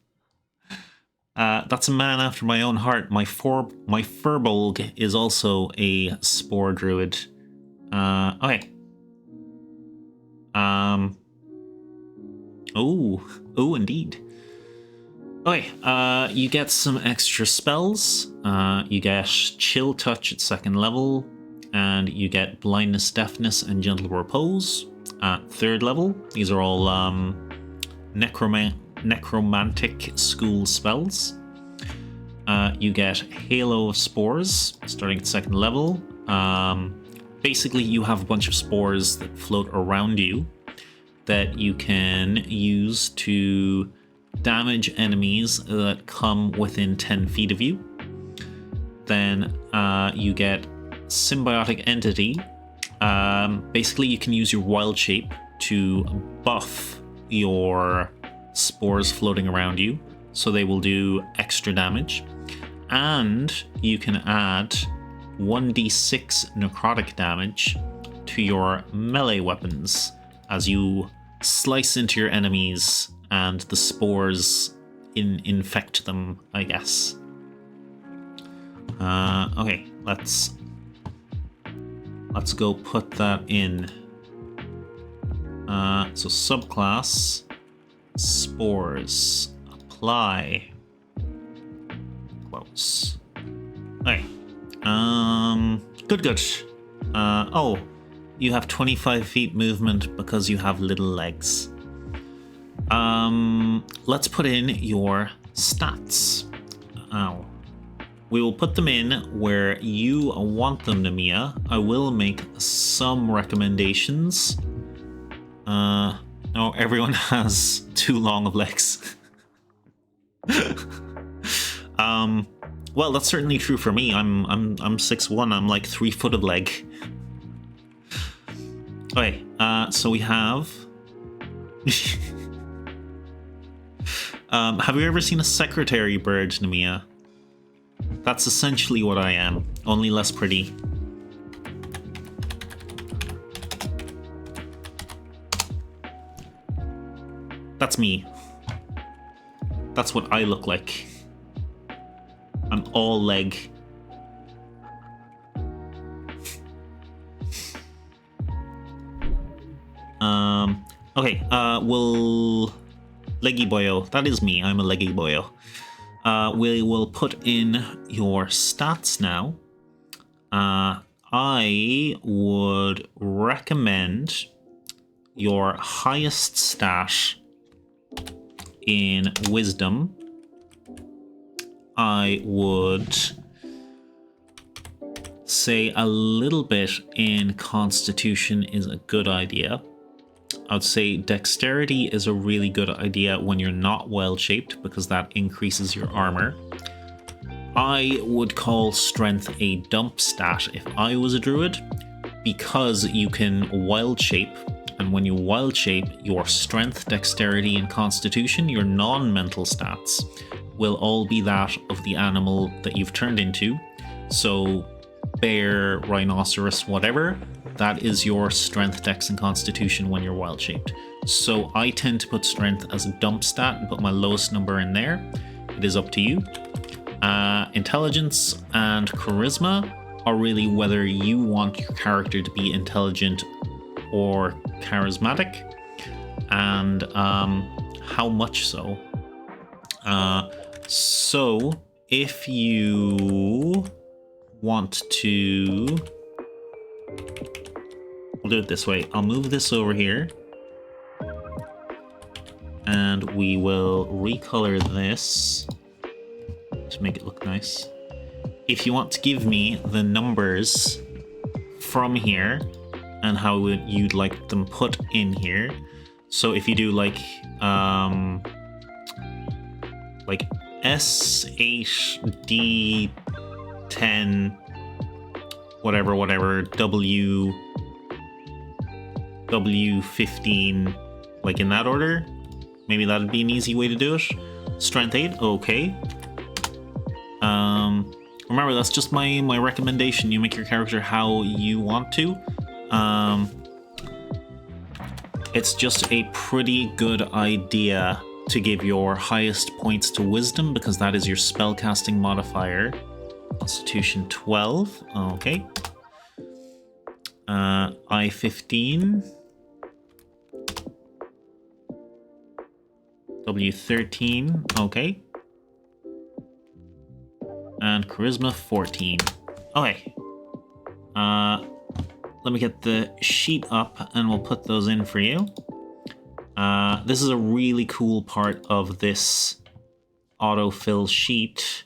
That's a man after my own heart. My Furbolg is also a spore druid. Okay. Oh, indeed. Okay, you get some extra spells. You get Chill Touch at 2nd level, and you get Blindness, Deafness, and Gentle Repose at 3rd level. These are all necromantic school spells. You get Halo of Spores starting at 2nd level. Basically, you have a bunch of spores that float around you that you can use to damage enemies that come within 10 feet of you. Then you get Symbiotic Entity. Basically, you can use your Wild Shape to buff your spores floating around you, so they will do extra damage. And you can add 1d6 necrotic damage to your melee weapons as you slice into your enemies and the spores infect them, I guess. Okay, let's go put that in. So subclass, spores, apply, quotes. Okay. Good. Oh, you have 25 feet movement because you have little legs. Let's put in your stats. We will put them in where you want them, Namiya. I will make some recommendations. No, everyone has too long of legs. Well, that's certainly true for me. I'm 6'1". I'm like 3 foot of leg. Okay, so we have. Have you ever seen a secretary bird, Namiya? That's essentially what I am, only less pretty. That's me. That's what I look like. I'm all leg. Okay, we'll... Leggy boyo. That is me. I'm a leggy boyo. We will put in your stats now. I would recommend your highest stat in wisdom. I would say a little bit in constitution is a good idea. I'd say dexterity is a really good idea when you're not well-shaped because that increases your armor. I would call strength a dump stat if I was a druid because you can wild shape, and when you wild shape, your strength, dexterity, and constitution, your non-mental stats, will all be that of the animal that you've turned into. So bear, rhinoceros, whatever, that is your strength, dex, and constitution when you're wild shaped. So I tend to put strength as a dump stat and put my lowest number in there. It is up to you. Intelligence and charisma are really whether you want your character to be intelligent or charismatic, and how much so. So if you want to, we'll do it this way. I'll move this over here and we will recolor this to make it look nice. If you want to give me the numbers from here and how you'd like them put in here. So if you do like S8, D10, whatever, W15, like in that order, maybe that'd be an easy way to do it. Strength 8, okay. Remember, that's just my recommendation. You make your character how you want to. It's just a pretty good idea to give your highest points to Wisdom, because that is your spellcasting modifier. Constitution 12, okay. I15. W13, okay. And Charisma 14. Okay. Let me get the sheet up and we'll put those in for you. This is a really cool part of this autofill sheet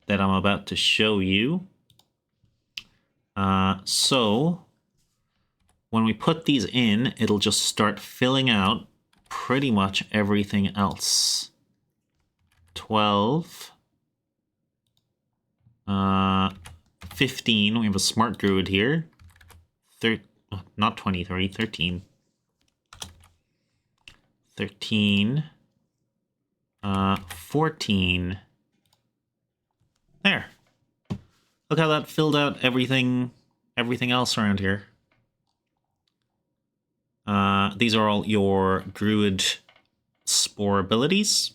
that I'm about to show you. So when we put these in, it'll just start filling out pretty much everything else. 12. 15, we have a smart druid here. Not 23, 13. 13. 14. There. Look how that filled out everything else around here. These are all your druid spore abilities.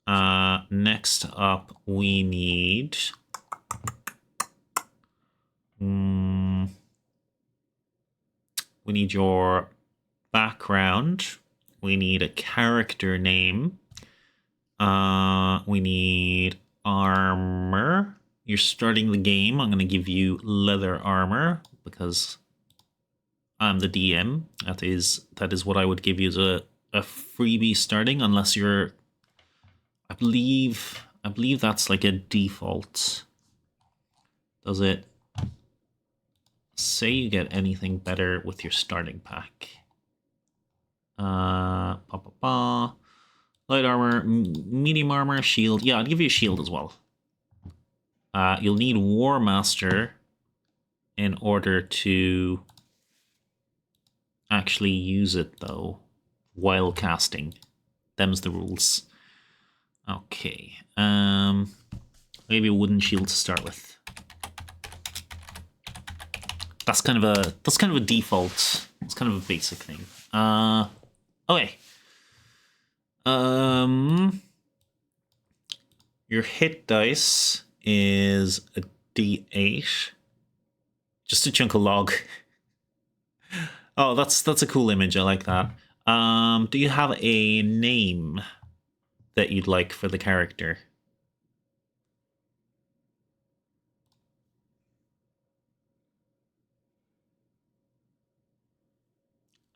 Next up, we need your background. We need a character name. We need armor. You're starting the game. I'm going to give you leather armor because I'm the DM. That is what I would give you as a freebie starting, unless you're. I believe that's like a default. Does it say you get anything better with your starting pack? Light armor, medium armor, shield. Yeah, I'll give you a shield as well. You'll need War Master in order to actually use it, though, while casting. Them's the rules. Okay. Maybe a wooden shield to start with. That's kind of a default. It's kind of a basic thing. Okay. Your hit dice is a D8. Just a chunk of log. Oh, that's a cool image. I like that. Do you have a name that you'd like for the character?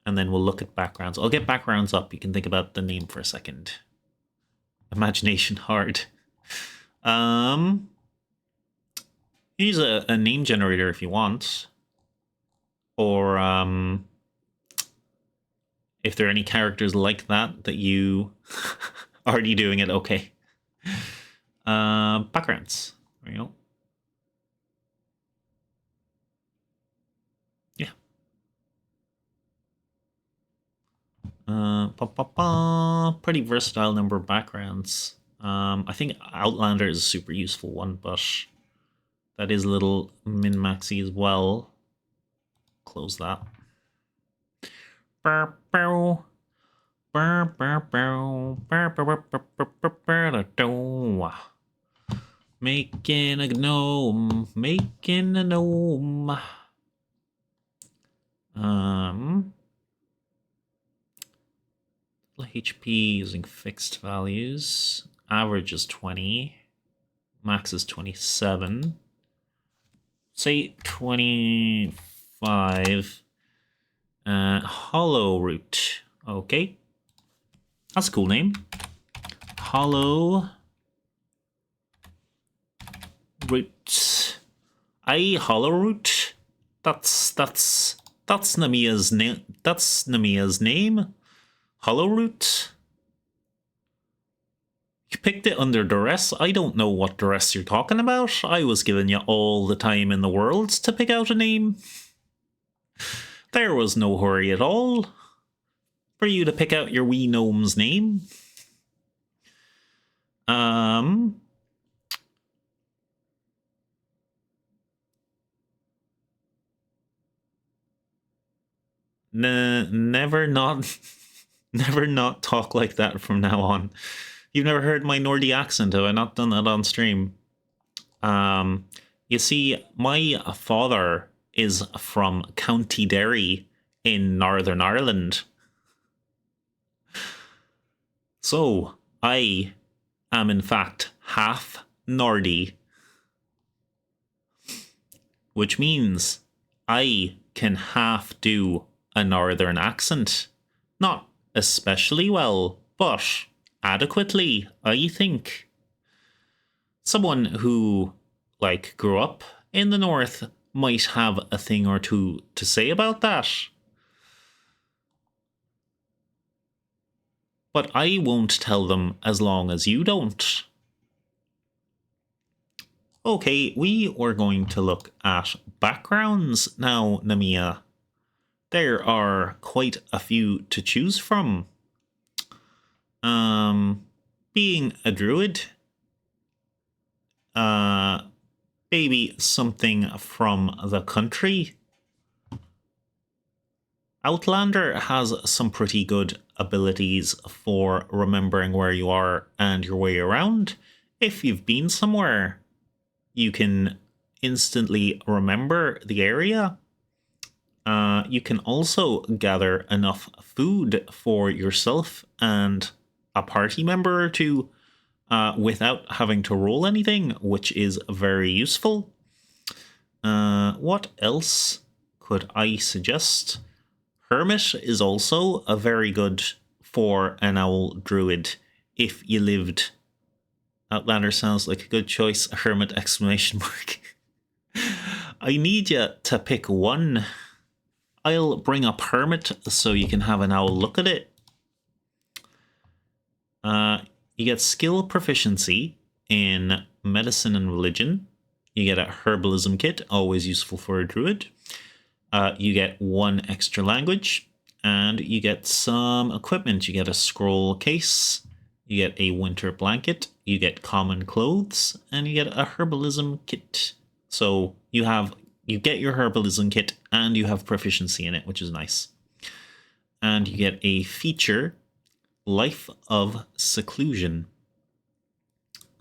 And then we'll look at backgrounds. I'll get backgrounds up. You can think about the name for a second. Imagination hard. Use a name generator if you want. Or if there are any characters like that you already doing it, okay. Backgrounds. There you go. Yeah. Pretty versatile number of backgrounds. I think Outlander is a super useful one, but that is a little min-maxy as well. Close that. Making a gnome. Making a gnome. HP using fixed values. Average is 20. Max is 27. Say 25. Hollow Root. Okay. That's a cool name. Hollow root. Hollow root. That's Namia's name. That's Namia's name. Hollow root. You picked it under duress. I don't know what duress you're talking about. I was giving you all the time in the world to pick out a name. There was no hurry at all for you to pick out your wee gnome's name. Never not talk like that from now on. You've never heard my Nordy accent, have I not done that on stream? You see, my father is from County Derry in Northern Ireland. So, I am in fact half Nordy. Which means I can half do a northern accent. Not especially well, but adequately, I think. Someone who, grew up in the north might have a thing or two to say about that. But I won't tell them as long as you don't. Okay, we are going to look at backgrounds now, Namia. There are quite a few to choose from. Being a druid, maybe something from the country. Outlander has some pretty good abilities for remembering where you are and your way around. If you've been somewhere, you can instantly remember the area. You can also gather enough food for yourself and a party member or two without having to roll anything, which is very useful. What else could I suggest? Hermit is also a very good for an owl druid if you lived. Outlander sounds like a good choice. Hermit exclamation mark. I need you to pick one. I'll bring up Hermit so you can have an owl look at it. You get skill proficiency in medicine and religion. You get a herbalism kit, always useful for a druid. You get one extra language, and you get some equipment. You get a scroll case, you get a winter blanket, you get common clothes, and you get a herbalism kit. So you get your herbalism kit, and you have proficiency in it, which is nice. And you get a feature, Life of Seclusion.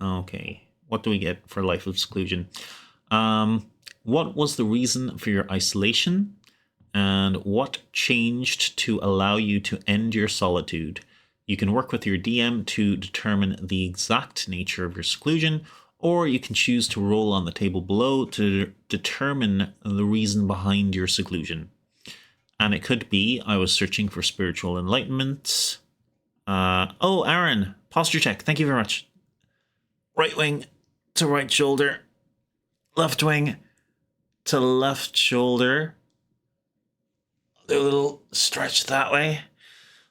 Okay, what do we get for Life of Seclusion? What was the reason for your isolation? And what changed to allow you to end your solitude? You can work with your DM to determine the exact nature of your seclusion, or you can choose to roll on the table below to determine the reason behind your seclusion. And it could be, I was searching for spiritual enlightenment. Oh, Aaron, posture check. Thank you very much. Right wing to right shoulder. Left wing to left shoulder. Do a little stretch that way.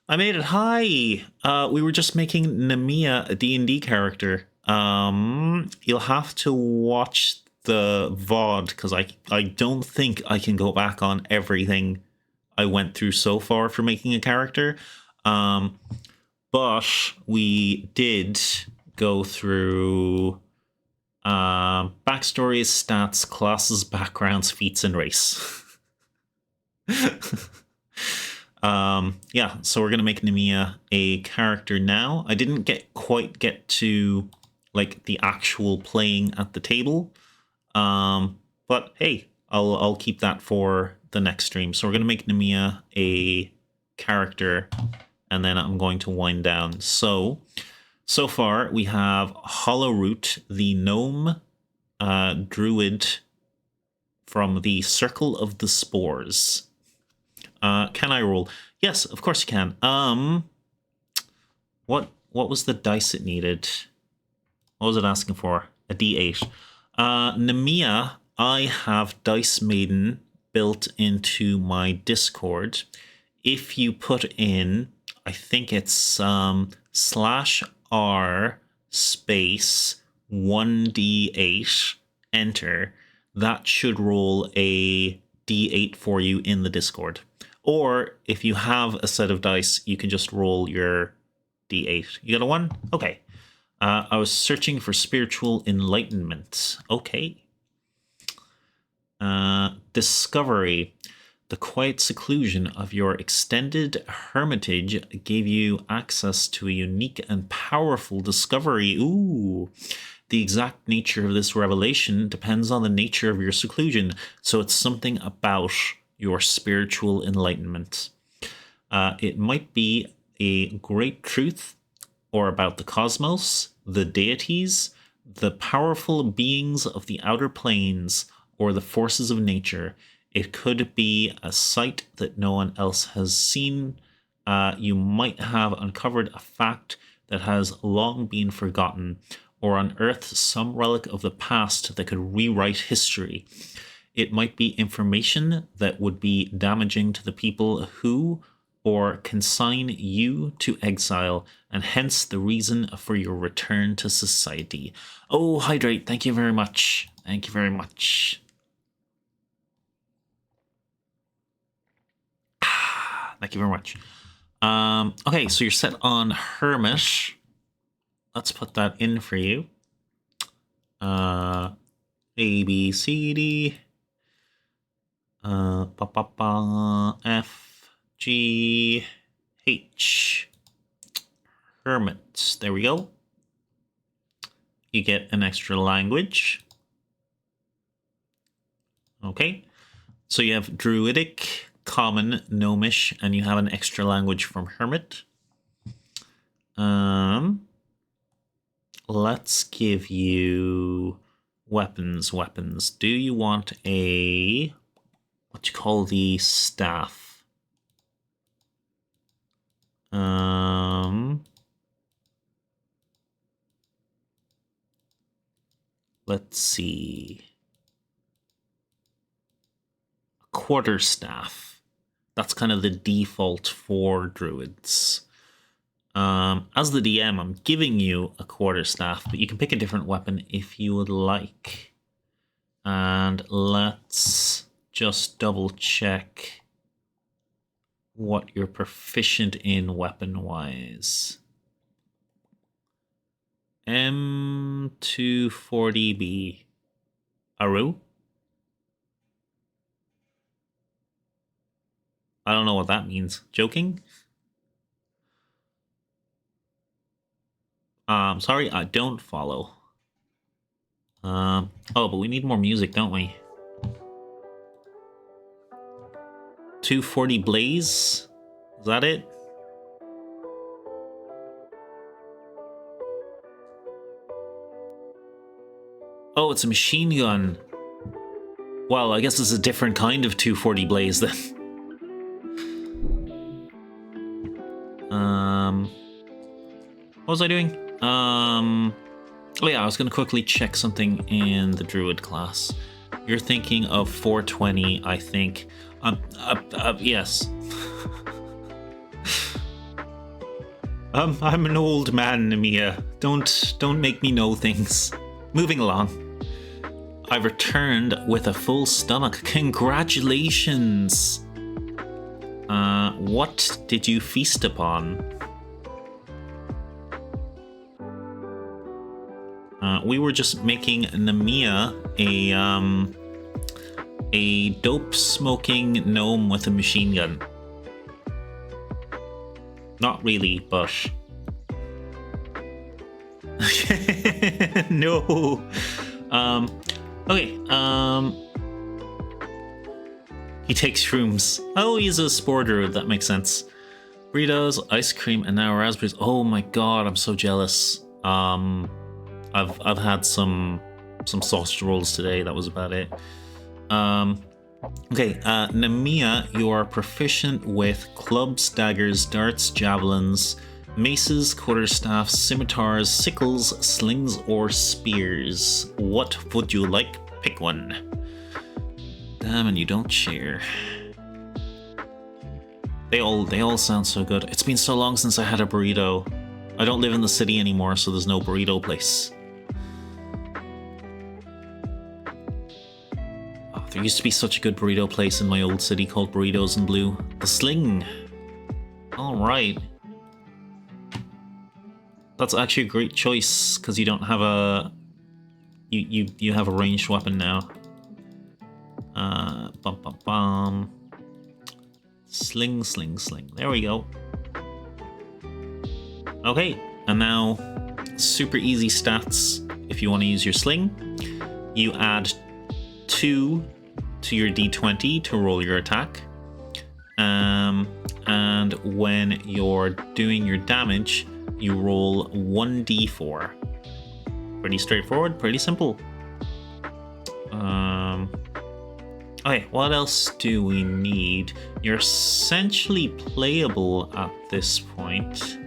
I made it high. We were just making Namia a D&D character. You'll have to watch the VOD because I don't think I can go back on everything I went through so far for making a character. But we did go through backstories, stats, classes, backgrounds, feats, and race. Yeah, so we're gonna make Namia a character now. I didn't quite get to the actual playing at the table, but hey, I'll keep that for the next stream. So we're gonna make Namia a character, and then I'm going to wind down. So far we have Hollowroot, the gnome druid from the Circle of the Spores. Can I roll? Yes, of course you can. What what was the dice it needed? What was it asking for? A D8. Nemia, I have Dice Maiden built into my Discord. If you put in, I think it's /r space 1d8, enter, that should roll a d8 for you in the Discord. Or if you have a set of dice, you can just roll your d8. You got a 1? Okay. I was searching for spiritual enlightenment. Okay. Discovery. The quiet seclusion of your extended hermitage gave you access to a unique and powerful discovery. Ooh. The exact nature of this revelation depends on the nature of your seclusion, so it's something about your spiritual enlightenment. It might be a great truth, or about the cosmos, the deities, the powerful beings of the outer planes, or the forces of nature. It could be a sight that no one else has seen. You might have uncovered a fact that has long been forgotten, or unearthed some relic of the past that could rewrite history. It might be information that would be damaging to the people who, or consign you to exile, and hence the reason for your return to society. Oh, Hydrate, thank you very much. Thank you very much. Thank you very much. Okay, so you're set on Hermit. Let's put that in for you. A, B, C, D. F, G, H. Hermit. There we go. You get an extra language. Okay. So you have Druidic, Common, Gnomish, and you have an extra language from Hermit. Let's give you weapons. Do you want a, what you call the staff? Let's see. A quarterstaff. That's kind of the default for druids. As the DM, I'm giving you a quarterstaff, but you can pick a different weapon if you would like. And let's just double check what you're proficient in weapon-wise. M240B. Aru? I don't know what that means. Joking? Sorry, I don't follow. Oh, but we need more music, don't we? 240 Blaze? Is that it? Oh, it's a machine gun. Well, I guess it's a different kind of 240 Blaze then. What was I doing? Oh yeah, I was going to quickly check something in the Druid class. You're thinking of 420, I think. Yes. I'm an old man, Nemia. Don't make me know things. Moving along. I returned with a full stomach. Congratulations! What did you feast upon? We were just making Nemia a dope-smoking gnome with a machine gun. Not really, but... No. Okay. He takes shrooms. Oh, he's a spore druid. That makes sense. Burritos, ice cream, and now raspberries. Oh my god, I'm so jealous. I've had some sausage rolls today. That was about it. Okay, Nemia, you are proficient with clubs, daggers, darts, javelins, Maces, quarterstaffs, scimitars, sickles, slings, or spears. What would you like? Pick one. Damn, and you don't share. They all sound so good. It's been so long since I had a burrito. I don't live in the city anymore, so there's no burrito place. Oh, there used to be such a good burrito place in my old city called Burritos in Blue. The Sling. All right. That's actually a great choice because you don't have a you have a ranged weapon now. Bum bum bum. Sling, sling, sling. There we go. Okay, and now super easy stats. If you want to use your sling, you add 2 to your d20 to roll your attack. And when you're doing your damage, you roll 1d4. Pretty straightforward, pretty simple. Okay, what else do we need? You're essentially playable at this point.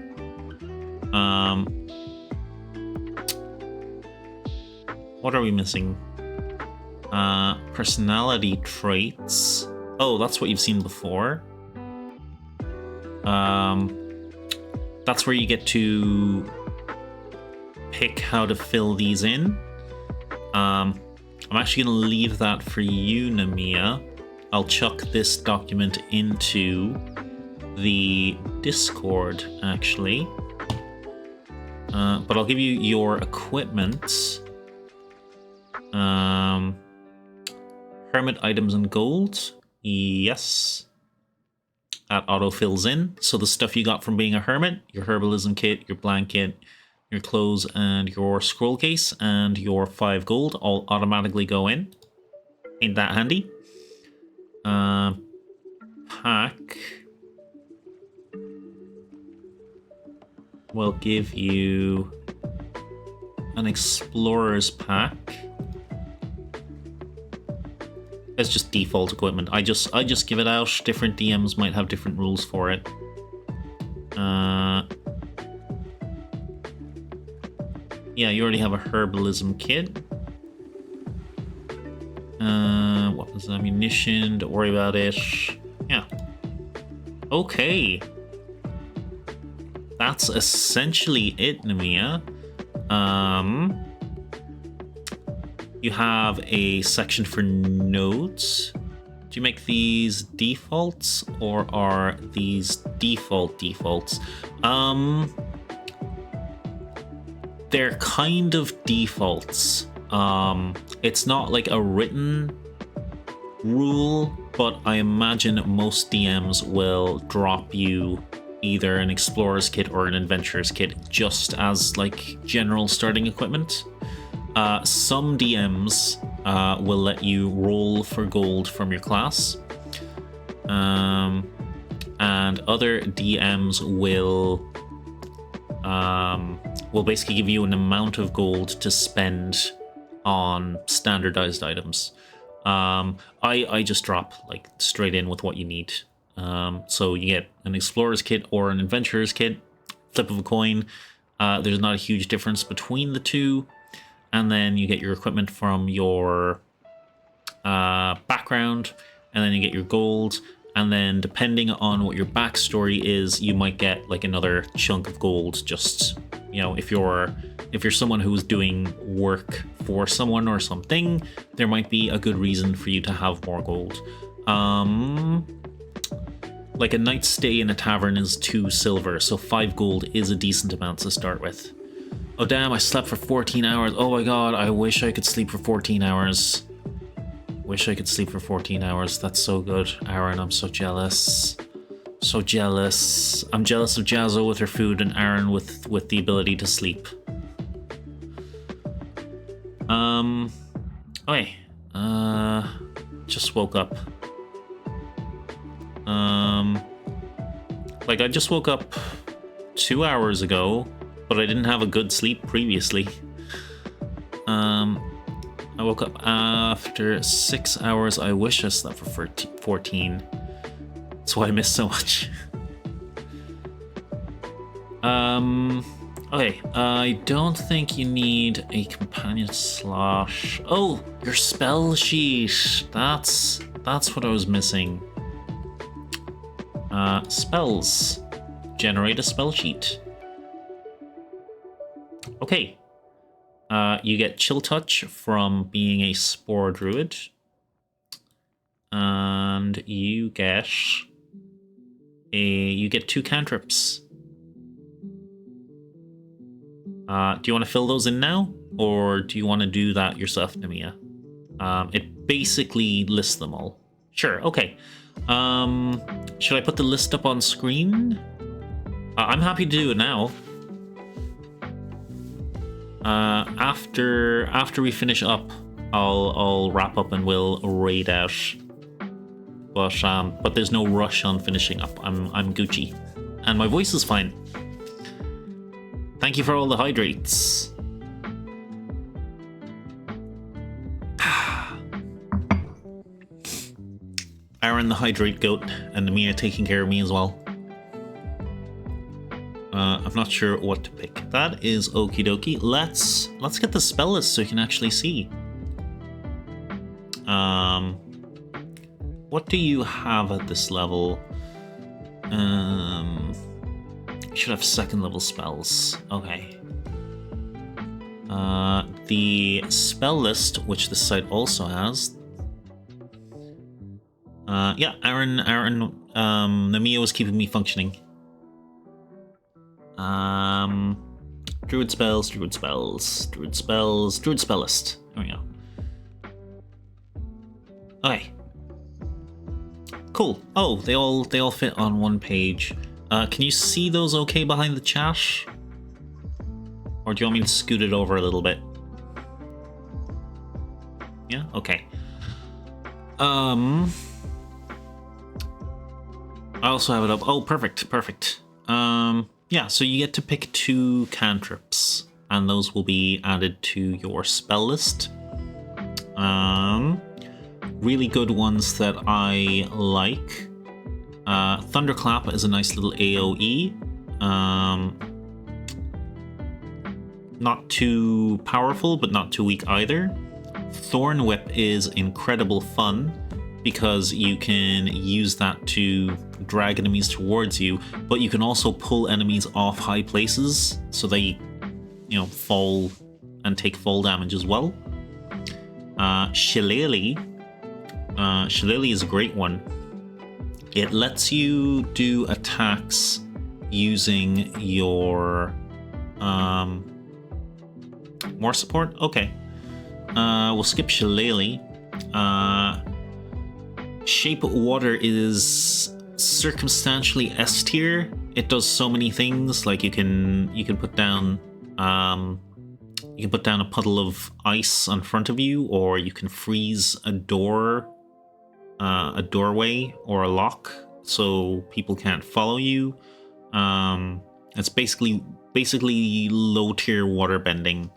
What are we missing? Personality traits. Oh, that's what you've seen before. That's where you get to pick how to fill these in. I'm actually going to leave that for you, Namia. I'll chuck this document into the Discord, actually. But I'll give you your equipment. Hermit items and gold. Yes. That auto fills in. So the stuff you got from being a hermit, your herbalism kit, your blanket, your clothes, and your scroll case, and your 5 gold all automatically go in. Ain't that handy? Pack will give you an explorer's pack. It's just default equipment. I just give it out. Different DMs might have different rules for it. Yeah, you already have a herbalism kit. Weapons and ammunition, don't worry about it. Yeah. Okay. That's essentially it, Namia. You have a section for notes. Do you make these defaults or are these defaults? They're kind of defaults. It's not like a written rule, but I imagine most DMs will drop you either an explorer's kit or an adventurer's kit just as like general starting equipment. Some DMs will let you roll for gold from your class, and other DMs will basically give you an amount of gold to spend on standardized items. I just drop like straight in with what you need. So you get an explorer's kit or an adventurer's kit, flip of a coin. There's not a huge difference between the two. And then you get your equipment from your background, and then you get your gold. And then depending on what your backstory is, you might get like another chunk of gold. Just, you know, if you're someone who's doing work for someone or something, there might be a good reason for you to have more gold. Like a night's stay in a tavern is 2 silver, so 5 gold is a decent amount to start with. Oh damn, I slept for 14 hours. Oh my god, I wish I could sleep for 14 hours. Wish I could sleep for 14 hours. That's so good. Aaron, I'm so jealous. So jealous. I'm jealous of Jazzo with her food and Aaron with the ability to sleep. Okay. Just woke up. Like I just woke up 2 hours ago, but I didn't have a good sleep previously. I woke up after 6 hours. I wish I slept for 14. That's why I missed so much. Okay, I don't think you need a companion slash... Oh, your spell sheet! That's what I was missing. Spells. Generate a spell sheet. Okay. You get Chill Touch from being a Spore Druid. And you get... You get 2 cantrips. Do you want to fill those in now? Or do you want to do that yourself, Namiya? It basically lists them all. Sure, okay. Should I put the list up on screen? I'm happy to do it now. After we finish up, I'll wrap up and we'll raid out. But there's no rush on finishing up. I'm Gucci. And my voice is fine. Thank you for all the hydrates. Aaron the hydrate goat and Namiya taking care of me as well. I'm not sure what to pick. That is okie dokie. Let's get the spell list so you can actually see. What do you have at this level? You should have 2nd level spells. Okay. The spell list, which this site also has. Yeah, Aaron, Namiya was keeping me functioning. Druid spells, druid spells, druid spells, druid spell list. There we go. Okay. Cool. Oh, they all fit on one page. Can you see those okay behind the chat? Or do you want me to scoot it over a little bit? Yeah? Okay. I also have it up. Oh, perfect, perfect. Yeah, so you get to pick 2 cantrips, and those will be added to your spell list. Really good ones that I like. Thunderclap is a nice little AoE. Not too powerful, but not too weak either. Thorn Whip is incredible fun because you can use that to drag enemies towards you, but you can also pull enemies off high places so they, fall and take fall damage as well. Shillelagh. Shillelagh is a great one. It lets you do attacks using your more support? Okay. We'll skip Shillelagh. Shape Water is circumstantially S tier. It does so many things. Like you can put down a puddle of ice in front of you, or you can freeze a doorway or a lock so people can't follow you. It's basically low tier water bending.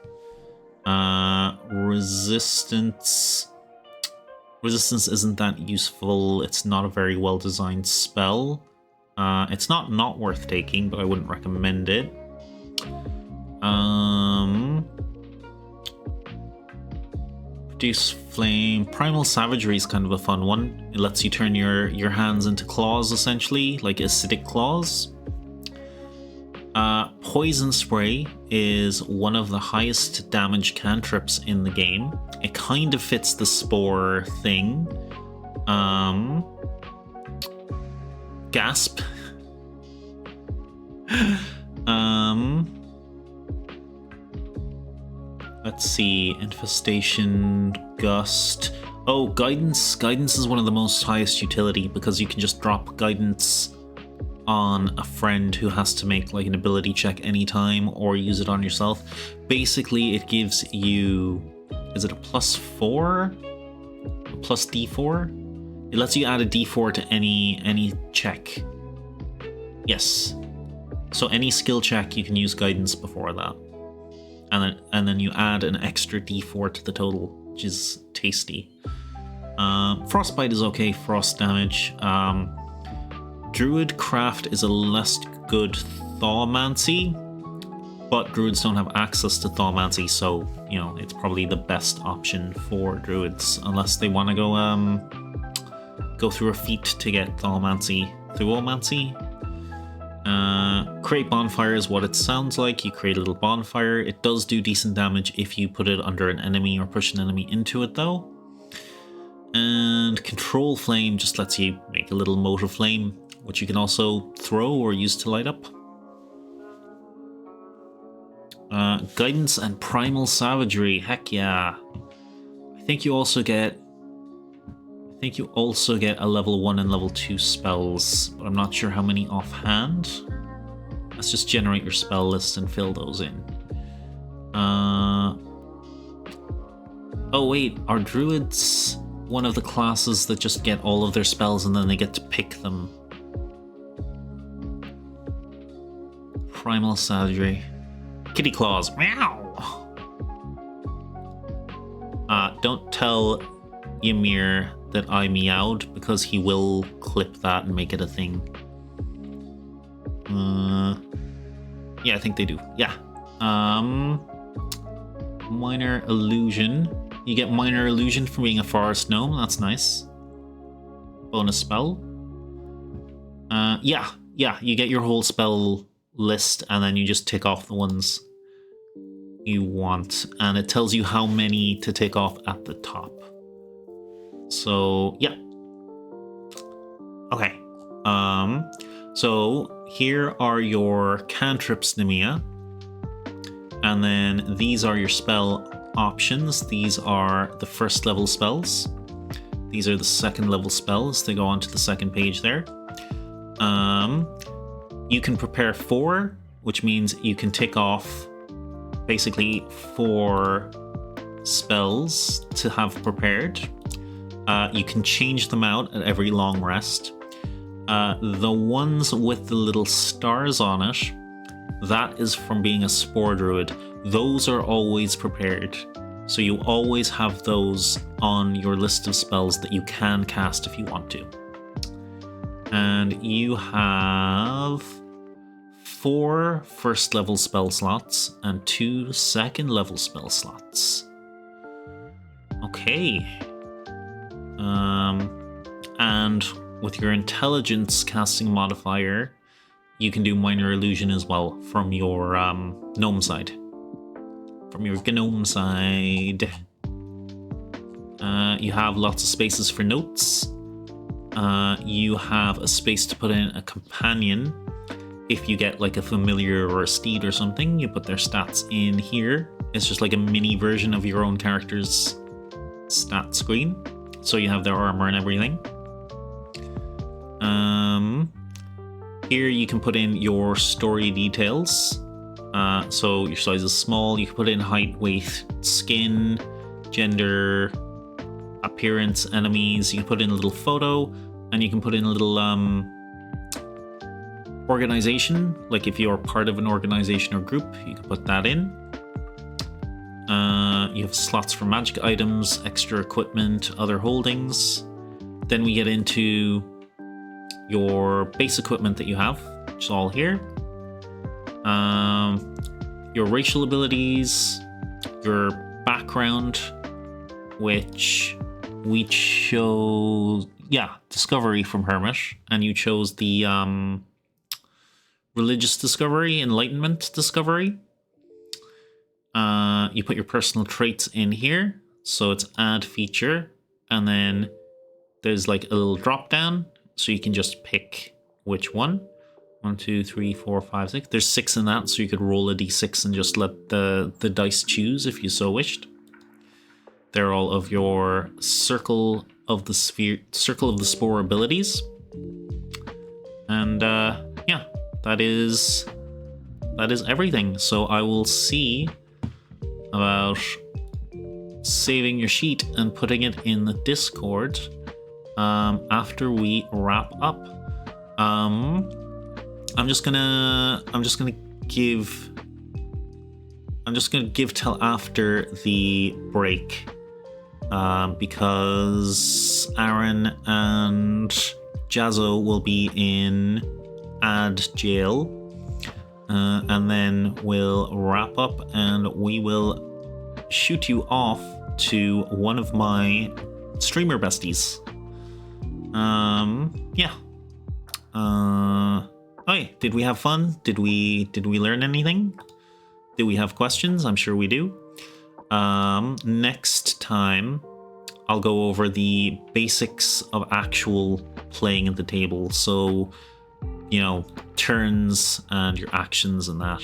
Resistance isn't that useful. It's not a very well designed spell. It's not worth taking, but I wouldn't recommend it. Produce Flame. Primal Savagery is kind of a fun one. It lets you turn your hands into claws, essentially, like acidic claws. Poison Spray is one of the highest damage cantrips in the game. It kind of fits the spore thing. Gasp. Let's see. Infestation, Gust. Oh, Guidance. Guidance is one of the most highest utility because you can just drop Guidance on a friend who has to make like an ability check anytime, or use it on yourself. Basically, it gives you, is it a +4? A plus D4? It lets you add a D4 to any check. Yes. So any skill check, you can use Guidance before that. And then you add an extra D4 to the total, which is tasty. Frostbite is okay, frost damage. Druid Craft is a less good Thaumancy, but druids don't have access to Thaumancy, so, you know, it's probably the best option for druids, unless they want to go through a feat to get Thaumancy. Thuomancy. Create bonfire is what it sounds like. You create a little bonfire. It does do decent damage if you put it under an enemy or push an enemy into it, though. And control flame just lets you make a little mote of flame, which you can also throw or use to light up. Guidance and primal savagery. Heck yeah. I think you also get a level 1 and level 2 spells, but I'm not sure how many offhand. Let's just generate your spell list and fill those in. Oh wait, are druids one of the classes that just get all of their spells and then they get to pick them? Primal savagery. Kitty claws. Meow! Don't tell Ymir that I meowed, because he will clip that and make it a thing. Yeah, I think they do. Yeah. Minor illusion. You get minor illusion from being a forest gnome. That's nice. Bonus spell. Yeah. You get your whole spell list, and then you just tick off the ones you want, and it tells you how many to tick off at the top. So yeah. Okay. So here are your cantrips, Nemia. And then these are your spell options. These are the first level spells. These are the second level spells. They go on to the second page there. You can prepare 4, which means you can tick off basically 4 spells to have prepared. You can change them out at every long rest. The ones with the little stars on it, that is from being a spore druid. Those are always prepared. So you always have those on your list of spells that you can cast if you want to. And you have 4 first level spell slots and 2 second level spell slots. Okay. And with your intelligence casting modifier, you can do minor illusion as well from your gnome side. From your gnome side. You have lots of spaces for notes. You have a space to put in a companion. If you get like a familiar or a steed or something, you put their stats in here. It's just like a mini version of your own character's stat screen. So you have their armor and everything. Here you can put in your story details. So your size is small. You can put in height, weight, skin, gender, appearance, enemies. You can put in a little photo, and you can put in a little organization. Like if you're part of an organization or group, you can put that in. You have slots for magic items, extra equipment, other holdings. Then we get into your base equipment that you have, which is all here. Your racial abilities, your background, which we chose, discovery from Hermit, and you chose the religious discovery, enlightenment discovery. You put your personal traits in here, so it's add feature, and then there's like a little drop down, so you can just pick which one. 1, 2, 3, 4, 5, 6. There's 6 in that, so you could roll a d6 and just let the dice choose if you so wished. They're all of your circle of the spore abilities. And that is everything. So I will see about saving your sheet and putting it in the Discord after we wrap up. I'm just gonna give till after the break, because Aaron and Jazzo will be in ad jail, and then we'll wrap up and we will shoot you off to one of my streamer besties. Yeah. Okay, did we have fun? Did we learn anything? Do we have questions? I'm sure we do. Next time I'll go over the basics of actual playing at the table. So, you know, turns and your actions and that.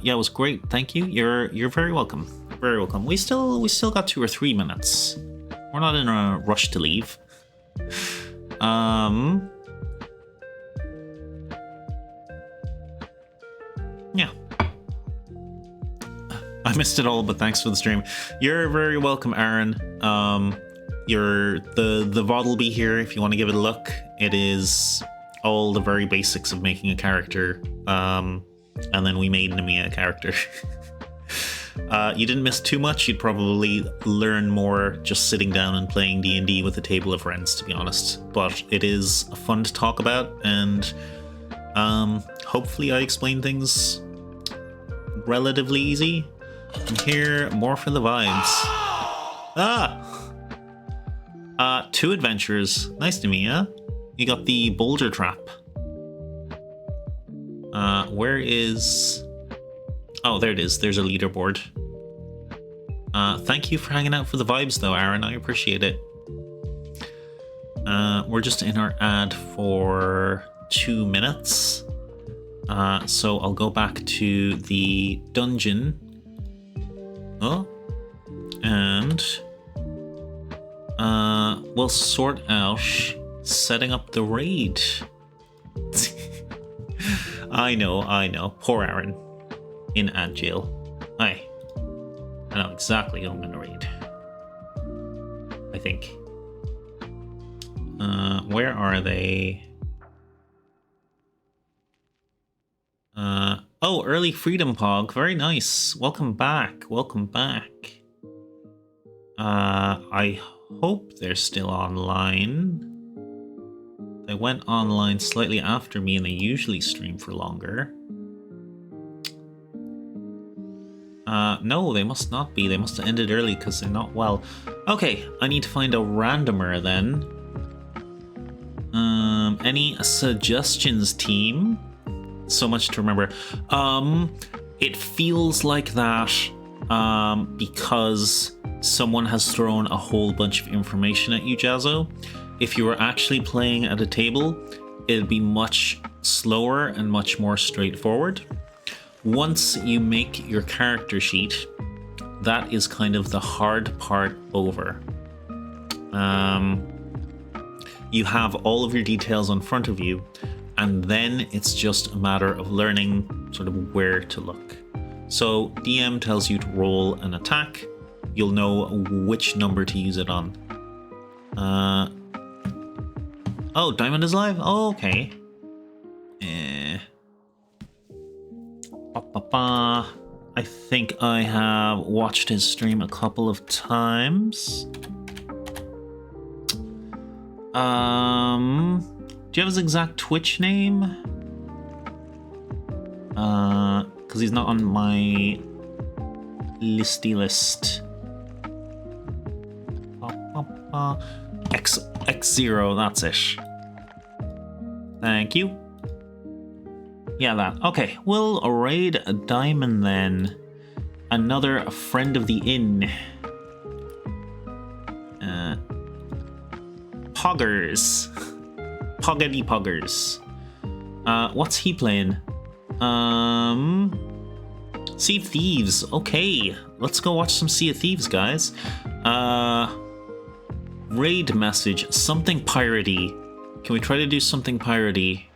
Yeah, it was great. Thank you. You're very welcome. Very welcome. We still got 2 or 3 minutes. We're not in a rush to leave. Yeah. I missed it all, but thanks for the stream. You're very welcome, Aaron. The VOD will be here if you want to give it a look. It is all the very basics of making a character, and then we made Namiya a character. You didn't miss too much. You'd probably learn more just sitting down and playing D&D with a table of friends, to be honest. But it is fun to talk about, and hopefully I explain things relatively easy. I'm here more for the vibes. 2 adventures. Nice to meet ya. You got the boulder trap. Where is... Oh, there it is. There's a leaderboard. Thank you for hanging out for the vibes, though, Aaron. I appreciate it. We're just in our ad for 2 minutes. So I'll go back to the dungeon. Oh. And we'll sort out setting up the raid. I know. Poor Aaron. In ad jail. I know exactly who I'm gonna raid. I think. Where are they? Oh, early freedom pog. Very nice. Welcome back. I hope they're still online. They went online slightly after me and they usually stream for longer. No, they must not be. They must have ended early because they're not well. Okay, I need to find a randomer then. Any suggestions, team? So much to remember. It feels like that because someone has thrown a whole bunch of information at you, Jazzo. If you were actually playing at a table, it'd be much slower and much more straightforward. Once you make your character sheet, that is kind of the hard part over. You have all of your details in front of you, and then it's just a matter of learning sort of where to look. So DM tells you to roll an attack. You'll know which number to use it on. Oh, Diamond is live? Oh, okay. I think I have watched his stream a couple of times. Do you have his exact Twitch name? Because he's not on my listy list. X0, that's it. Thank you. Yeah, that. Okay, we'll raid a diamond then. Another friend of the inn. Poggers. Poggity Poggers. What's he playing? Sea of Thieves. Okay, let's go watch some Sea of Thieves, guys. Raid message. Something piratey. Can we try to do something piratey?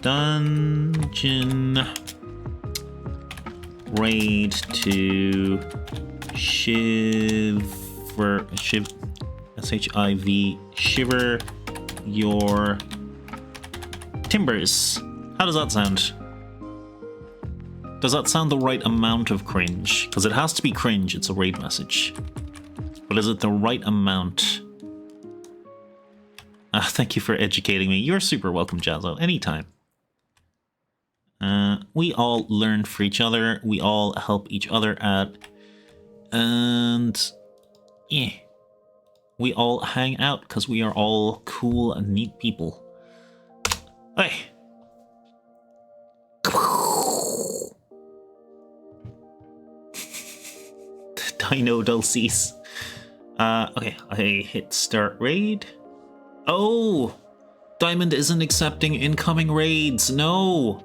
Dungeon raid to shiver SHIV shiver your timbers. How does that sound? Does that sound the right amount of cringe? Because it has to be cringe, it's a raid message. But is it the right amount? Thank you for educating me. You're super welcome, Jazzo. Anytime. We all learn for each other. We all help each other out. And yeah, we all hang out because we are all cool and neat people. Hey. Dino Dulces. Okay, I hit start raid. Oh! Diamond isn't accepting incoming raids. No!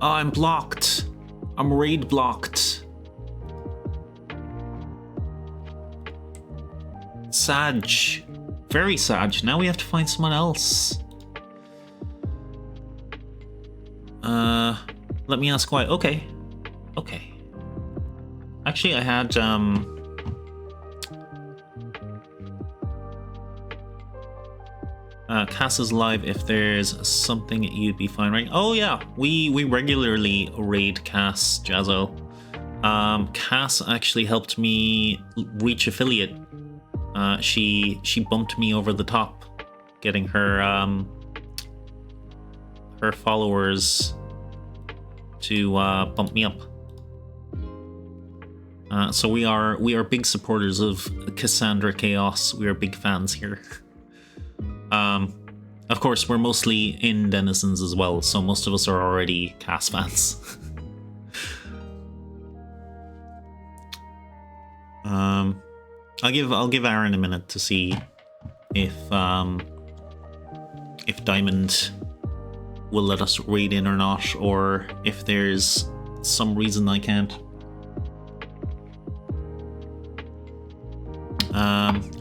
Oh, I'm blocked. I'm raid blocked. Sag. Very Sag. Now we have to find someone else. Let me ask why. Okay. Okay. Actually, I had, Cass is live if there's something you'd be fine, right? Oh yeah, we regularly raid Cass, Jazzo. Cass actually helped me reach affiliate. She bumped me over the top, getting her her followers to bump me up. So we are big supporters of Cassandra Chaos. We are big fans here. Of course, we're mostly in Denizens as well, so most of us are already Cass fans. I'll give Aaron a minute to see if Diamond will let us raid in or not, or if there's some reason I can't.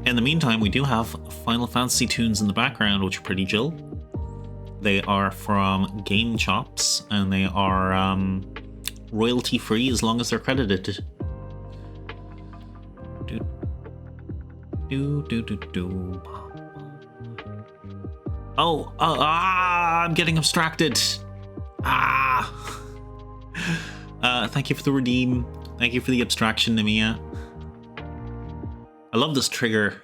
In the meantime, we do have Final Fantasy tunes in the background, which are pretty chill. They are from Game Chops, and they are royalty free as long as they're credited. Oh, I'm getting abstracted. Thank you for the redeem. Thank you for the abstraction, Namiya. I love this trigger.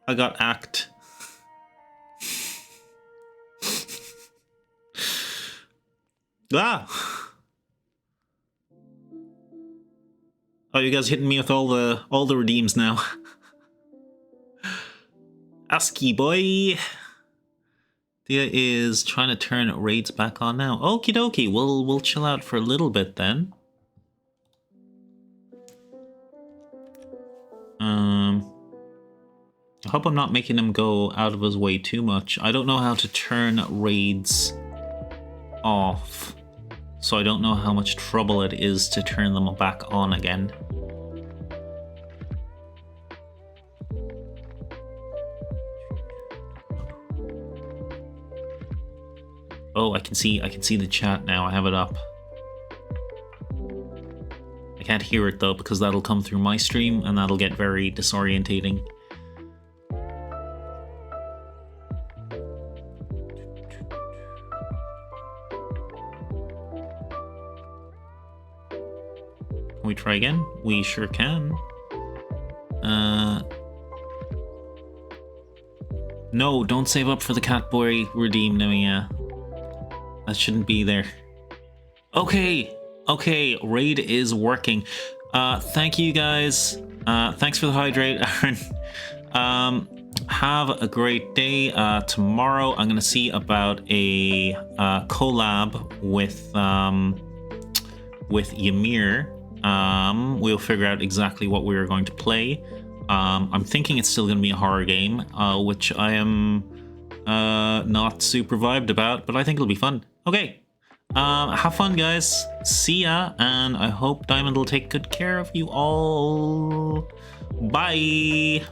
I got act. Oh, you guys hitting me with all the redeems now. ASCII boy. Thea is trying to turn raids back on now. Okie dokie, we'll chill out for a little bit then. I hope I'm not making him go out of his way too much. I don't know how to turn raids off, so I don't know how much trouble it is to turn them back on again. Oh, I can see the chat now. I have it up. I can't hear it though because that'll come through my stream and that'll get very disorientating. Can we try again? We sure can. No, don't save up for the Catboy redeem, Namiya. That shouldn't be there. Okay, raid is working. Thank you guys. Thanks for the hydrate, Aaron. Have a great day. Tomorrow I'm gonna see about a collab with Ymir. We'll figure out exactly what we are going to play. I'm thinking it's still gonna be a horror game, which I am not super vibed about, but I think it'll be fun. Okay, have fun, guys. See ya, and I hope Diamond will take good care of you all. Bye.